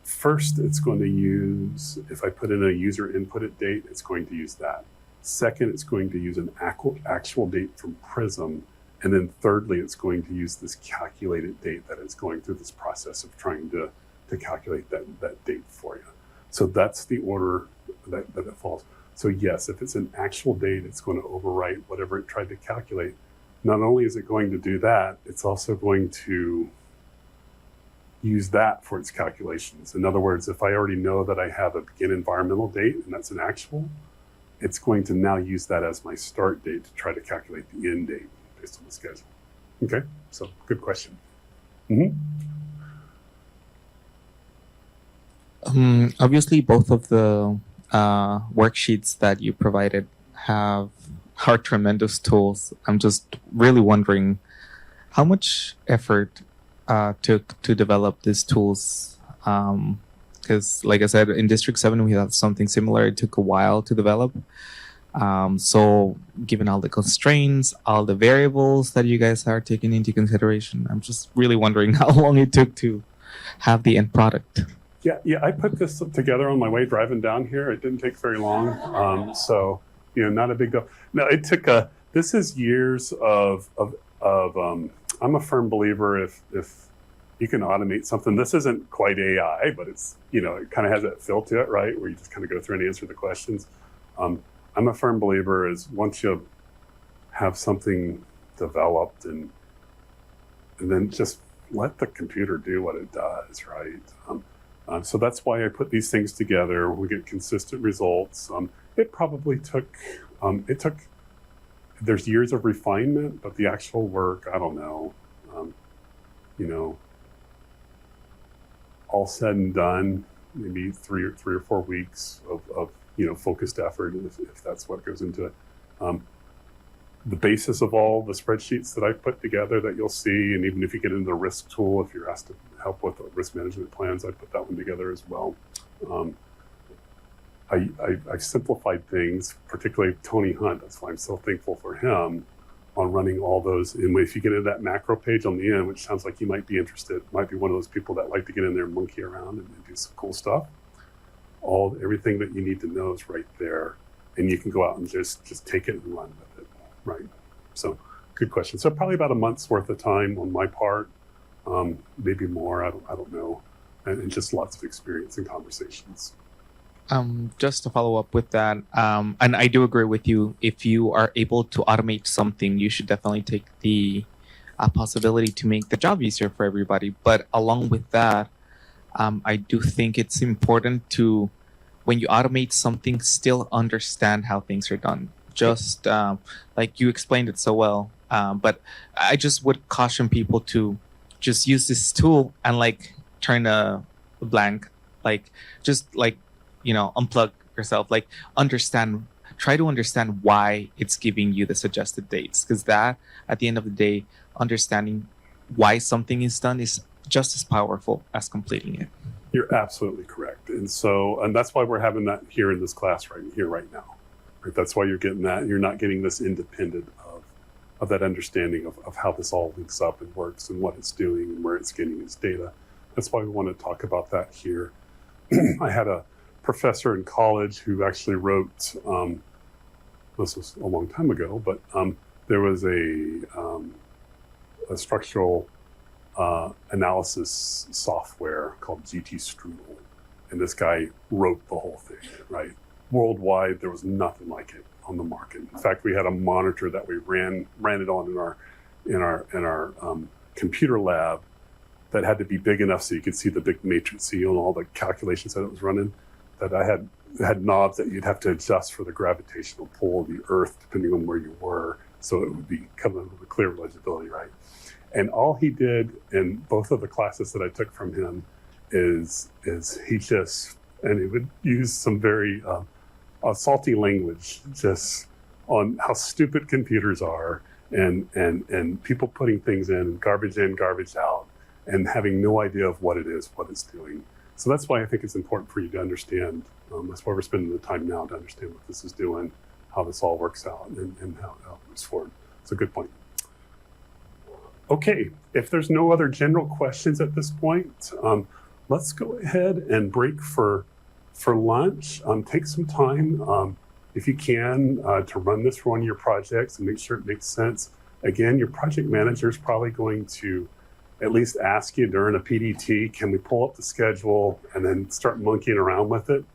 B: First, it's going to use, if I put in a user inputted date, it's going to use that. Second, it's going to use an actual date from Prism. And then thirdly, it's going to use this calculated date that it's going through this process of trying to calculate that date for you. So that's the order that it falls. So yes, if it's an actual date, it's going to overwrite whatever it tried to calculate. Not only is it going to do that, it's also going to use that for its calculations. In other words, if I already know that I have a begin environmental date and that's an actual, it's going to now use that as my start date to try to calculate the end date based on the schedule. Okay, so good question.
C: Obviously, both of the worksheets that you provided are tremendous tools. I'm just really wondering how much effort took to develop these tools. Because, like I said, in District 7, we have something similar. It took a while to develop. So, given all the constraints, all the variables that you guys are taking into consideration, I'm just really wondering how long it took to have the end product.
B: Yeah, I put this together on my way driving down here. It didn't take very long. So, not a big deal. No, it took this is years of I'm a firm believer if you can automate something. This isn't quite AI, but it's, it kind of has that feel to it, right? Where you just kind of go through and answer the questions. I'm a firm believer is once you have something developed and then just let the computer do what it does, right? So that's why I put these things together. We get consistent results. It probably took, there's years of refinement, but the actual work, I don't know, all said and done, maybe three or 4 weeks of focused effort, if that's what goes into it. The basis of all the spreadsheets that I've put together that you'll see, and even if you get into the risk tool, if you're asked to help with the risk management plans, I put that one together as well. I simplified things, particularly Tony Hunt. That's why I'm so thankful for him on running all those. And if you get into that macro page on the end, which sounds like you might be interested, might be one of those people that like to get in there and monkey around and do some cool stuff. Everything that you need to know is right there, and you can go out and just take it and run with it, right? So, good question. So probably about a month's worth of time on my part, maybe more. I don't know, and just lots of experience and conversations.
C: Just to follow up with that, and I do agree with you. If you are able to automate something, you should definitely take the possibility to make the job easier for everybody. But along with that, I do think it's important to, when you automate something, still understand how things are done. Just like you explained it so well. But I just would caution people to just use this tool and like turn a blank, like just like unplug yourself, like try to understand why it's giving you the suggested dates, because that at the end of the day, understanding why something is done is just as powerful as completing it.
B: You're absolutely correct. And that's why we're having that here in this class right now. Right? That's why you're getting that. You're not getting this independent of that understanding of how this all links up and works and what it's doing and where it's getting its data. That's why we want to talk about that here. I had a professor in college who actually wrote, this was a long time ago, but there was a structural analysis software called GT Strudel. And this guy wrote the whole thing, right? Worldwide, there was nothing like it on the market. In fact, we had a monitor that we ran it on in our computer lab that had to be big enough so you could see the big matrix seal and all the calculations that it was running. That I had knobs that you'd have to adjust for the gravitational pull of the Earth, depending on where you were, so it would be coming with a clear legibility, right? And all he did in both of the classes that I took from him is he would use some very salty language just on how stupid computers are and people putting things in, garbage out, and having no idea of what it is, what it's doing. So that's why I think it's important for you to understand. That's why we're spending the time now to understand what this is doing, how this all works out, and how it moves forward. It's a good point. Okay, if there's no other general questions at this point, let's go ahead and break for lunch. Take some time, if you can, to run this for one of your projects and make sure it makes sense. Again, your project manager is probably going to at least ask you during a PDT, can we pull up the schedule and then start monkeying around with it?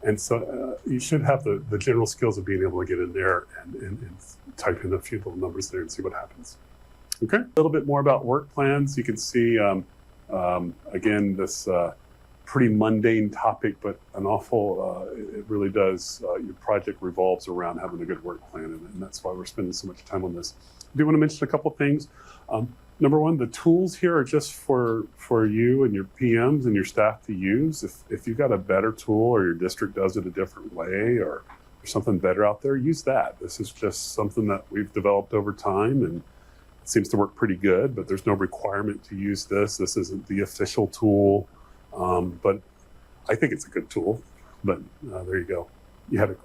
B: And so you should have the general skills of being able to get in there and type in a few little numbers there and see what happens. Okay, a little bit more about work plans. You can see, again, this pretty mundane topic, but an awful, it really does, your project revolves around having a good work plan, and that's why we're spending so much time on this. I do want to mention a couple things. Number one, the tools here are just for you and your PMs and your staff to use. If you've got a better tool or your district does it a different way or there's something better out there, use that. This is just something that we've developed over time and it seems to work pretty good, but there's no requirement to use this. This isn't the official tool, but I think it's a good tool. But there you go. You had a...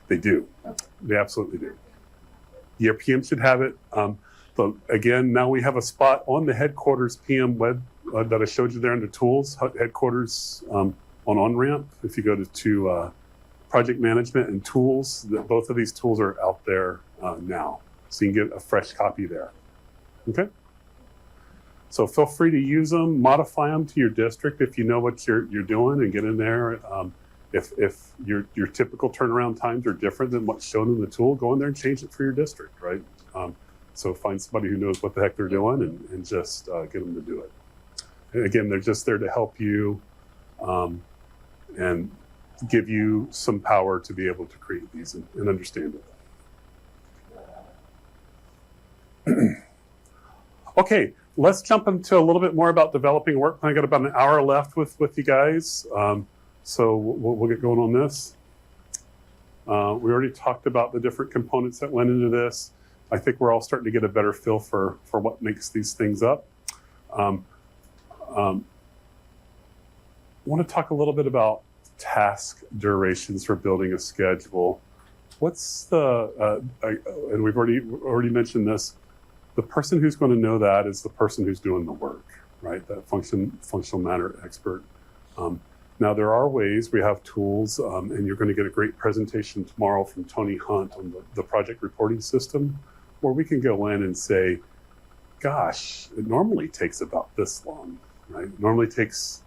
B: They do. They absolutely do. Your PM should have it. But again, now we have a spot on the headquarters PM web that I showed you there under tools, headquarters on OnRamp. If you go to project management and tools, both of these tools are out there now. So you can get a fresh copy there. Okay? So feel free to use them, modify them to your district if you know what you're doing and get in there. If your typical turnaround times are different than what's shown in the tool, go in there and change it for your district, right? So find somebody who knows what the heck they're doing and just get them to do it. And again, they're just there to help you and give you some power to be able to create these and understand it. Okay, let's jump into a little bit more about developing a work plan. I got about an hour left with you guys. So we'll get going on this. We already talked about the different components that went into this. I think we're all starting to get a better feel for what makes these things up. I want to talk a little bit about task durations for building a schedule. What's the, and we've already mentioned this, the person who's going to know that is the person who's doing the work, right? That functional matter expert. Now, there are ways, we have tools, and you're going to get a great presentation tomorrow from Tony Hunt on the project reporting system, where we can go in and say, gosh, it normally takes about this long, right? It normally takes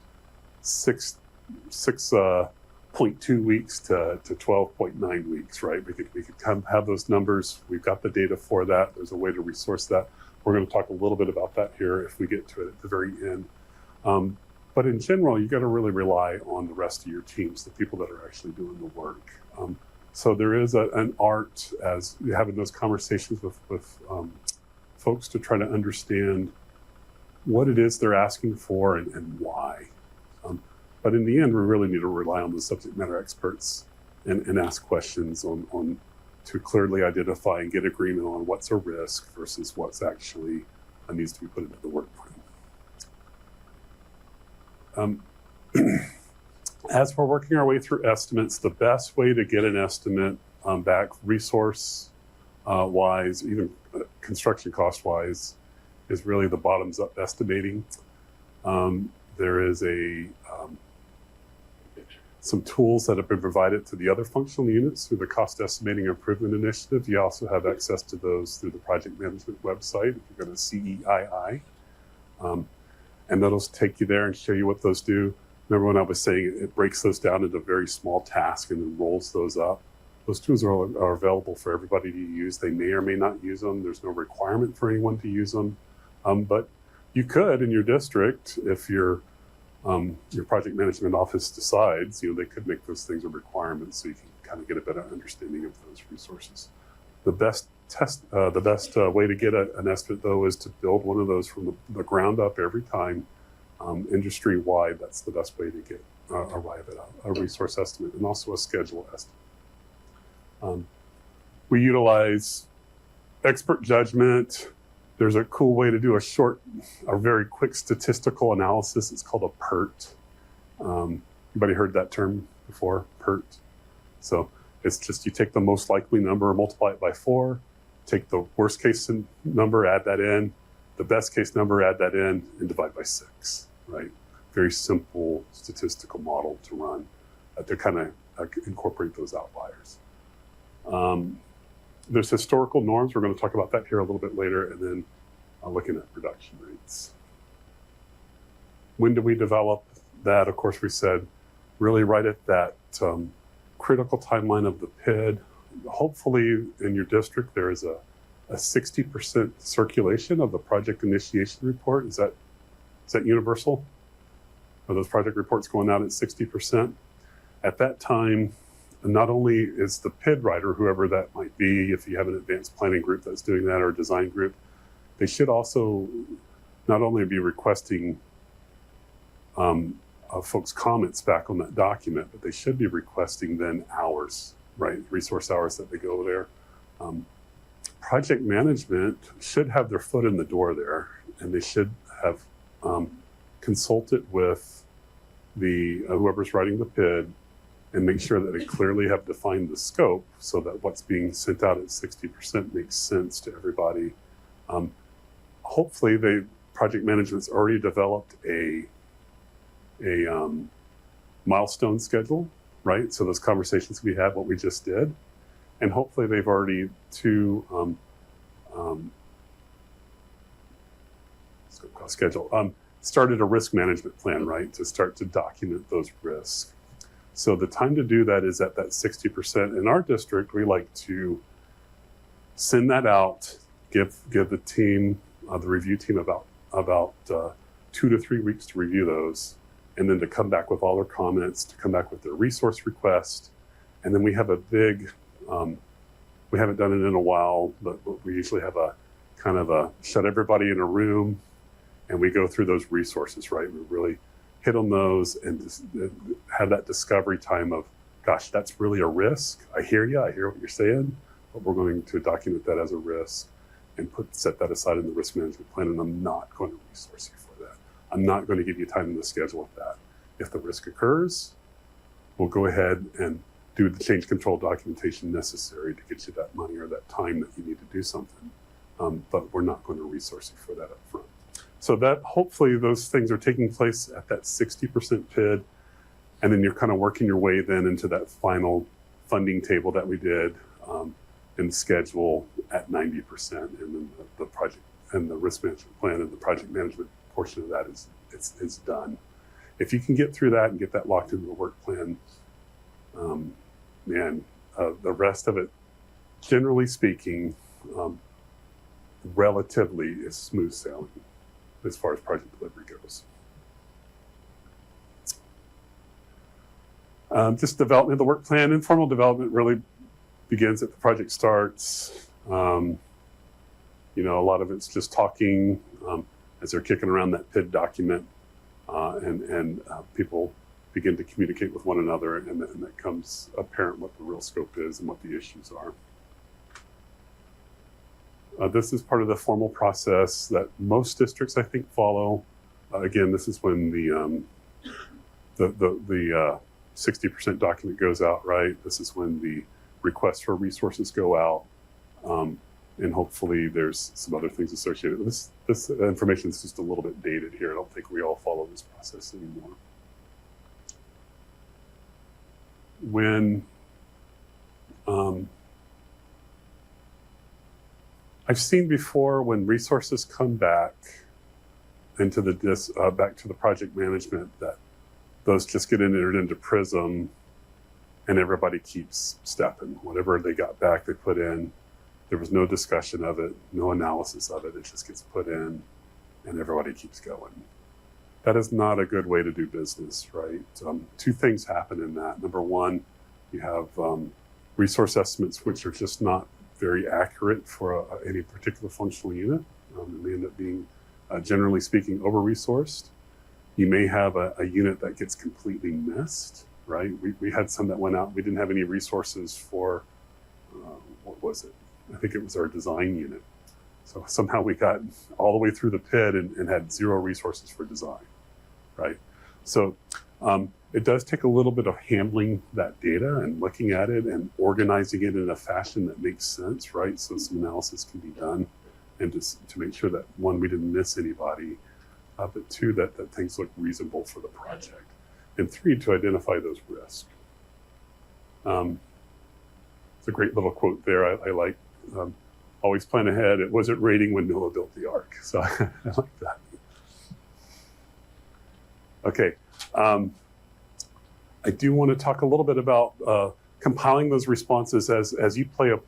B: 6.2 weeks to 12.9 weeks, right? We could come have those numbers. We've got the data for that. There's a way to resource that. We're going to talk a little bit about that here if we get to it at the very end. But in general, you got to really rely on the rest of your teams, the people that are actually doing the work. So there is an art as you're having those conversations with folks to try to understand what it is they're asking for and why. But in the end, we really need to rely on the subject matter experts and ask questions on to clearly identify and get agreement on what's a risk versus what's actually needs to be put into the work plan. As we're working our way through estimates, the best way to get an estimate back resource wise, even construction cost wise, is really the bottoms up estimating. There is some tools that have been provided to the other functional units through the Cost Estimating Improvement Initiative. You also have access to those through the project management website if you go to CEII. And that'll take you there and show you what those do. Remember when I was saying it breaks those down into very small tasks and then rolls those up? Those tools are available for everybody to use. They may or may not use them. There's no requirement for anyone to use them. But you could in your district, if your project management office decides, they could make those things a requirement so you can kind of get a better understanding of those resources. The best way to get an estimate, though, is to build one of those from the ground up every time, industry-wide. That's the best way to get arrive at a resource estimate and also a schedule estimate. We utilize expert judgment. There's a cool way to do a very quick statistical analysis. It's called a PERT. Anybody heard that term before? PERT. So it's just you take the most likely number, multiply it by 4, take the worst case number, add that in, the best case number, add that in, and divide by 6, right? Very simple statistical model to run to kind of incorporate those outliers. There's historical norms. We're going to talk about that here a little bit later, and then looking at production rates. When do we develop that? Of course, we said really right at that critical timeline of the PID. Hopefully in your district, there is a 60% circulation of the project initiation report. Is that universal? Are those project reports going out at 60%? At that time, not only is the PID writer, whoever that might be, if you have an advanced planning group that's doing that or a design group, they should also not only be requesting folks' comments back on that document, but they should be requesting then hours, right? Resource hours that they go there. Project management should have their foot in the door there, and they should have consulted with the whoever's writing the PID and make sure that they clearly have defined the scope so that what's being sent out at 60% makes sense to everybody. Hopefully, project management's already developed a milestone schedule, right? So those conversations we had, what we just did, and hopefully they've already started a risk management plan, right? To start to document those risks. So the time to do that is at that 60%. In our district, we like to send that out, give the team, the review team about 2 to 3 weeks to review those, and then to come back with all their comments, to come back with their resource request. And then we have a big, we haven't done it in a while, but we usually have a kind of a shut everybody in a room and we go through those resources, right? We really hit on those and just have that discovery time of, gosh, that's really a risk. I hear you, I hear what you're saying, but we're going to document that as a risk and set that aside in the risk management plan, and I'm not going to resource you for that. I'm not going to give you time in the schedule of that. If the risk occurs, we'll go ahead and do the change control documentation necessary to get you that money or that time that you need to do something. But we're not going to resource you for that up front. So that hopefully those things are taking place at that 60% PID, and then you're kind of working your way then into that final funding table that we did and schedule at 90%, and then the project and the risk management plan and the project management portion of that is done. if you can get through that and get that locked into the work plan, the rest of it, generally speaking, relatively is smooth sailing as far as project delivery goes. Just development of the work plan. Informal development really begins at the project starts. A lot of it's just talking as they're kicking around that PID document, and people begin to communicate with one another, and that becomes apparent what the real scope is and what the issues are. This is part of the formal process that most districts, I think, follow. Again, this is when the 60% document goes out, right? This is when the requests for resources go out, and hopefully there's some other things associated with this. This information is just a little bit dated here. I don't think we all follow this process anymore. When I've seen before when resources come back into back to the project management, that those just get entered into Prism, and everybody keeps stepping. Whatever they got back, they put in. There was no discussion of it, no analysis of it. It just gets put in, and everybody keeps going. That is not a good way to do business, right? Two things happen in that. Number one, you have resource estimates which are just not very accurate for any particular functional unit. They end up being, generally speaking, over-resourced. You may have a unit that gets completely missed, right? We had some that went out. We didn't have any resources for, what was it? I think it was our design unit. So somehow we got all the way through the PID and had zero resources for design, right? So it does take a little bit of handling that data and looking at it and organizing it in a fashion that makes sense, right? So some analysis can be done, and to make sure that, one, we didn't miss anybody, but two, that things look reasonable for the project, and three, to identify those risks. It's a great little quote there. I like, always plan ahead. It wasn't raining when Noah built the ark. So I like that. Okay. I do want to talk a little bit about compiling those responses as you play a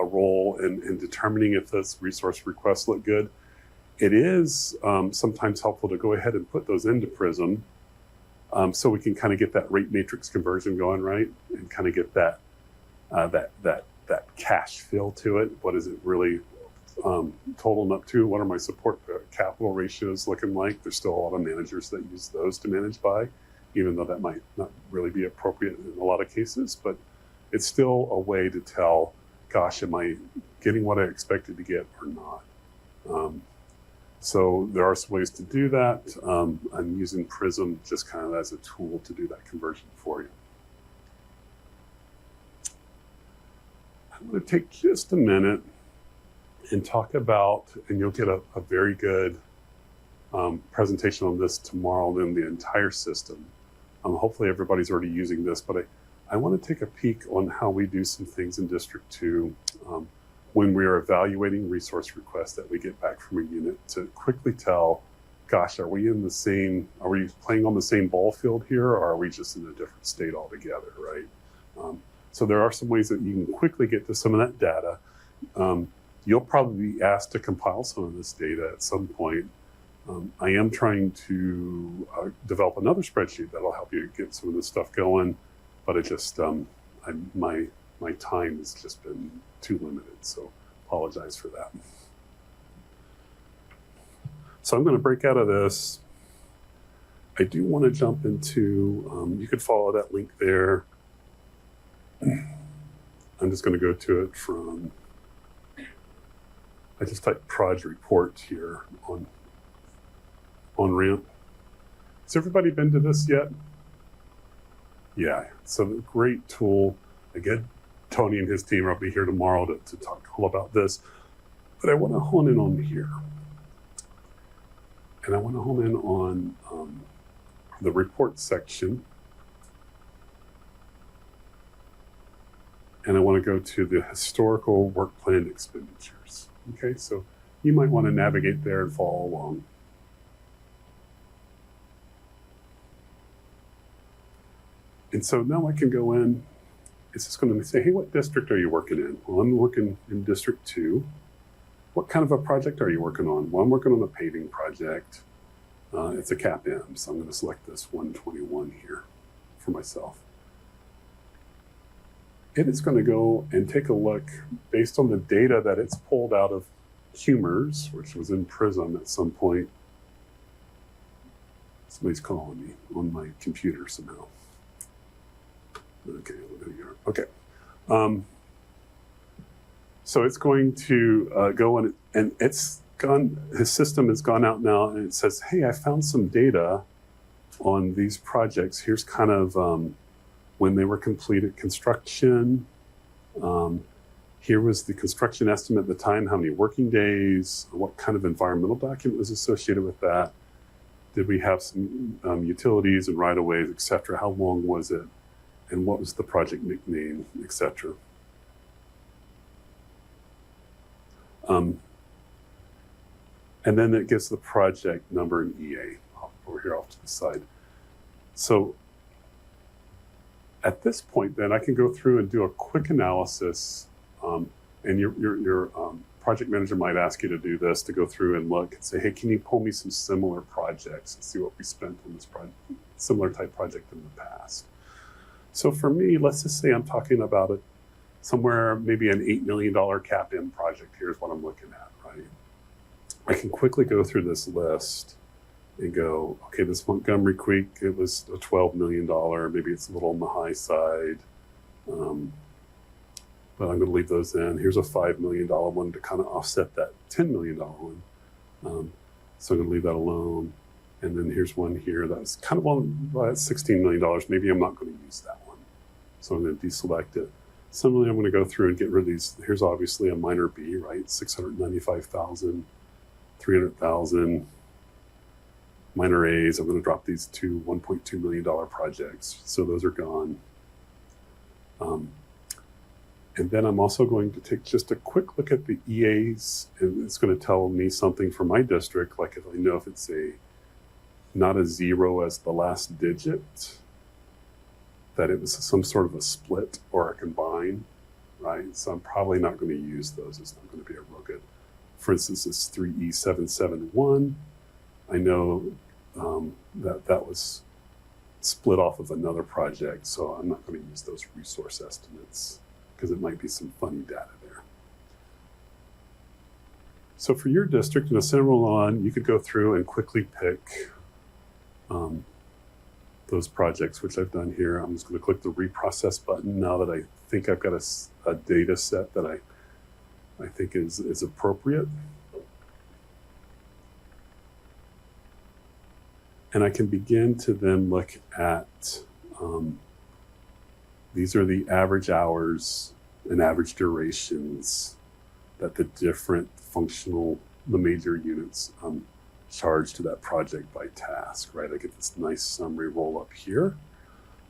B: role in determining if those resource requests look good. It is sometimes helpful to go ahead and put those into Prism, so we can kind of get that rate matrix conversion going, right? And kind of get that cash feel to it. What is it really totaling up to? What are my support capital ratios looking like? There's still a lot of managers that use those to manage by, even though that might not really be appropriate in a lot of cases, but it's still a way to tell, gosh, am I getting what I expected to get or not? So there are some ways to do that. I'm using Prism just kind of as a tool to do that conversion for you. I'm going to take just a minute and talk about, and you'll get a very good presentation on this tomorrow, then the entire system. Hopefully everybody's already using this, but I want to take a peek on how we do some things in District 2 when we are evaluating resource requests that we get back from a unit, to quickly tell, gosh, are we playing on the same ball field here, or are we just in a different state altogether, right? So there are some ways that you can quickly get to some of that data. You'll probably be asked to compile some of this data at some point. I am trying to develop another spreadsheet that'll help you get some of this stuff going, but it just, my time has just been too limited, so apologize for that. So I'm going to break out of this. I do want to jump into, you could follow that link there. I'm just going to go to it from, I just typed Proj report here on RAMP. Has everybody been to this yet? Yeah, so a great tool. Again, Tony and his team will be here tomorrow to talk all about this. But I want to hone in on here. And I want to hone in on the report section. And I want to go to the historical work plan expenditures. Okay, so you might want to navigate there and follow along. And so now I can go in, it's just going to say, hey, what district are you working in? Well, I'm working in District 2. What kind of a project are you working on? Well, I'm working on a paving project. It's a CAP-M, so I'm going to select this 121 here for myself. It is going to go and take a look based on the data that it's pulled out of Humors, which was in Prism at some point. Somebody's calling me on my computer somehow. Okay, there you are. Okay. So it's going to go in, and it's gone, his system has gone out now, and it says, hey, I found some data on these projects. Here's kind of when they were completed construction. Here was the construction estimate at the time, how many working days, what kind of environmental document was associated with that. Did we have some utilities and right-of-ways, et cetera? How long was it? And what was the project nickname, et cetera? And then it gives the project number and EA over here off to the side. So at this point, then I can go through and do a quick analysis. And your project manager might ask you to do this, to go through and look and say, hey, can you pull me some similar projects and see what we spent on this similar type project in the past? So for me, let's just say I'm talking about it somewhere, maybe an $8 million CAP-M project. Here's what I'm looking at, right? I can quickly go through this list and go, okay, this Montgomery Creek, it was a $12 million, maybe it's a little on the high side. But I'm going to leave those in. Here's a $5 million one to kind of offset that $10 million one. So I'm going to leave that alone. And then here's one here that's kind of on $16 million. Maybe I'm not going to use that one. So I'm going to deselect it. Similarly, I'm going to go through and get rid of these. Here's obviously a minor B, right? 695,000, 300,000. Minor A's, I'm going to drop these two $1.2 million projects. So those are gone. And then I'm also going to take just a quick look at the EAs, and it's going to tell me something for my district, like if I know if it's not a 0 as the last digit, that it was some sort of a split or a combine, right? So I'm probably not going to use those. It's not going to be a real good. For instance, it's 3E771. I know that was split off of another project, so I'm not going to use those resource estimates, because it might be some funny data there. So for your district in a similar line, you could go through and quickly pick those projects, which I've done here. I'm just going to click the reprocess button now that I think I've got a data set that I think is appropriate. And I can begin to then look at these are the average hours and average durations that the different the major units charge to that project by task, right? I get this nice summary roll up here.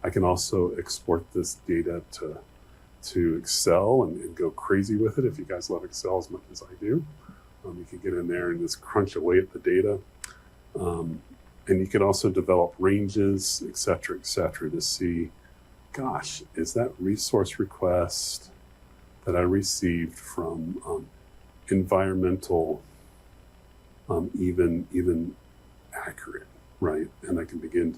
B: I can also export this data to Excel and go crazy with it. If you guys love Excel as much as I do, you can get in there and just crunch away at the data. And you can also develop ranges, et cetera, to see, gosh, is that resource request that I received from environmental even accurate, right? And I can begin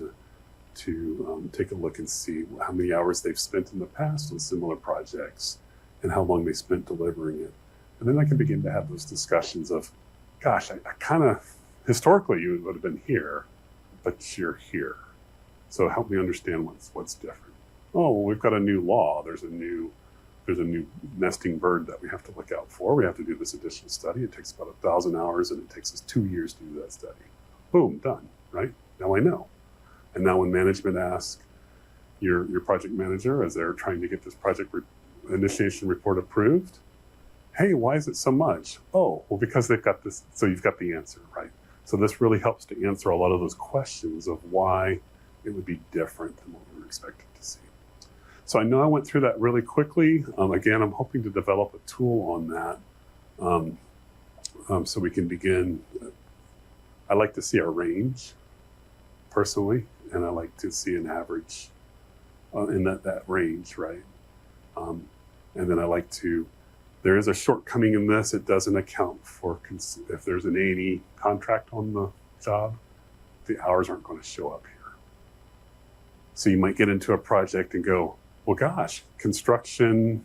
B: to take a look and see how many hours they've spent in the past on similar projects and how long they spent delivering it. And then I can begin to have those discussions of, gosh, I kind of, historically you would have been here, but you're here. So help me understand what's different. Oh, well, we've got a new law. There's a new nesting bird that we have to look out for. We have to do this additional study. It takes about 1,000 hours, and it takes us 2 years to do that study. Boom, done, right? Now I know. And now when management asks your project manager, as they're trying to get this project initiation report approved, hey, why is it so much? Oh, well, because they've got this, so you've got the answer, right? So this really helps to answer a lot of those questions of why it would be different than what we were expecting to see. So I know I went through that really quickly. Again, I'm hoping to develop a tool on that so we can begin. I like to see a range personally, and I like to see an average in that range, right? And then I like to, there is a shortcoming in this. It doesn't account for if there's an A&E contract on the job, the hours aren't going to show up here. So you might get into a project and go, well, gosh, construction,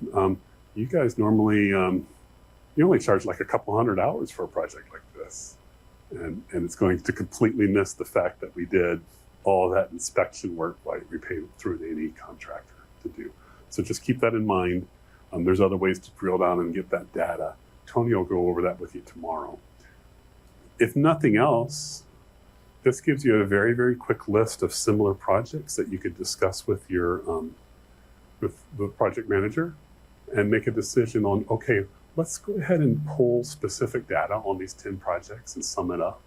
B: you guys normally, you only charge like a couple hundred hours for a project like this. And it's going to completely miss the fact that we did all that inspection work like we paid through an A&E contractor to do. So just keep that in mind. There's other ways to drill down and get that data. Tony will go over that with you tomorrow. If nothing else, this gives you a very, very quick list of similar projects that you could discuss with your with the project manager and make a decision on, okay, let's go ahead and pull specific data on these 10 projects and sum it up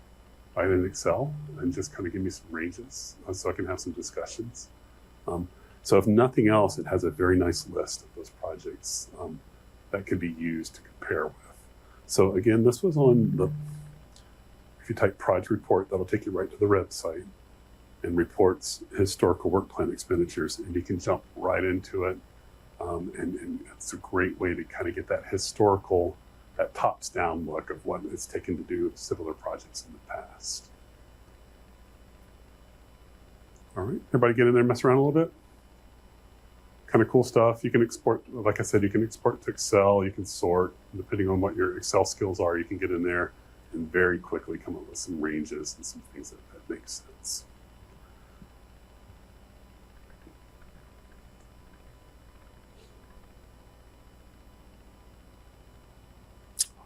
B: right in Excel and just kind of give me some ranges so I can have some discussions. So if nothing else, it has a very nice list of those projects that could be used to compare with. So again, this was on the, if you type project report, that'll take you right to the website and reports historical work plan expenditures, and you can jump right into it. And it's a great way to kind of get that historical, that tops down look of what it's taken to do similar projects in the past. All right, everybody get in there and mess around a little bit? Kind of cool stuff. You can export, like I said, you can export to Excel, you can sort, depending on what your Excel skills are, you can get in there and very quickly come up with some ranges and some things that make sense.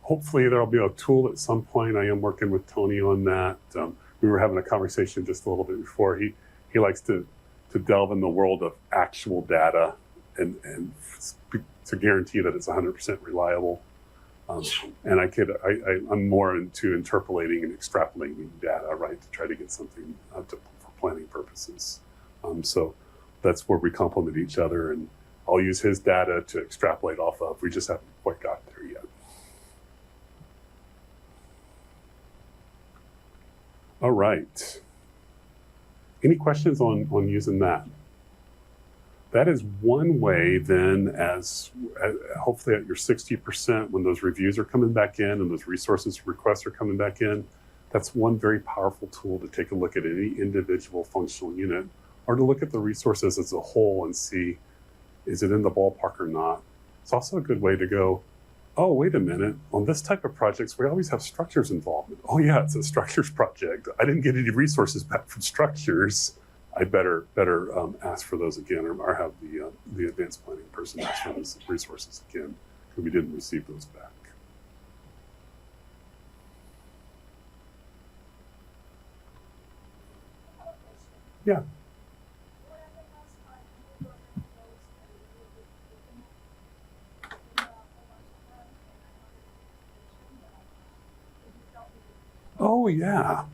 B: Hopefully there'll be a tool at some point. I am working with Tony on that. We were having a conversation just a little bit before. He likes to delve in the world of actual data and to guarantee that it's 100% reliable. And I'm more into interpolating and extrapolating data, right, to try to get something for planning purposes. So that's where we complement each other, and I'll use his data to extrapolate off of. We just haven't quite got there yet. All right. Any questions on using that? That is one way then, as hopefully at your 60%, when those reviews are coming back in and those resources requests are coming back in, that's one very powerful tool to take a look at any individual functional unit, or to look at the resources as a whole and see, is it in the ballpark or not? It's also a good way to go, oh, wait a minute, on this type of projects, we always have structures involvement. Oh yeah, it's a structures project. I didn't get any resources back from structures. I better ask for those again, or have the advanced planning person ask for those resources again, because we didn't receive those back. Yeah. Oh yeah.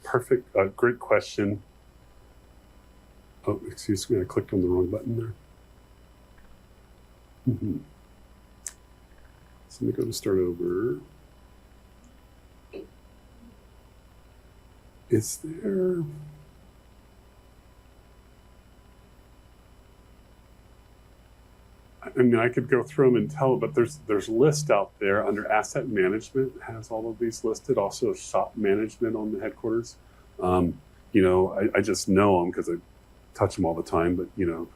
B: Perfect. Great question. Oh, excuse me, I clicked on the wrong button there. So let me go to start over. Is there... I mean, I could go through them and tell, but there's lists out there under asset management, has all of these listed. Also shop management on the headquarters. You know, I just know them because I touch them all the time, but you know,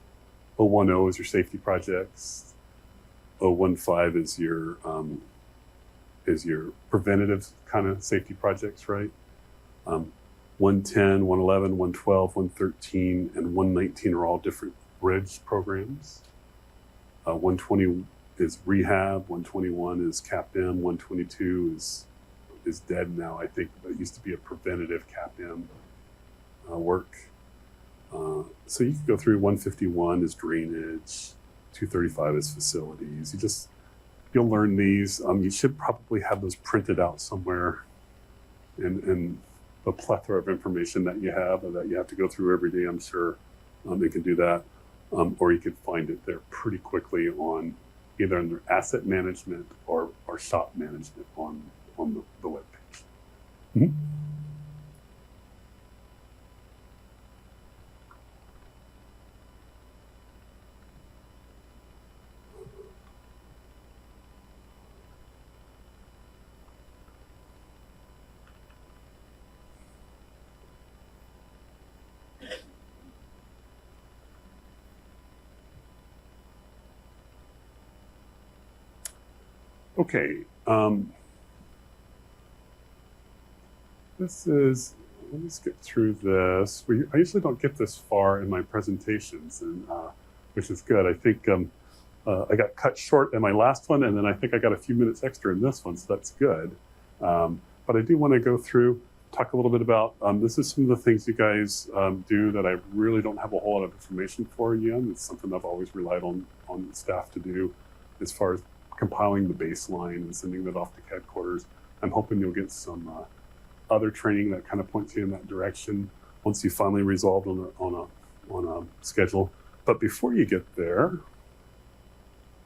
B: 010 is your safety projects. 015 is your preventative kind of safety projects, right? 110, 111, 112, 113, and 119 are all different bridge programs. 120 is rehab, 121 is CAPM, 122 is dead now, I think, but it used to be a preventative CAPM work. So you can go through. 151 is drainage, 235 is facilities. You'll learn these. You should probably have those printed out somewhere in the plethora of information that you have or that you have to go through every day, I'm sure. You can do that. Or you can find it there pretty quickly on either under asset management or shop management on the web page. Mm-hmm. Okay. Let me skip through this. I usually don't get this far in my presentations, and which is good. I think I got cut short in my last one, and then I think I got a few minutes extra in this one, so that's good. But I do want to go through, talk a little bit about, this is some of the things you guys do that I really don't have a whole lot of information for you in. It's something I've always relied on staff to do as far as compiling the baseline and sending that off to headquarters. I'm hoping you'll get some other training that kind of points you in that direction once you finally resolved on a schedule. But before you get there,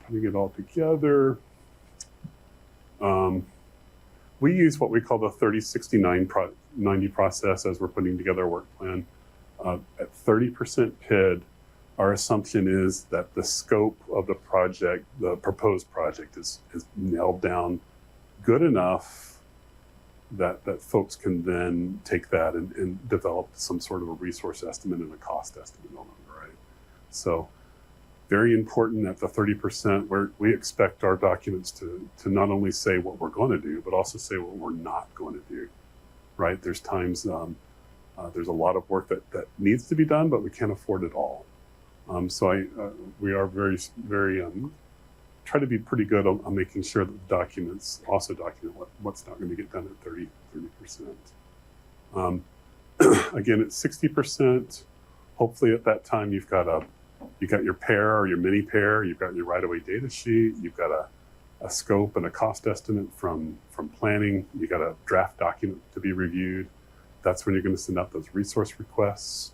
B: putting it all together, we use what we call the 30-60-90 process as we're putting together a work plan. At 30% PID, our assumption is that the scope of the project, the proposed project, is nailed down good enough that folks can then take that and develop some sort of a resource estimate and a cost estimate on it, right? So very important at the 30% where we expect our documents to not only say what we're going to do, but also say what we're not going to do, right? There's times there's a lot of work that needs to be done, but we can't afford it all. So we are very try to be pretty good on making sure that the documents also document what's not going to get done at 30%. Again, at 60%, hopefully at that time you've got your pair or your mini pair, you've got your right-of-way data sheet, you've got a scope and a cost estimate from planning, you got a draft document to be reviewed. That's when you're going to send out those resource requests,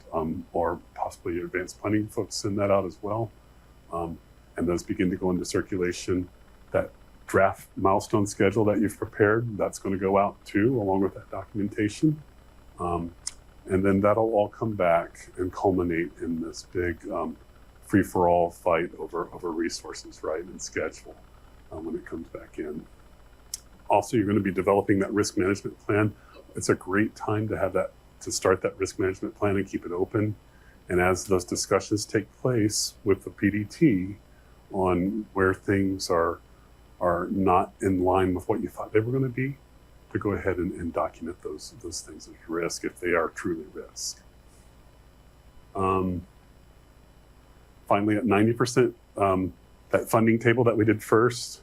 B: or possibly your advanced planning folks send that out as well. And those begin to go into circulation. That draft milestone schedule that you've prepared, that's going to go out too, along with that documentation. And then that'll all come back and culminate in this big free-for-all fight over resources, right, and schedule when it comes back in. Also, you're going to be developing that risk management plan. It's a great time to have that, to start that risk management plan and keep it open. And as those discussions take place with the PDT on where things are not in line with what you thought they were going to be, to go ahead and document those things as risk if they are truly risk. Finally, at 90%, that funding table that we did first,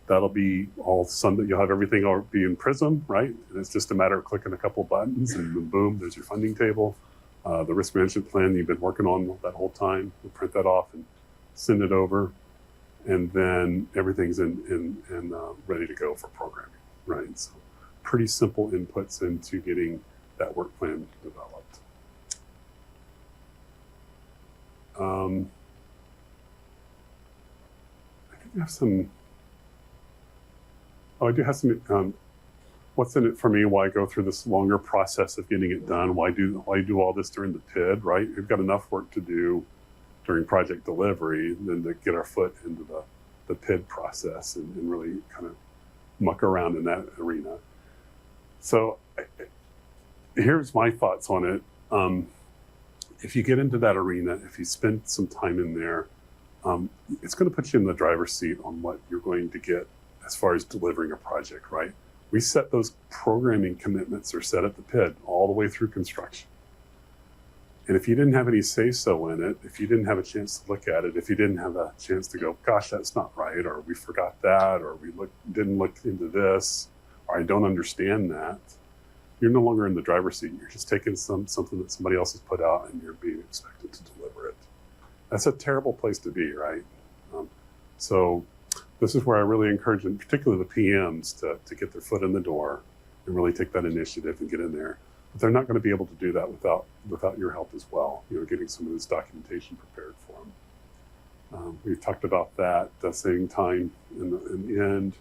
B: that'll be all Sunday. You'll have everything all be in Prism, right? And it's just a matter of clicking a couple buttons and boom, there's your funding table. The risk management plan you've been working on that whole time, we'll print that off and send it over. And then everything's in ready to go for programming, right? So pretty simple inputs into getting that work plan developed. I think I have some, I do have some, what's in it for me, why go through this longer process of getting it done? Why do all this during the PID, right? We've got enough work to do during project delivery than to get our foot into the PID process and really kind of muck around in that arena. So here's my thoughts on it. If you get into that arena, if you spend some time in there, it's going to put you in the driver's seat on what you're going to get as far as delivering a project, right? We set those programming commitments are set at the PID all the way through construction. And if you didn't have any say-so in it, if you didn't have a chance to look at it, if you didn't have a chance to go, gosh, that's not right, or we forgot that, or we didn't look into this, or I don't understand that, you're no longer in the driver's seat. You're just taking something that somebody else has put out and you're being expected to deliver it. That's a terrible place to be, right? So this is where I really encourage, and particularly the PMs, to get their foot in the door and really take that initiative and get in there. But they're not going to be able to do that without your help as well, getting some of this documentation prepared for them. We've talked about that, saving time in the end,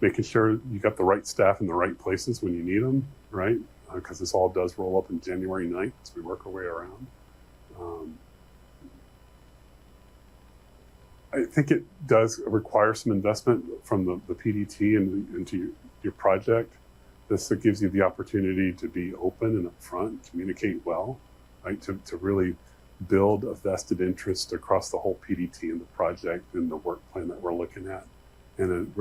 B: making sure you got the right staff in the right places when you need them, right? Because this all does roll up in January 9th as we work our way around. I think it does require some investment from the PDT into your project. This gives you the opportunity to be open and upfront, communicate well, right? To really build a vested interest across the whole PDT and the project and the work plan that we're looking at. and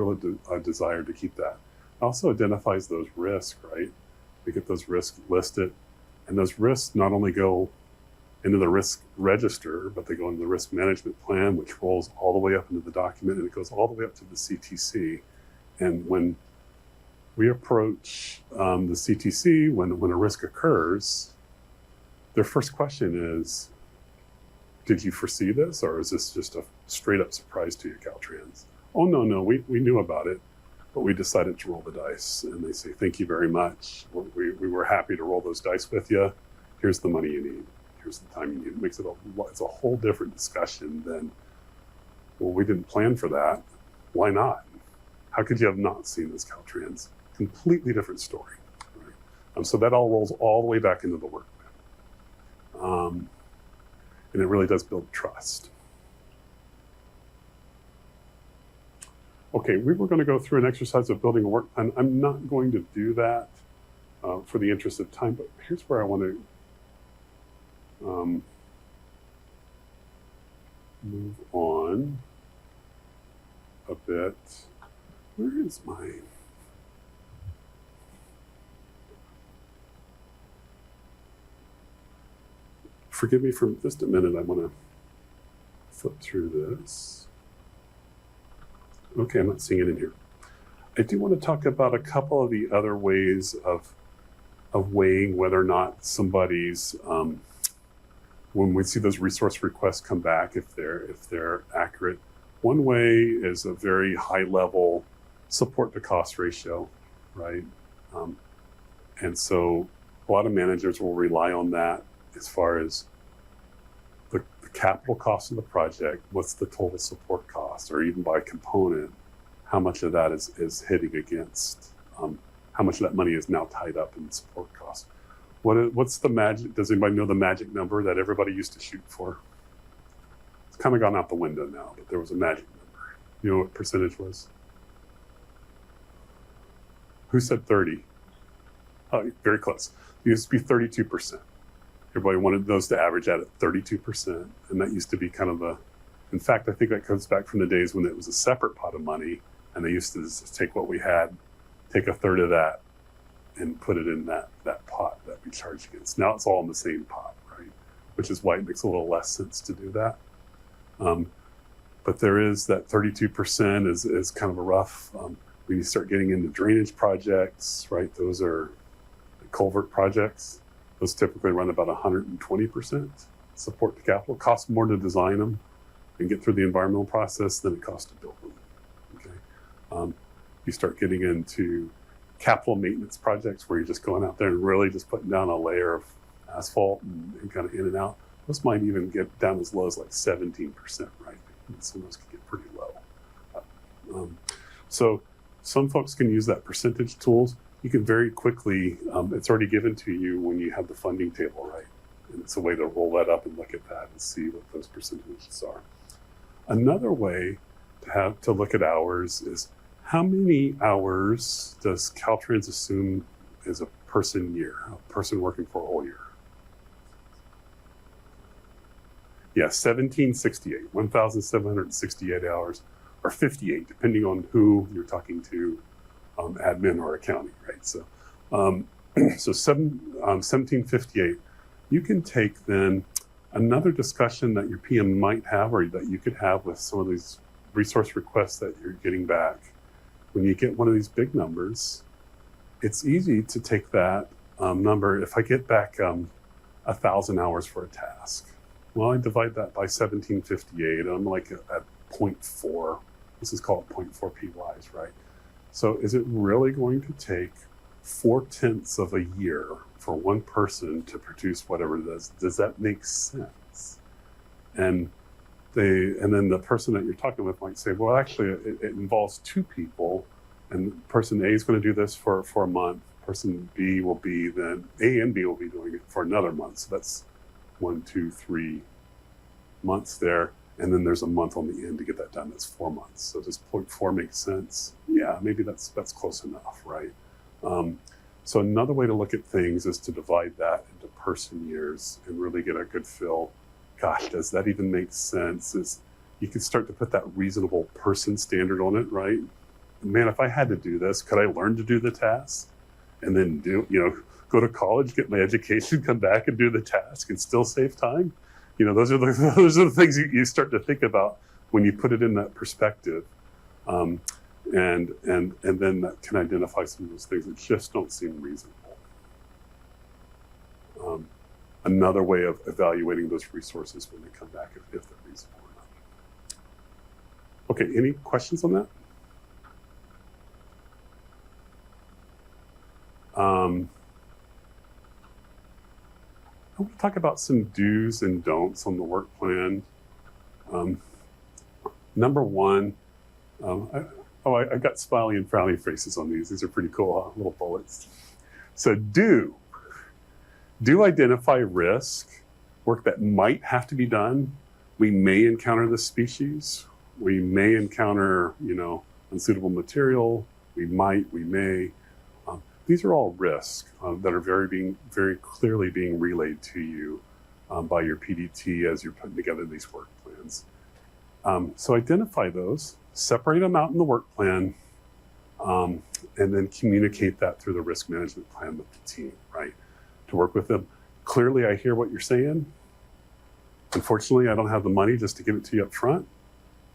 B: a desire to keep that. It also identifies those risks, right? We get those risks listed, and those risks not only go into the risk register, but they go into the risk management plan, which rolls all the way up into the document, and it goes all the way up to the CTC. And when we approach the CTC, when a risk occurs, their first question is, did you foresee this, or is this just a straight up surprise to you, Caltrans? Oh, no, we knew about it, but we decided to roll the dice. And they say, thank you very much. We were happy to roll those dice with you. Here's the money you need. Here's the time you need. It makes it it's a whole different discussion than, well, we didn't plan for that. Why not? How could you have not seen this, Caltrans? Completely different story. Right? So that all rolls all the way back into the work plan. And it really does build trust. Okay, we were going to go through an exercise of building a work plan. I'm not going to do that for the interest of time, but here's where I want to move on a bit. Where is my... Forgive me for just a minute. I want to flip through this. Okay, I'm not seeing it in here. I do want to talk about a couple of the other ways of weighing whether or not somebody's, when we see those resource requests come back, if they're accurate. One way is a very high level support to cost ratio, right? And so a lot of managers will rely on that as far as the capital cost of the project, what's the total support cost, or even by component, how much of that is hitting against, how much of that money is now tied up in support costs. What's the magic? Does anybody know the magic number that everybody used to shoot for? It's kind of gone out the window now, but there was a magic number. You know what percentage was? Who said 30? Oh, very close. It used to be 32%. Everybody wanted those to average out at 32%. And that used to be kind of in fact, I think that comes back from the days when it was a separate pot of money and they used to just take what we had, take a third of that and put it in that pot that we charged against. Now it's all in the same pot, right? Which is why it makes a little less sense to do that. But there is that 32% is kind of a rough, when you start getting into drainage projects, right? Those are culvert projects. Those typically run about 120% support to capital. It costs more to design them and get through the environmental process than it costs to build them. Okay, you start getting into capital maintenance projects where you're just going out there and really just putting down a layer of asphalt and kind of in and out. Those might even get down as low as like 17%, right? Some of those can get pretty low. So some folks can use that percentage tools. You can very quickly, it's already given to you when you have the funding table, right? And it's a way to roll that up and look at that and see what those percentages are. Another way to look at hours is how many hours does Caltrans assume is a person year, a person working for a whole year? Yeah, 1,768 hours, or 58, depending on who you're talking to, admin or accounting, right? So, 1758. You can take then another discussion that your PM might have, or that you could have with some of these resource requests that you're getting back. When you get one of these big numbers, it's easy to take that number. If I get back 1,000 hours for a task, well, I divide that by 1758. I'm like at 0.4. This is called 0.4 PYs, right? So is it really going to take 4/10 of a year for one person to produce whatever it is? Does that make sense? And then the person that you're talking with might say, well, actually, it involves two people, and person A is going to do this for a month. Person B will be then, A and B will be doing it for another month. So that's 1, 2, 3 months there. And then there's a month on the end to get that done. That's 4 months. So does 0.4 make sense? Yeah, maybe that's close enough, right? So another way to look at things is to divide that into person years and really get a good feel. Gosh, does that even make sense? you can start to put that reasonable person standard on it, right? Man, if I had to do this, could I learn to do the task and then go to college, get my education, come back and do the task and still save time? Those are the things you start to think about when you put it in that perspective. And then that can identify some of those things that just don't seem reasonable. Another way of evaluating those resources when they come back, if they're reasonable or not. Okay, any questions on that? I want to talk about some do's and don'ts on the work plan. Number one, I got smiley and frowny faces on these. These are pretty cool, huh? Little bullets. So do identify risk, work that might have to be done. We may encounter this species. We may encounter, unsuitable material. We may. These are all risks that are very clearly being relayed to you by your PDT as you're putting together these work plans. So identify those, separate them out in the work plan, and then communicate that through the risk management plan with the team, right? To work with them. Clearly, I hear what you're saying. Unfortunately, I don't have the money just to give it to you up front,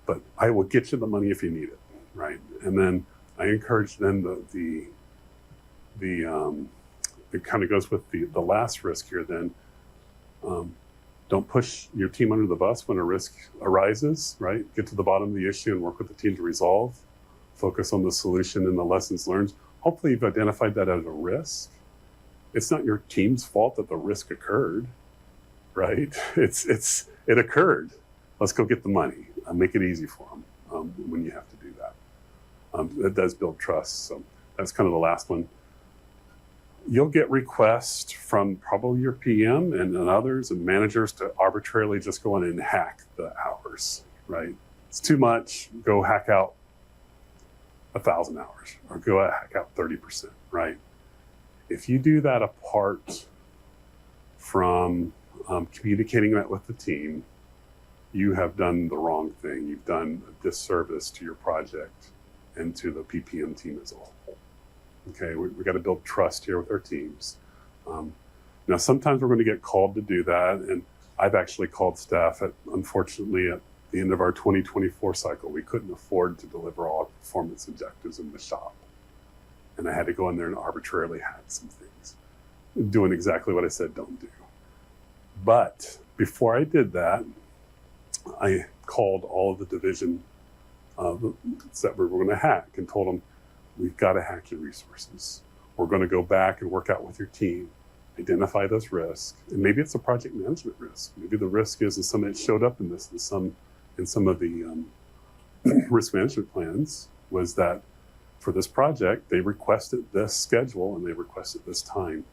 B: but I will get you the money if you need it, right? And then I encourage then it kind of goes with the last risk here then. Don't push your team under the bus when a risk arises, right? Get to the bottom of the issue and work with the team to resolve. Focus on the solution and the lessons learned. Hopefully you've identified that as a risk. It's not your team's fault that the risk occurred, right? It occurred. Let's go get the money. Make it easy for them when you have to do that. It does build trust. So that's kind of the last one. You'll get requests from probably your PM and others and managers to arbitrarily just go in and hack the hours, right? It's too much. Go hack out 1,000 hours or go hack out 30%, right? If you do that apart from communicating that with the team, you have done the wrong thing. You've done a disservice to your project and to the PPM team as a whole. Okay, we got to build trust here with our teams. Now, sometimes we're going to get called to do that, and I've actually called staff unfortunately, at the end of our 2024 cycle, we couldn't afford to deliver all our performance objectives in the shop. And I had to go in there and arbitrarily hack some things, doing exactly what I said don't do. But before I did that, I called all of the division that we were going to hack and told them, we've got to hack your resources. We're going to go back and work out with your team, identify those risks. And maybe it's a project management risk. Maybe the risk is something that showed up in some of the risk management plans was that for this project, they requested this schedule and they requested this time.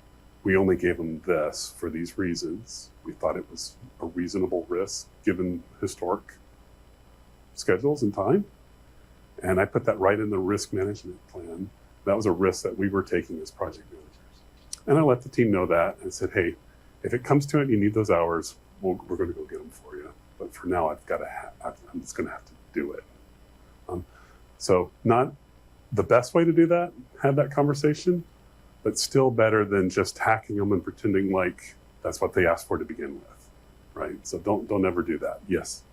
B: We only gave them this for these reasons. We thought it was a reasonable risk given historic schedules and time. And I put that right in the risk management plan. That was a risk that we were taking as project managers. And I let the team know that and said, hey, if it comes to it, you need those hours, we're going to go get them for you. But for now, I'm just going to have to do it. So not the best way to do that, have that conversation, but still better than just hacking them and pretending like that's what they asked for to begin with, right? So don't ever do that. Yes.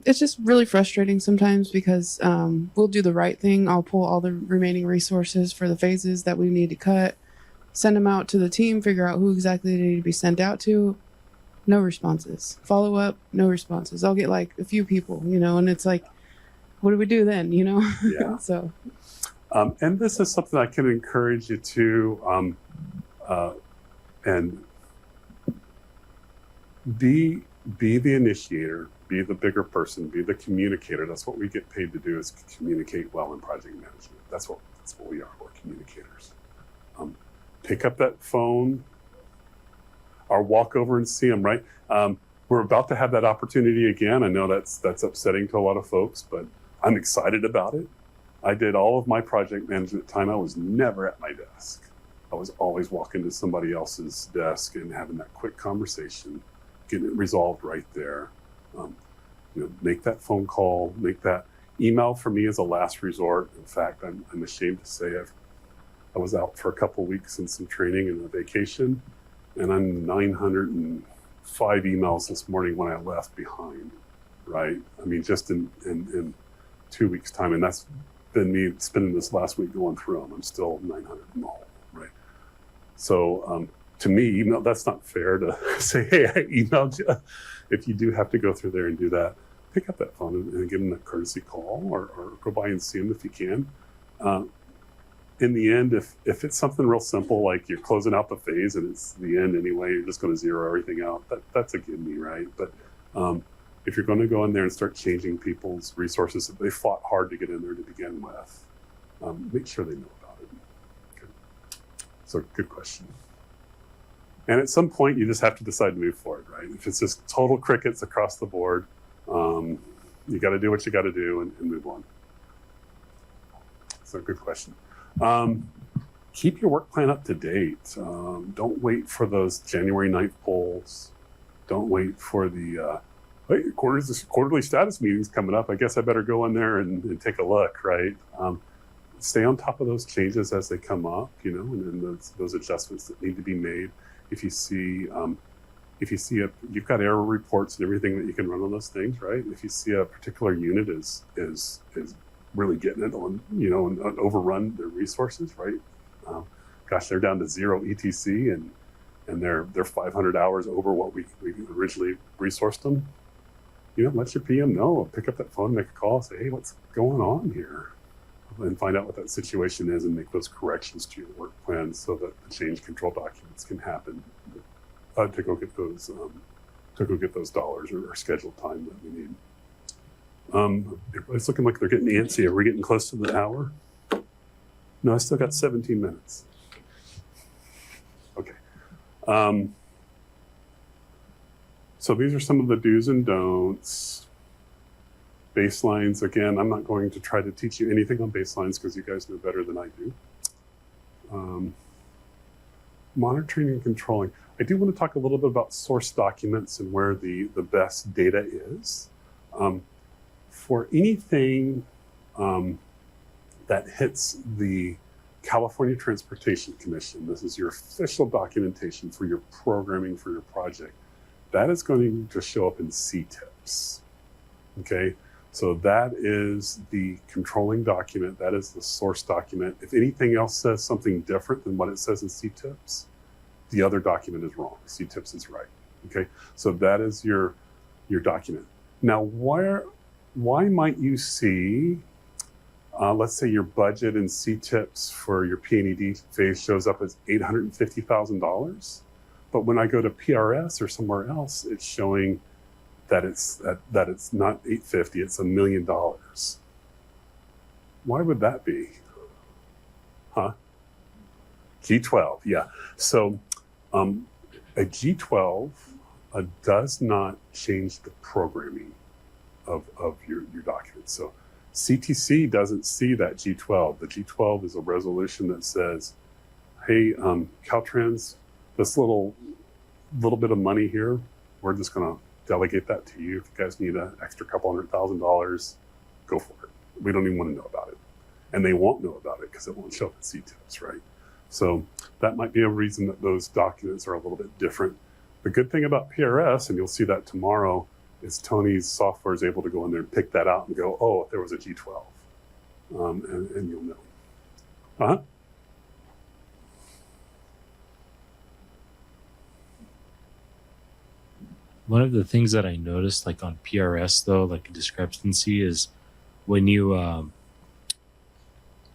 H: It's just really frustrating sometimes because we'll do the right thing. I'll pull all the remaining resources for the phases that we need to cut, send them out to the team, figure out who exactly they need to be sent out to. No responses. Follow up, no responses. I'll get like a few people, and it's like, what do we do then,
B: Yeah.
H: So.
B: And this is something I can encourage you to, and be the initiator, be the bigger person, be the communicator. That's what we get paid to do, is communicate well in project management. That's what we are. We're communicators. Pick up that phone or walk over and see them, right? We're about to have that opportunity again. I know that's upsetting to a lot of folks, but I'm excited about it. I did all of my project management time. I was never at my desk. I was always walking to somebody else's desk and having that quick conversation, getting it resolved right there. Make that phone call, make that email for me as a last resort. In fact, I'm ashamed to say I was out for a couple of weeks in some training and a vacation, and I'm 905 emails this morning when I left behind, right? I mean, just in 2 weeks' time, and that's been me spending this last week going through them. I'm still 900 in the hole, right? So to me, email, that's not fair to say, hey, I emailed you. If you do have to go through there and do that, pick up that phone and give them that courtesy call, or go by and see them if you can. In the end, if it's something real simple, like you're closing out the phase and it's the end anyway, you're just going to zero everything out, that's a give me, right? But if you're going to go in there and start changing people's resources that they fought hard to get in there to begin with, make sure they know about it. Okay. So good question. And at some point, you just have to decide to move forward, right? If it's just total crickets across the board, you got to do what you got to do and move on. So good question. Keep your work plan up to date. Don't wait for those January 9th polls. Don't wait for the quarterly status meetings coming up. I guess I better go in there and take a look, right? Stay on top of those changes as they come up, and then those adjustments that need to be made. If you see you've got error reports and everything that you can run on those things, right? If you see a particular unit is really getting it on, and overrun their resources, right? Gosh, they're down to 0 ETC and they're 500 hours over what we originally resourced them. Let your PM know. Pick up that phone, make a call, say, hey, what's going on here? And find out what that situation is and make those corrections to your work plan so that the change control documents can happen to go get those dollars or scheduled time that we need. Everybody's looking like they're getting antsy. Are we getting close to the hour? No, I still got 17 minutes. Okay. So these are some of the do's and don'ts. Baselines, again, I'm not going to try to teach you anything on baselines because you guys know better than I do. Monitoring and controlling. I do want to talk a little bit about source documents and where the best data is. For anything that hits the California Transportation Commission, this is your official documentation for your programming for your project, that is going to show up in CTIPs, okay? So that is the controlling document, that is the source document. If anything else says something different than what it says in CTIPs, the other document is wrong, CTIPs is right, okay? So that is your document. Now, why might you see, let's say your budget in CTIPs for your P&ED phase shows up as $850,000, but when I go to PRS or somewhere else, it's showing that it's not 850, it's $1 million. Why would that be? Huh? G12, yeah. So a G12 does not change the programming of your document. So CTC doesn't see that G12. The G12 is a resolution that says, hey, Caltrans, this little bit of money here, we're just going to delegate that to you. If you guys need an extra couple $100,000, go for it. We don't even want to know about it. And they won't know about it because it won't show up in CTIPs, right? So that might be a reason that those documents are a little bit different. The good thing about PRS, and you'll see that tomorrow, is Tony's software is able to go in there and pick that out and go, oh, there was a G12. And you'll know. Uh-huh.
E: One of the things that I noticed, like on PRS, though, like a discrepancy, is when you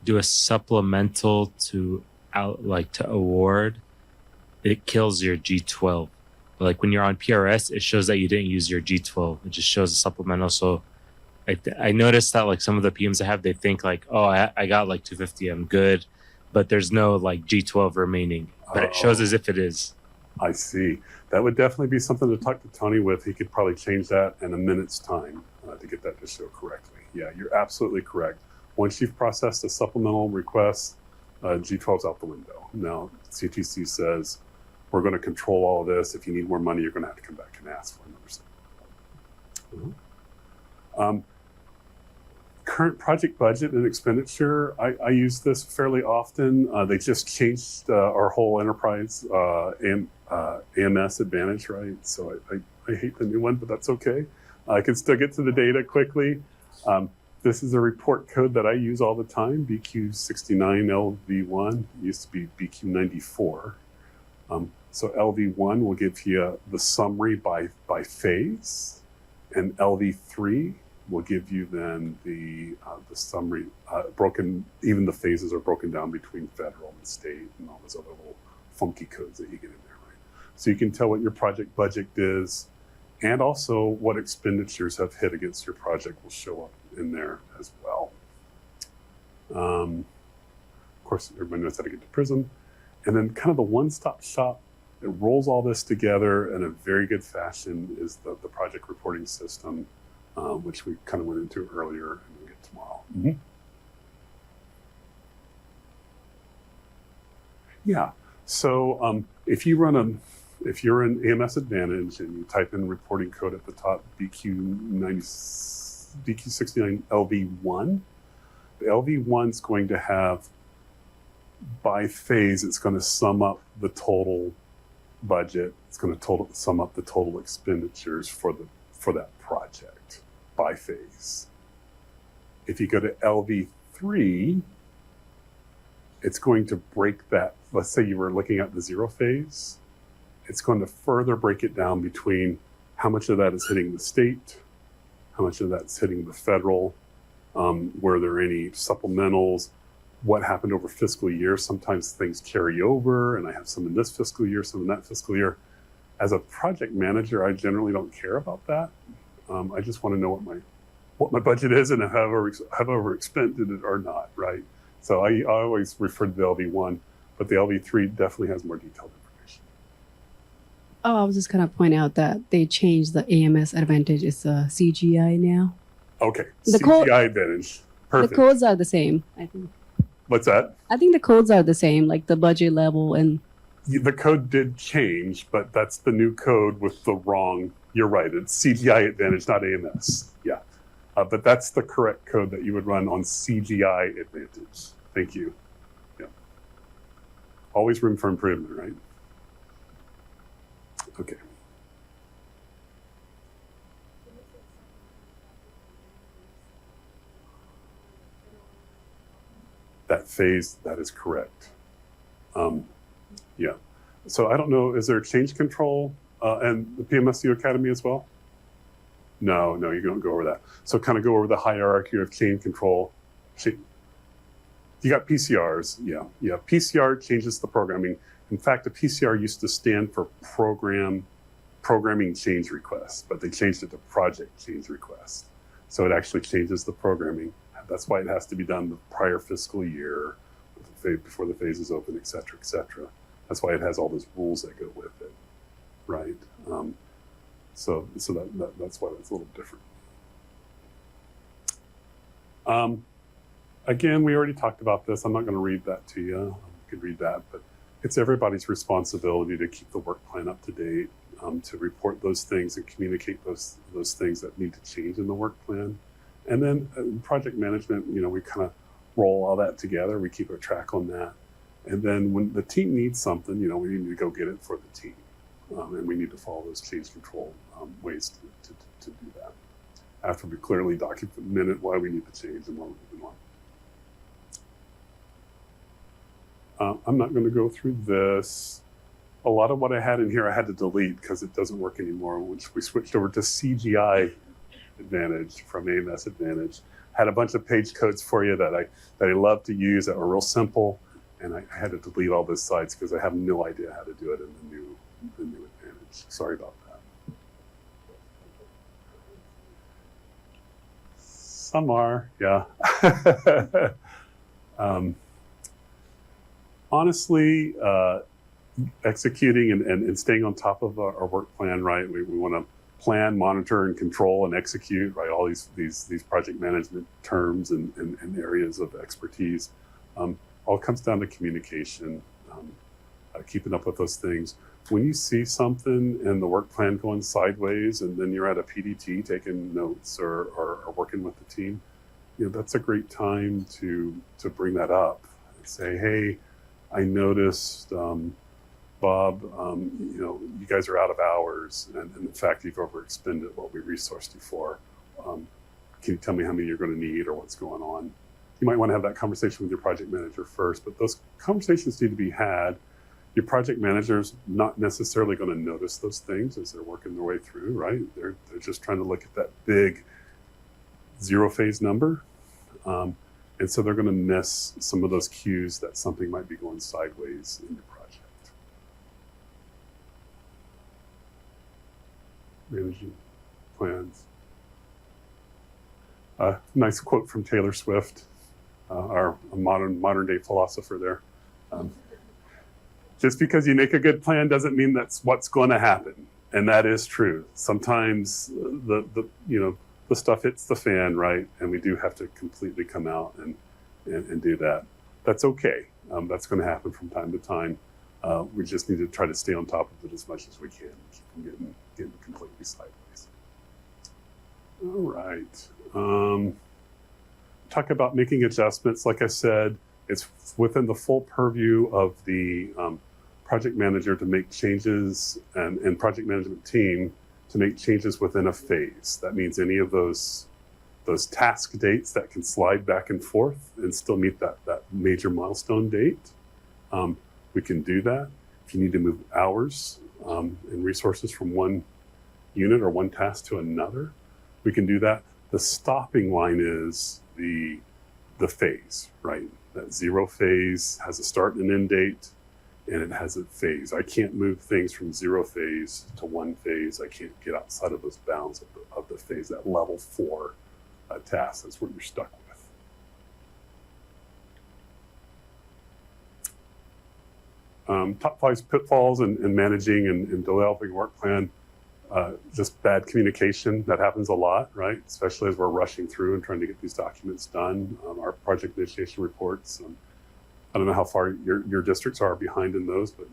E: do a supplemental to award, it kills your G12. But like when you're on PRS, it shows that you didn't use your G12. It just shows a supplemental. So I noticed that like some of the PMs I have, they think like, oh, I got like 250, I'm good, but there's no like G12 remaining. But it shows as if it is.
B: I see. That would definitely be something to talk to Tony with. He could probably change that in a minute's time to get that to show correctly. Yeah, you're absolutely correct. Once you've processed a supplemental request, G12's out the window. Now, CTC says, we're going to control all of this. If you need more money, you're going to have to come back and ask for another thing. Current project budget and expenditure, I use this fairly often. They just changed our whole enterprise AMS Advantage, right? So I hate the new one, but that's okay. I can still get to the data quickly. This is a report code that I use all the time, BQ69LV1. It used to be BQ94. So LV1 will give you the summary by phase, and LV3 will give you then the summary broken. Even the phases are broken down between federal and state and all those other little funky codes that you get in there, right? So you can tell what your project budget is, and also what expenditures have hit against your project will show up in there as well. Of course, everybody knows how to get to Prism. And then kind of the one-stop shop that rolls all this together in a very good fashion is the project reporting system, which we kind of went into earlier and we'll get tomorrow. Mm-hmm. Yeah, so if you're in AMS Advantage and you type in reporting code at the top, BQ69LV1, the LV1 is going to have, by phase, it's going to sum up the total budget. It's going to sum up the total expenditures for that project by phase. If you go to LV3, it's going to break that. Let's say you were looking at the 0 phase. It's going to further break it down between how much of that is hitting the state, how much of that's hitting the federal, were there any supplementals, what happened over fiscal year. Sometimes things carry over, and I have some in this fiscal year, some in that fiscal year. As a project manager, I generally don't care about that. I just want to know what my budget is and have over expended it or not, right? So I always refer to the LV1, but the LV3 definitely has more detailed information.
I: Oh, I was just going to point out that they changed the AMS Advantage. It's a CGI now.
B: Okay,
I: The
B: CGI Advantage. Perfect.
I: The codes are the same, I think.
B: What's that?
I: I think the codes are the same, like the budget level and.
B: The code did change, but that's the new code with the wrong. You're right. It's CGI Advantage, not AMS. Yeah. But that's the correct code that you would run on CGI Advantage. Thank you. Yeah. Always room for improvement, right? Okay. That phase, that is correct. Yeah. So I don't know, is there change control and the PMSU Academy as well? No, you don't go over that. So kind of go over the hierarchy of change control. You got PCRs, yeah. PCR changes the programming. In fact, a PCR used to stand for programming change requests, but they changed it to project change request. So it actually changes the programming. That's why it has to be done the prior fiscal year, before the phase is open, et cetera, et cetera. That's why it has all those rules that go with it, right? So that's why it's a little different. Again, we already talked about this. I'm not going to read that to you. You can read that, but it's everybody's responsibility to keep the work plan up to date, to report those things and communicate those things that need to change in the work plan. And then project management, we kind of roll all that together. We keep a track on that. And then when the team needs something, we need to go get it for the team. And we need to follow those change control ways to do that. After we clearly document why we need to change and what we're moving on. I'm not going to go through this. A lot of what I had in here I had to delete because it doesn't work anymore, which we switched over to CGI Advantage from AMS Advantage. Had a bunch of page codes for you that I love to use that were real simple. And I had to delete all those sites because I have no idea how to do it in the new Advantage. Sorry about that. Some are, yeah. Honestly, executing and staying on top of our work plan, right? We want to plan, monitor, and control and execute, right? All these project management terms and areas of expertise. all comes down to communication, keeping up with those things. When you see something in the work plan going sideways, and then you're at a PDT taking notes or working with the team, that's a great time to bring that up and say, hey, I noticed, Bob, you guys are out of hours, and in fact, you've overexpended what we resourced you for. Can you tell me how many you're going to need or what's going on? You might want to have that conversation with your project manager first, but those conversations need to be had. Your project manager's not necessarily going to notice those things as they're working their way through, right? They're just trying to look at that big zero phase number. And so they're going to miss some of those cues that something might be going sideways in your project. Managing plans. Nice quote from Taylor Swift, our modern day philosopher there. Just because you make a good plan doesn't mean that's what's going to happen, and that is true. Sometimes the stuff hits the fan, right, and we do have to completely come out and do that. That's okay. That's going to happen from time to time. We just need to try to stay on top of it as much as we can, keep from getting completely sideways. All right. Talk about making adjustments. Like I said, it's within the full purview of the project manager to make changes and project management team to make changes within a phase. That means any of those task dates that can slide back and forth and still meet that major milestone date. We can do that. If you need to move hours and resources from one unit or one task to another, we can do that. The stopping line is the phase, right? That zero phase has a start and an end date, and it has a phase. I can't move things from zero phase to one phase. I can't get outside of those bounds of the phase, that level 4 task. That's what you're stuck with. Top 5 pitfalls in managing and developing a work plan. Just bad communication. That happens a lot, right? Especially as we're rushing through and trying to get these documents done. Our project initiation reports. I don't know how far your districts are behind in those, but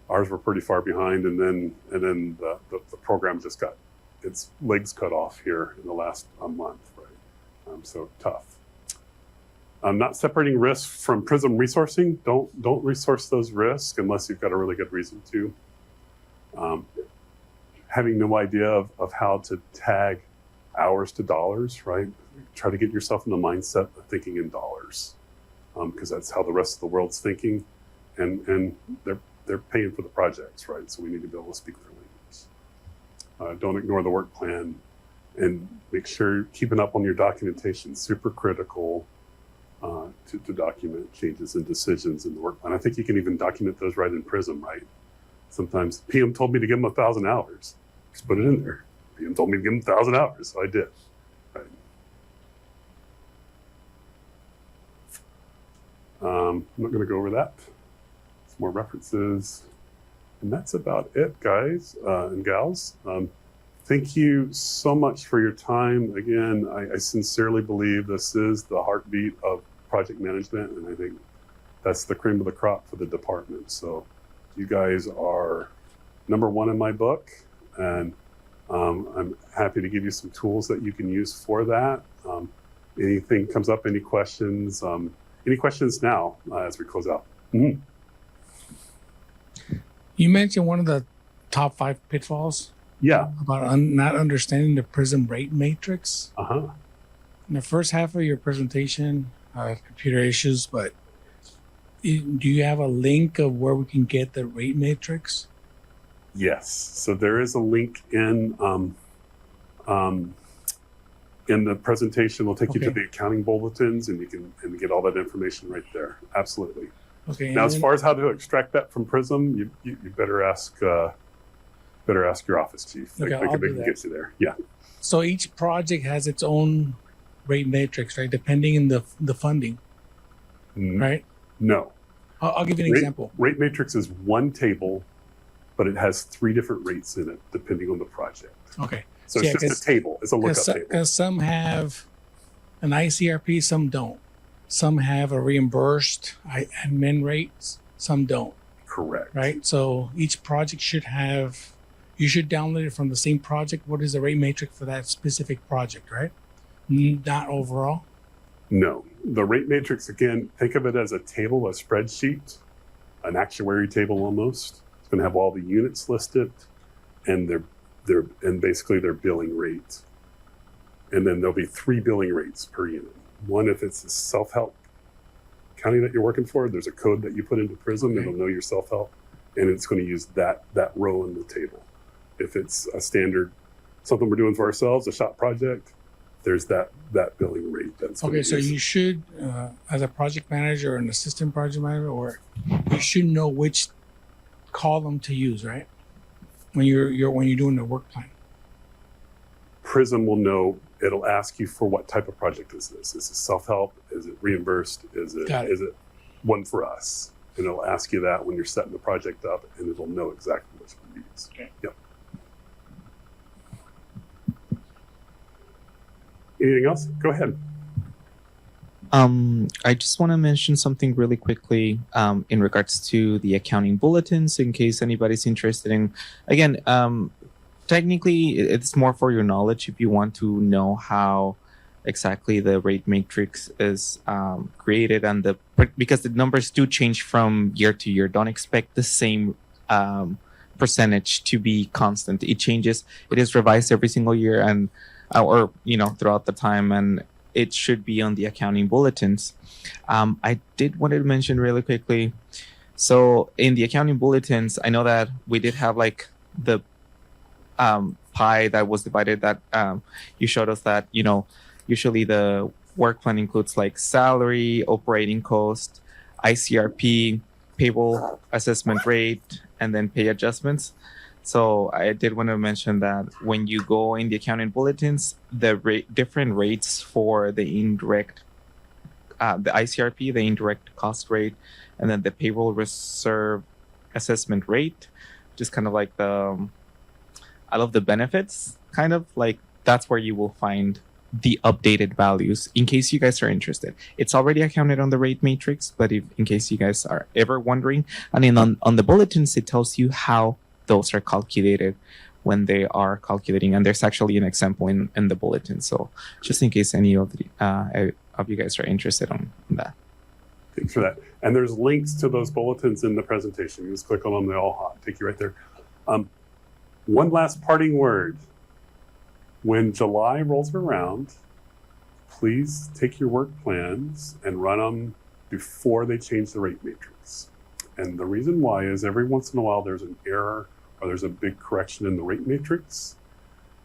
B: ours were pretty far behind. And then the program just got its legs cut off here in the last month, right? So tough. Not separating risks from PRISM resourcing. Don't resource those risks unless you've got a really good reason to. Having no idea of how to tag hours to dollars, right? Try to get yourself in the mindset of thinking in dollars, because that's how the rest of the world's thinking, and they're paying for the projects, right? So we need to be able to speak their language. Don't ignore the work plan, and make sure you're keeping up on your documentation. Super critical to document changes and decisions in the work plan. I think you can even document those right in PRISM, right? Sometimes PM told me to give him 1,000 hours. Just put it in there. PM told me to give him 1,000 hours, so I did. Right. I'm not going to go over that. Some more references. And that's about it, guys and gals. Thank you so much for your time. Again, I sincerely believe this is the heartbeat of project management, and I think that's the cream of the crop for the department. So you guys are number one in my book, and I'm happy to give you some tools that you can use for that. Anything comes up, any questions? Any questions now as we close out? Mm-hmm.
J: You mentioned one of the top 5 pitfalls.
B: Yeah.
J: About not understanding the PRISM rate matrix.
B: Uh-huh.
J: In the first half of your presentation, computer issues, but do you have a link of where we can get the rate matrix?
B: Yes. So there is a link in the presentation. We'll take you to the accounting bulletins, and you can get all that information right there. Absolutely.
J: Okay.
B: Now, as far as how to extract that from PRISM, you better ask your office chief.
J: Okay,
B: They can get you there. Yeah.
J: So each project has its own rate matrix, right? Depending on the funding, right?
B: No.
J: I'll give you an example.
B: Rate matrix is one table, but it has 3 different rates in it depending on the project.
J: Okay.
B: So it's just a table. It's a lookup table.
J: Because some have an ICRP, some don't. some have a reimbursed admin rates, some don't,
B: Correct.
J: right? So each project should have, you should download it from the same project. What is the rate matrix for that specific project, right? Not overall.
B: No, the rate matrix, again, think of it as a table, a spreadsheet, an actuary table almost. It's going to have all the units listed and and basically their billing rate. And then there'll be 3 billing rates per unit. One, if it's a self-help county that you're working for, there's a code that you put into Prism
J: Okay.
B: that'll know your self-help, and it's going to use that row in the table. If it's a standard, something we're doing for ourselves, a shop project, there's that billing rate. That's
J: Okay, so you should, as a project manager or an assistant project manager, or you should know which column to use, right? When you're doing the work plan.
B: Prism will know. It'll ask you for what type of project is this. Is it self-help? Is it reimbursed? Is it one for us? And it'll ask you that when you're setting the project up, and it'll know exactly which one to use.
J: Okay.
B: Yep. Anything else? Go ahead.
C: I just want to mention something really quickly in regards to the accounting bulletins, in case anybody's interested in. Again, technically, it's more for your knowledge if you want to know how exactly the rate matrix is created, and because the numbers do change from year to year. Don't expect the same percentage to be constant. It changes. It is revised every single year, and or throughout the time, and it should be on the accounting bulletins. I did want to mention really quickly. So in the accounting bulletins, I know that we did have like the pie that was divided, that you showed us that usually the work plan includes like salary, operating cost, ICRP, payroll assessment rate, and then pay adjustments. So I did want to mention that when you go in the accounting bulletins, the different rates for the indirect, the ICRP, the indirect cost rate, and then the payroll reserve assessment rate, just kind of like I love the benefits, kind of like that's where you will find the updated values in case you guys are interested. It's already accounted on the rate matrix, but in case you guys are ever wondering, and then on the bulletins, it tells you how those are calculated when they are calculating, and there's actually an example in the bulletin. So just in case any of you guys are interested on that.
B: Thanks for that. And there's links to those bulletins in the presentation. You just click on them, they all take you right there. One last parting word. When July rolls around, please take your work plans and run them before they change the rate matrix. And the reason why is every once in a while there's an error or there's a big correction in the rate matrix.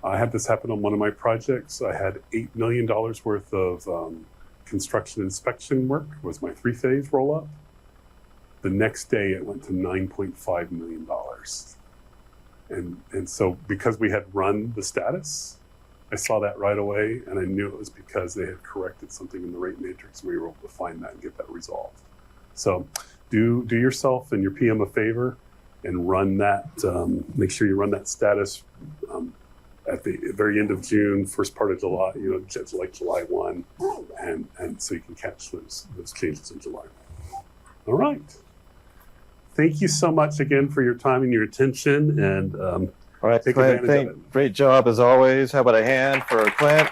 B: I had this happen on one of my projects. I had $8 million worth of construction inspection work, was my 3-phase roll up. The next day it went to $9.5 million. And so because we had run the status, I saw that right away, and I knew it was because they had corrected something in the rate matrix. We were able to find that and get that resolved. So do yourself and your PM a favor and run that, make sure you run that status at the very end of June, first part of July, like July 1, and so you can catch those changes in July. All right. Thank you so much again for your time and your attention, and
A: All right,
B: take
A: Clint,
B: advantage of it.
A: great job as always. How about a hand for Clint?